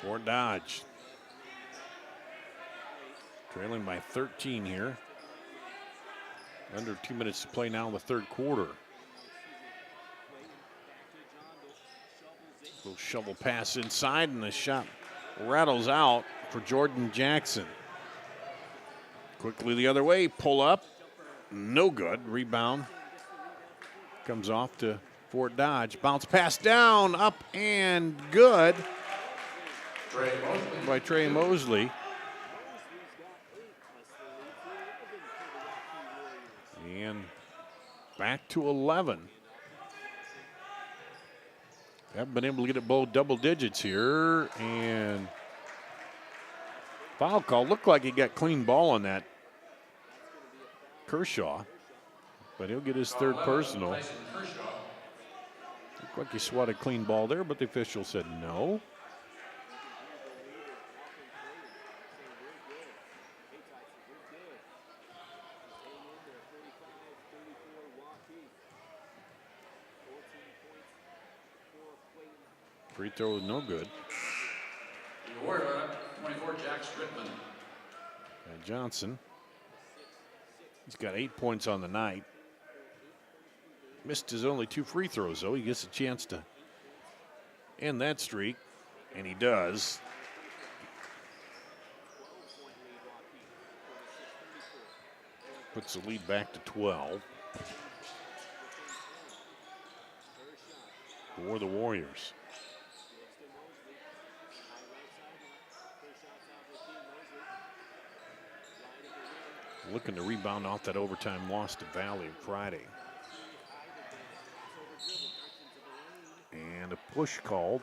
Fort Dodge trailing by 13 here. Under 2 minutes to play now in the third quarter. Little shovel pass inside, and the shot rattles out for Jordan Jackson. Quickly the other way, pull up, no good. Rebound comes off to Fort Dodge. Bounce pass down, up and good by Trey Mosley. And back to 11. Haven't been able to get it below double digits here. And foul call. Looked like he got clean ball on that Kershaw. But he'll get his third personal. Looked like he swatted clean ball there, but the official said no. Free throw is no good. The Warrior lineup, 24, Jack Strickland. And Johnson. He's got 8 points on the night. Missed his only 2 free throws, though. He gets a chance to end that streak, and he does. Puts the lead back to 12 for the Warriors. Looking to rebound off that overtime loss to Valley Friday. And a push called.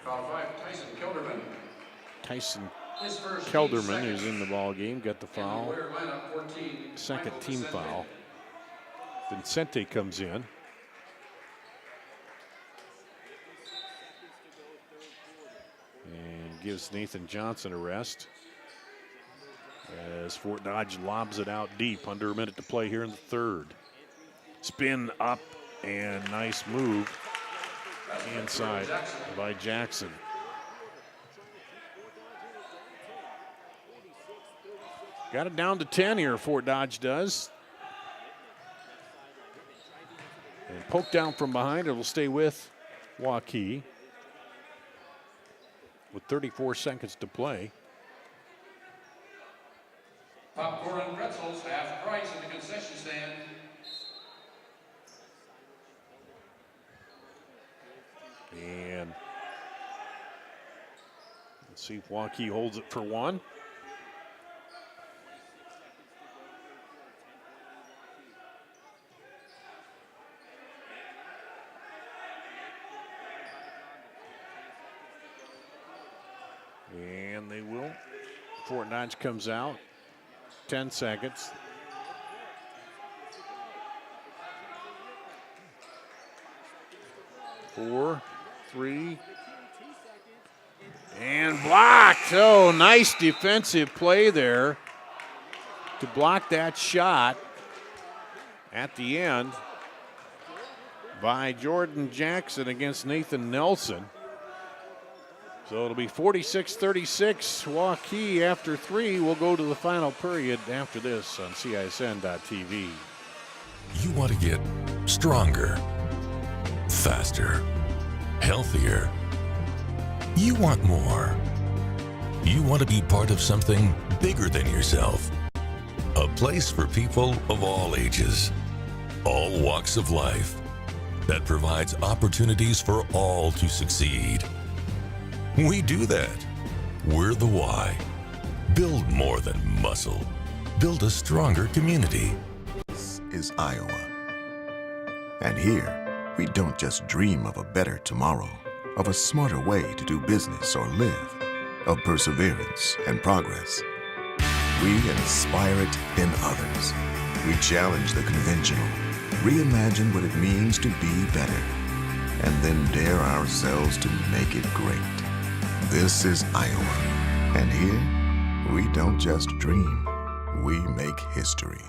Foul 5, Tyson Kelderman. Tyson His first Kelderman, team who's in the ball game, got the second. foul. Warrior lineup 14, Second Michael team Vicente. foul. Vincente comes in. And gives Nathan Johnson a rest. As Fort Dodge lobs it out deep, under a minute to play here in the third. Spin up and nice move inside by Jackson. Got it down to 10 here, Fort Dodge does. And poke down from behind, it'll stay with Waukee with 34 seconds to play. Popcorn and pretzels, half price at the concession stand. And let's see if Waukee holds it for one. And they will. Fort Dodge comes out. 10 seconds. Four, three, and blocked. Oh, nice defensive play there to block that shot at the end by Jordan Jackson against Nathan Nelson. So it'll be 46-36. Waukee after three. We'll go to the final period after this on CISN.TV. You want to get stronger, faster, healthier. You want more. You want to be part of something bigger than yourself. A place for people of all ages, all walks of life, that provides opportunities for all to succeed. We do that. We're the why. Build more than muscle. Build a stronger community. This is Iowa. And here, we don't just dream of a better tomorrow, of a smarter way to do business or live, of perseverance and progress. We inspire it in others. We challenge the conventional, reimagine what it means to be better, and then dare ourselves to make it great. This is Iowa, and here, we don't just dream, we make history.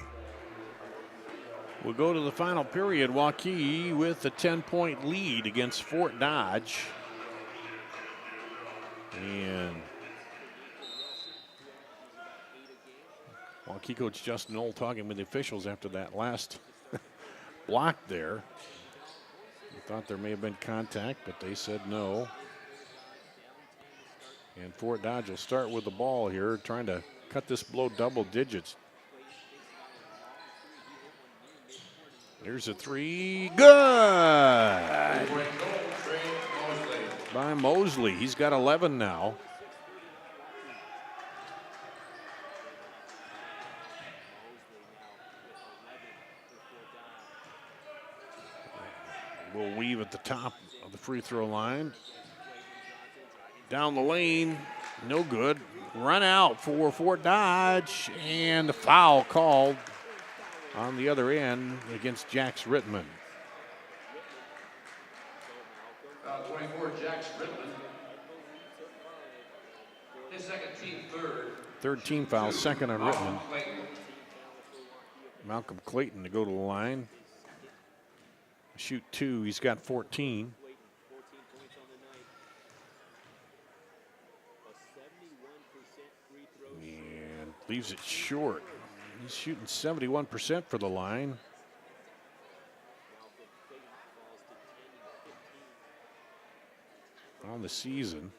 We'll go to the final period. Waukee with a 10-point lead against Fort Dodge. And Waukee coach Justin Knoll talking with the officials after that last block there. He thought there may have been contact, but they said no. And Fort Dodge will start with the ball here, trying to cut this below double digits. Here's a three. Good! By Mosley. He's got 11 now. Will weave at the top of the free throw line. Down the lane, no good. Run out for Fort Dodge, and a foul called on the other end against Jax Rittman. Foul 24, Jax Rittman. His second team third. Third team foul, second on Rittman. Malcolm Clayton to go to the line. Shoot two, he's got 14. And leaves it short. He's shooting 71% for the line. on the season.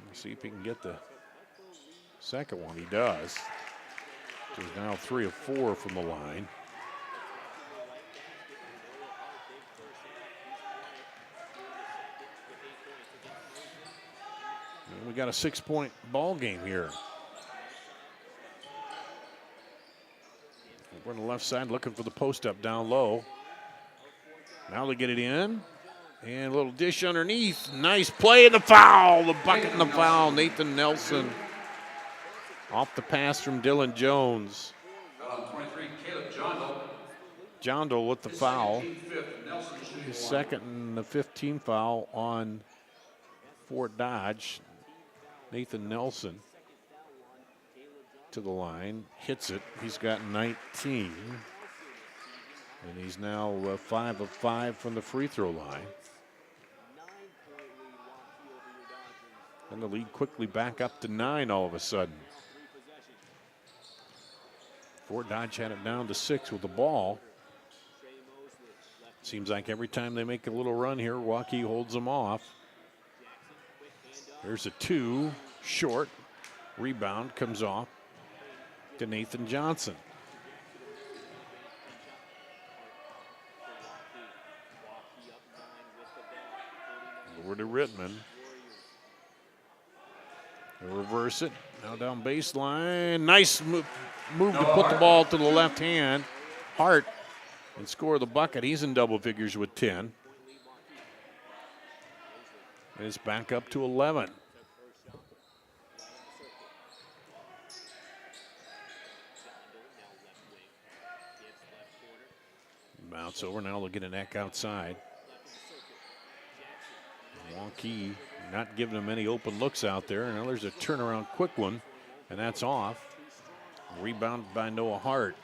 Let's see if he can get the second one. He does. He's now 3 of 4 from the line. And we got a 6-point ball game here. We're on the left side looking for the post up down low. Now they get it in. And a little dish underneath. Nice play and the foul. The bucket and the foul. Nathan Nelson off the pass from Dylan Jones. Foul on 23, Caleb Johndle. Johndle with the foul. Team fifth, Nelson shooting His one. second and the 15th foul on Fort Dodge. Nathan Nelson to the line, hits it. He's got 19. And he's now 5 of 5 from the free throw line. And the lead quickly back up to 9 all of a sudden. Fort Dodge had it down to 6 with the ball. Seems like every time they make a little run here, Waukee holds them off. There's a 2, short. Rebound comes off to Nathan Johnson. Over to Rittman. They reverse it. Now down baseline. Nice move to put the ball to the left hand. Hart and score the bucket. He's in double figures with 10. And it's back up to 11. Bounce over. Now they'll get a neck outside. Waukee not giving them any open looks out there. Now there's a turnaround quick one, and that's off. Rebounded by Noah Hart.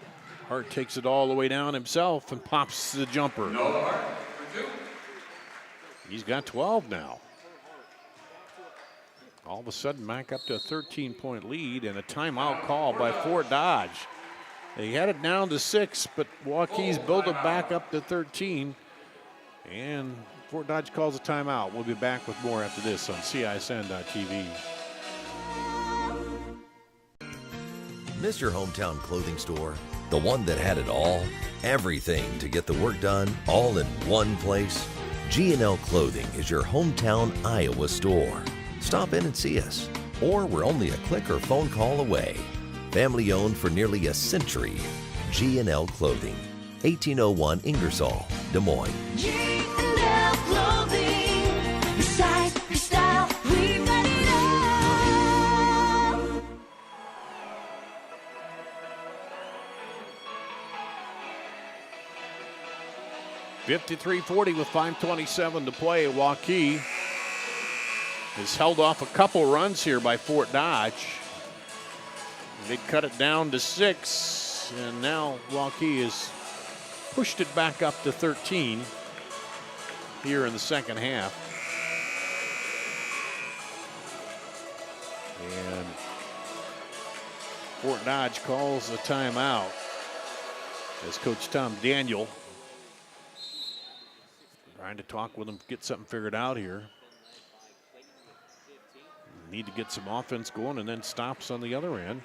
Hart takes it all the way down himself and pops the jumper. Noah Hart for 2. He's got 12 now. All of a sudden back up to a 13-point lead and a timeout call by Fort Dodge. They had it down to 6, but Waukee's built it back up to 13. And Fort Dodge calls a timeout. We'll be back with more after this on CISN.TV. Miss your hometown clothing store? The one that had it all? Everything to get the work done, all in one place? G&L Clothing is your hometown Iowa store. Stop in and see us. Or we're only a click or phone call away. Family owned for nearly a century. G&L Clothing, 1801 Ingersoll, Des Moines. G&L Clothing, your size, your style, we've got it all. (53-40) with 5:27 to play. Waukee has held off a couple runs here by Fort Dodge. They cut it down to 6, and now Waukee has pushed it back up to 13 here in the second half. And Fort Dodge calls a timeout as Coach Tom Daniel trying to talk with him, get something figured out here. Need to get some offense going and then stops on the other end.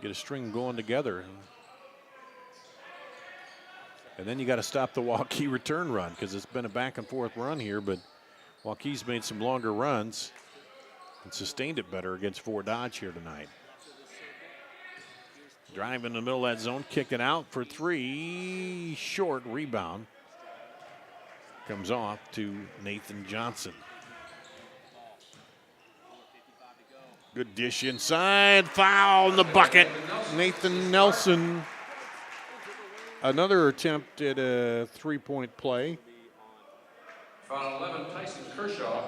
Get a string going together. And then you got to stop the Waukee return run because it's been a back and forth run here, but Waukee's made some longer runs and sustained it better against Fort Dodge here tonight. Drive in the middle of that zone, kick it out for 3, short. Rebound comes off to Nathan Johnson. Good dish inside, foul in the bucket. Nathan Nelson. Another attempt at a 3-point play. Foul 11, Tyson Kershaw.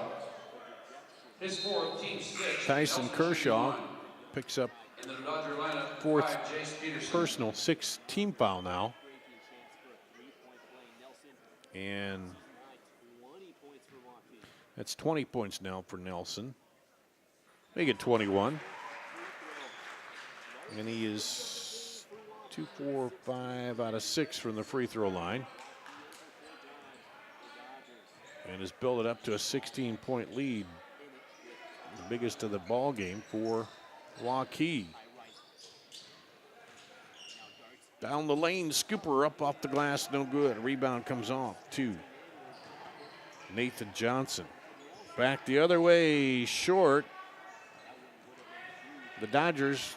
His 4th, team 6. Tyson Nelson Kershaw shooting 1. picks up In the Dodger lineup, 4th 5, Jace Peterson. personal, 6th team foul now. And that's 20 points now for Nelson. Make it 21. And he is 2, 4, 5 out of 6 from the free throw line. and has built it up to a 16-point lead. The biggest of the ball game for Waukee. Down the lane, scooper up off the glass, no good. Rebound comes off to Nathan Johnson. Back the other way, short. The Dodgers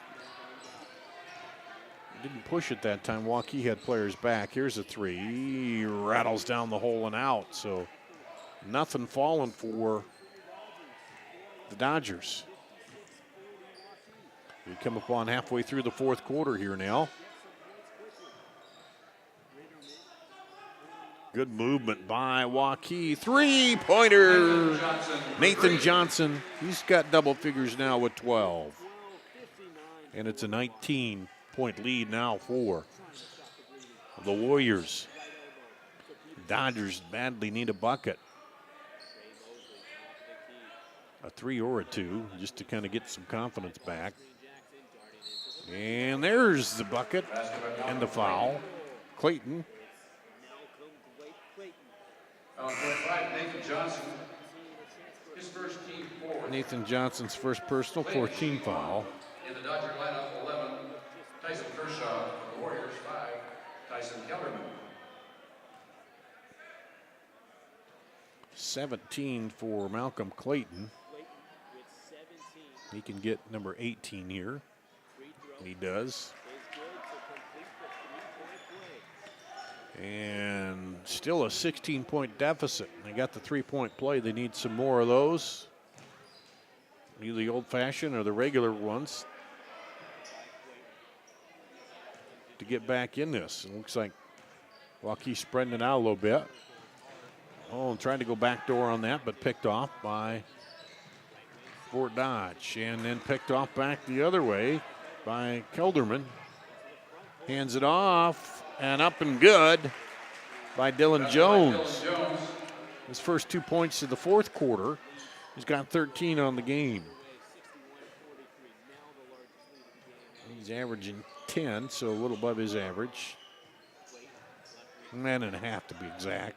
didn't push it that time. Waukee had players back. Here's a three. He rattles down the hole and out. So nothing falling for the Dodgers. We come upon halfway through the fourth quarter here now. Good movement by Waukee. Three-pointer. Nathan Johnson. He's got double figures now with 12. And it's a 19-point lead now for the Warriors. Dodgers badly need a bucket. A 3 or a 2 just to kind of get some confidence back. And there's the bucket and the foul. Clayton. 25, Nathan Johnson. His first team four. Nathan Johnson's first personal, 14 foul. In the Dodger lineup, 11, Tyson Kershaw. For the Warriors, 5, Tyson Kellerman. 17 for Malcolm Clayton. He can get number 18 here. He does. And still a 16-point deficit. They got the three-point play. They need some more of those. Either the old-fashioned or the regular ones to get back in this. It looks like Waukee spreading it out a little bit. Oh, and tried to go backdoor on that, but picked off by Fort Dodge. And then picked off back the other way by Kelderman. Hands it off, and up and good by Dylan Jones. His first 2 points of the fourth quarter. He's got 13 on the game. He's averaging 10, so a little above his average. 9.5 to be exact.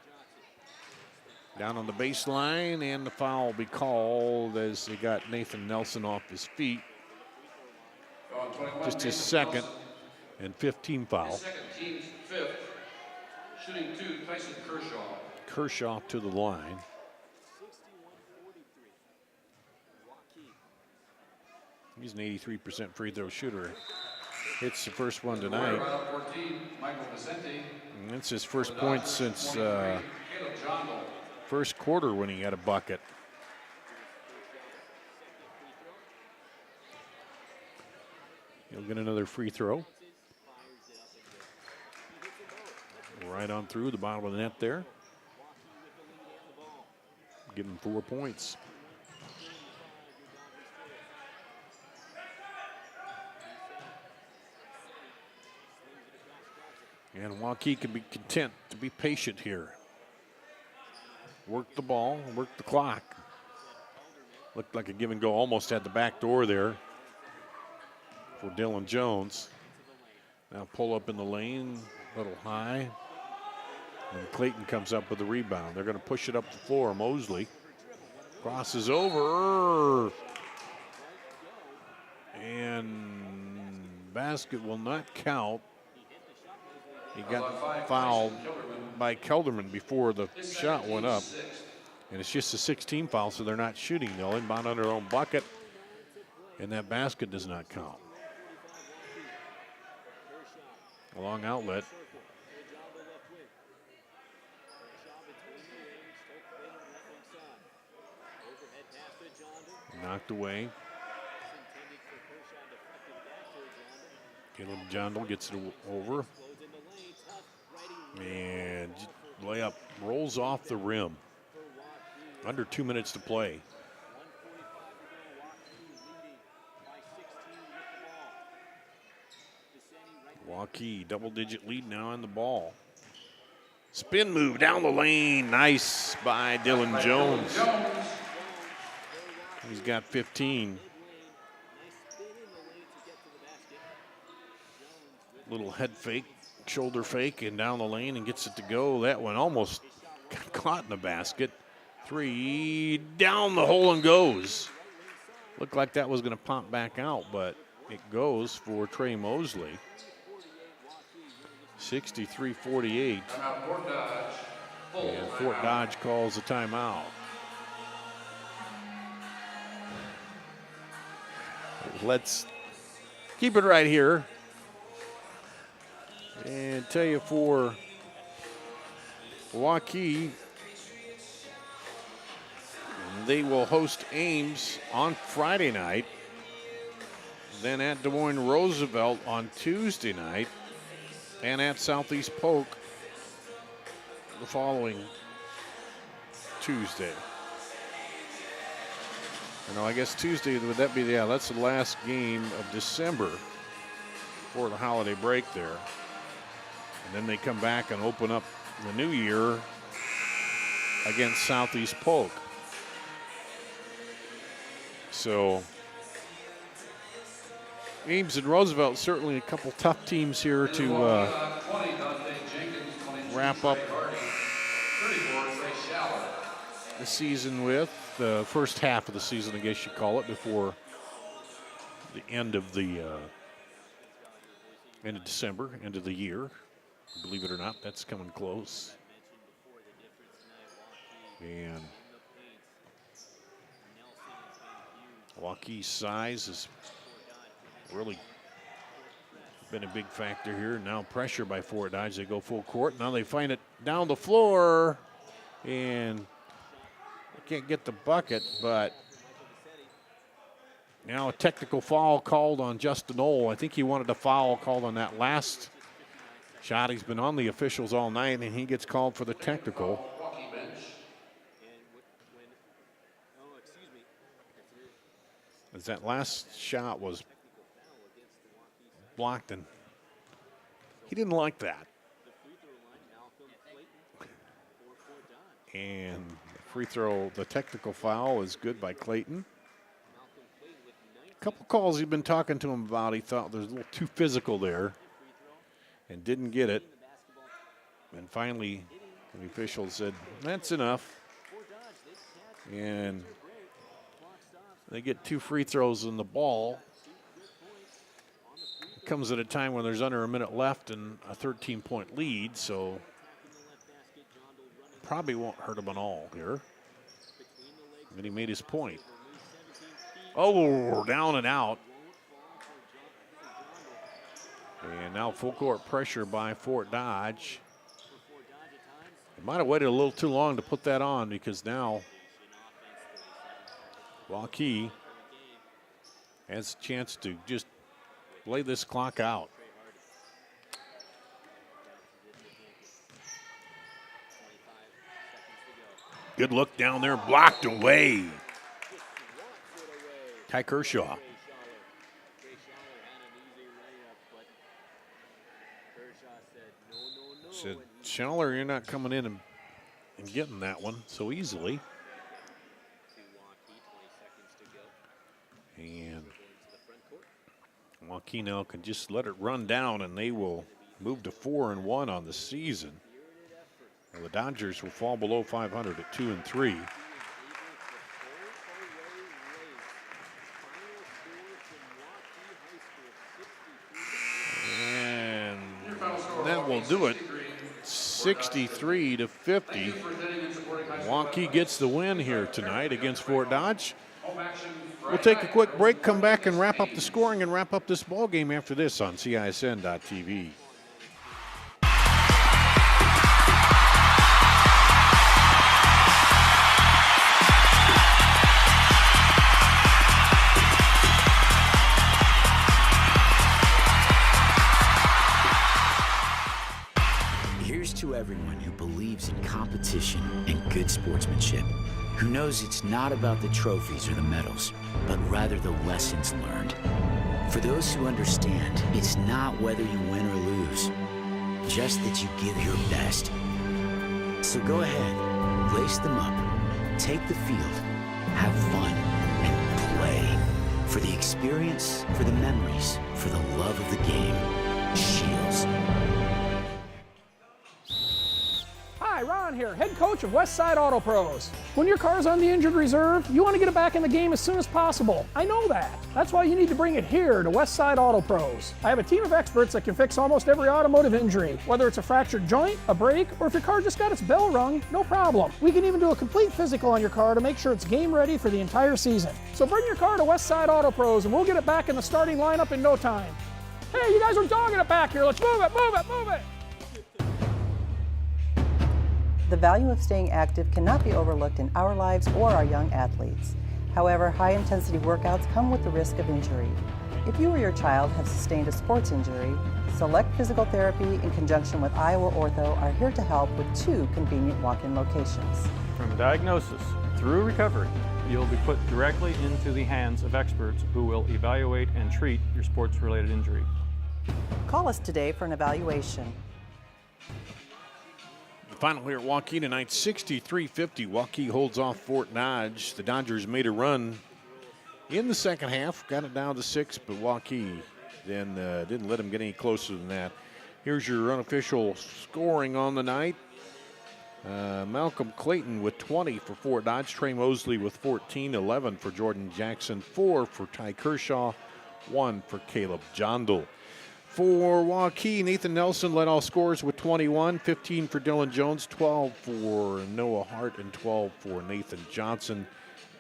Down on the baseline, and the foul will be called as they got Nathan Nelson off his feet. Just his second and 15 foul. His second, team's fifth. Shooting 2, Tyson Kershaw. Kershaw to the line. He's an 83% free throw shooter. Hits the first one tonight. 14, Michael Vicente. And it's his first point since Caleb Jondal. first quarter when he had a bucket. He'll get another free throw. Right on through the bottom of the net there. Give him 4 points. And Waukee can be content to be patient here. Work the ball, work the clock. Looked like a give and go, almost had the back door there for Dylan Jones. Now pull up in the lane, a little high. And Clayton comes up with the rebound. They're going to push it up the floor. Mosley crosses over. And basket will not count. He got fouled by Kelderman before the shot went up. And it's just a 16 foul, so they're not shooting. They'll inbound on their own bucket. And that basket does not count. A long outlet. Knocked away. Caleb Jondal gets it over. And layup rolls off the rim. Under 2 minutes to play. Waukee, double-digit lead now in the ball. Spin move down the lane. Nice by Dylan Jones. He's got 15. Little head fake, shoulder fake, and down the lane and gets it to go. That one almost got caught in the basket. Three, down the hole and goes. Looked like that was going to pop back out, but it goes for Trey Mosley. 63-48. And Fort Dodge calls a timeout. Let's keep it right here and tell you for Waukee, they will host Ames on Friday night, then at Des Moines Roosevelt on Tuesday night, and at Southeast Polk the following Tuesday. I guess Tuesday, would that be, yeah, that's the last game of December before the holiday break there. And then they come back and open up the new year against Southeast Polk. So Ames and Roosevelt, certainly a couple tough teams here to wrap up the season with. The first half of the season, I guess you call it, before the end of December, end of the year. Believe it or not, that's coming close. And Waukee's size has really been a big factor here. Now pressure by Fort Dodge. They go full court. Now they find it down the floor, and can't get the bucket, but now a technical foul called on Justin Knoll. I think he wanted a foul called on that last shot. He's been on the officials all night, and he gets called for the technical. As that last shot was blocked, and he didn't like that. And free throw, the technical foul is good by Clayton. A couple calls he'd been talking to him about. He thought there's a little too physical there and didn't get it. And finally, the official said, that's enough. And they get 2 free throws in the ball. It comes at a time when there's under a minute left and a 13-point lead, so probably won't hurt him at all here. And he made his point. Oh, down and out. And now full court pressure by Fort Dodge. They might have waited a little too long to put that on, because now Waukee has a chance to just lay this clock out. Good look down there, blocked away. Ty Kershaw. Said, Schaller, you're not coming in and getting that one so easily. And Waukee now can just let it run down, and they will move to 4-1 on the season. Well, the Dodgers will fall below 500 at 2-3. And that will do it. 63-50. Waukee gets the win here tonight against Fort Dodge. We'll take a quick break, come back and wrap up the scoring and wrap up this ball game after this on CISN.TV. To everyone who believes in competition and good sportsmanship, who knows it's not about the trophies or the medals, but rather the lessons learned. For those who understand, it's not whether you win or lose, just that you give your best. So go ahead, lace them up, take the field, have fun, and play. For the experience, for the memories, for the love of the game. Shields. Hi, Ron here, head coach of Westside Auto Pros. When your car's on the injured reserve, you want to get it back in the game as soon as possible. I know that. That's why you need to bring it here to Westside Auto Pros. I have a team of experts that can fix almost every automotive injury, whether it's a fractured joint, a brake, or if your car just got its bell rung, no problem. We can even do a complete physical on your car to make sure it's game ready for the entire season. So bring your car to Westside Auto Pros and we'll get it back in the starting lineup in no time. Hey, you guys are dogging it back here. Let's move it, move it, move it. The value of staying active cannot be overlooked in our lives or our young athletes. However, high-intensity workouts come with the risk of injury. If you or your child have sustained a sports injury, Select Physical Therapy in conjunction with Iowa Ortho are here to help with 2 convenient walk-in locations. From diagnosis through recovery, you'll be put directly into the hands of experts who will evaluate and treat your sports-related injury. Call us today for an evaluation. The final here at Waukee tonight, 63-50. Waukee holds off Fort Dodge. The Dodgers made a run in the second half, got it down to 6, but Waukee then didn't let them get any closer than that. Here's your unofficial scoring on the night. Malcolm Clayton with 20 for Fort Dodge. Trey Mosley with 14, 11 for Jordan Jackson, 4 for Ty Kershaw, 1 for Caleb Jondal. For Waukee, Nathan Nelson led all scorers with 21, 15 for Dylan Jones, 12 for Noah Hart, and 12 for Nathan Johnson.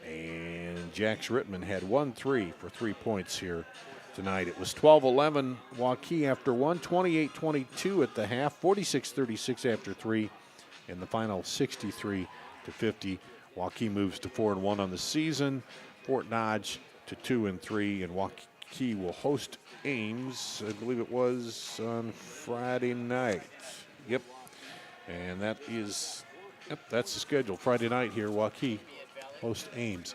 And Jax Rittman had 1-3 for 3 points here tonight. It was 12-11 Waukee after 1, 28-22 at the half, 46-36 after 3, and the final 63-50. Waukee moves to 4-1 on the season. Fort Dodge to 2-3, and Waukee will host Ames, I believe it was on Friday night. Yep, and that's the schedule. Friday night here, Waukee host Ames.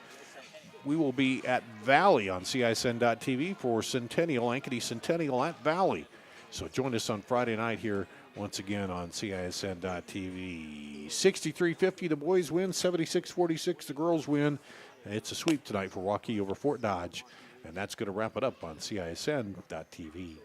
We will be at Valley on CISN.TV for Centennial, Ankeny Centennial at Valley. So join us on Friday night here once again on CISN.TV. 63-50, the boys win. 76-46, the girls win. It's a sweep tonight for Waukee over Fort Dodge. And that's going to wrap it up on CISN.TV.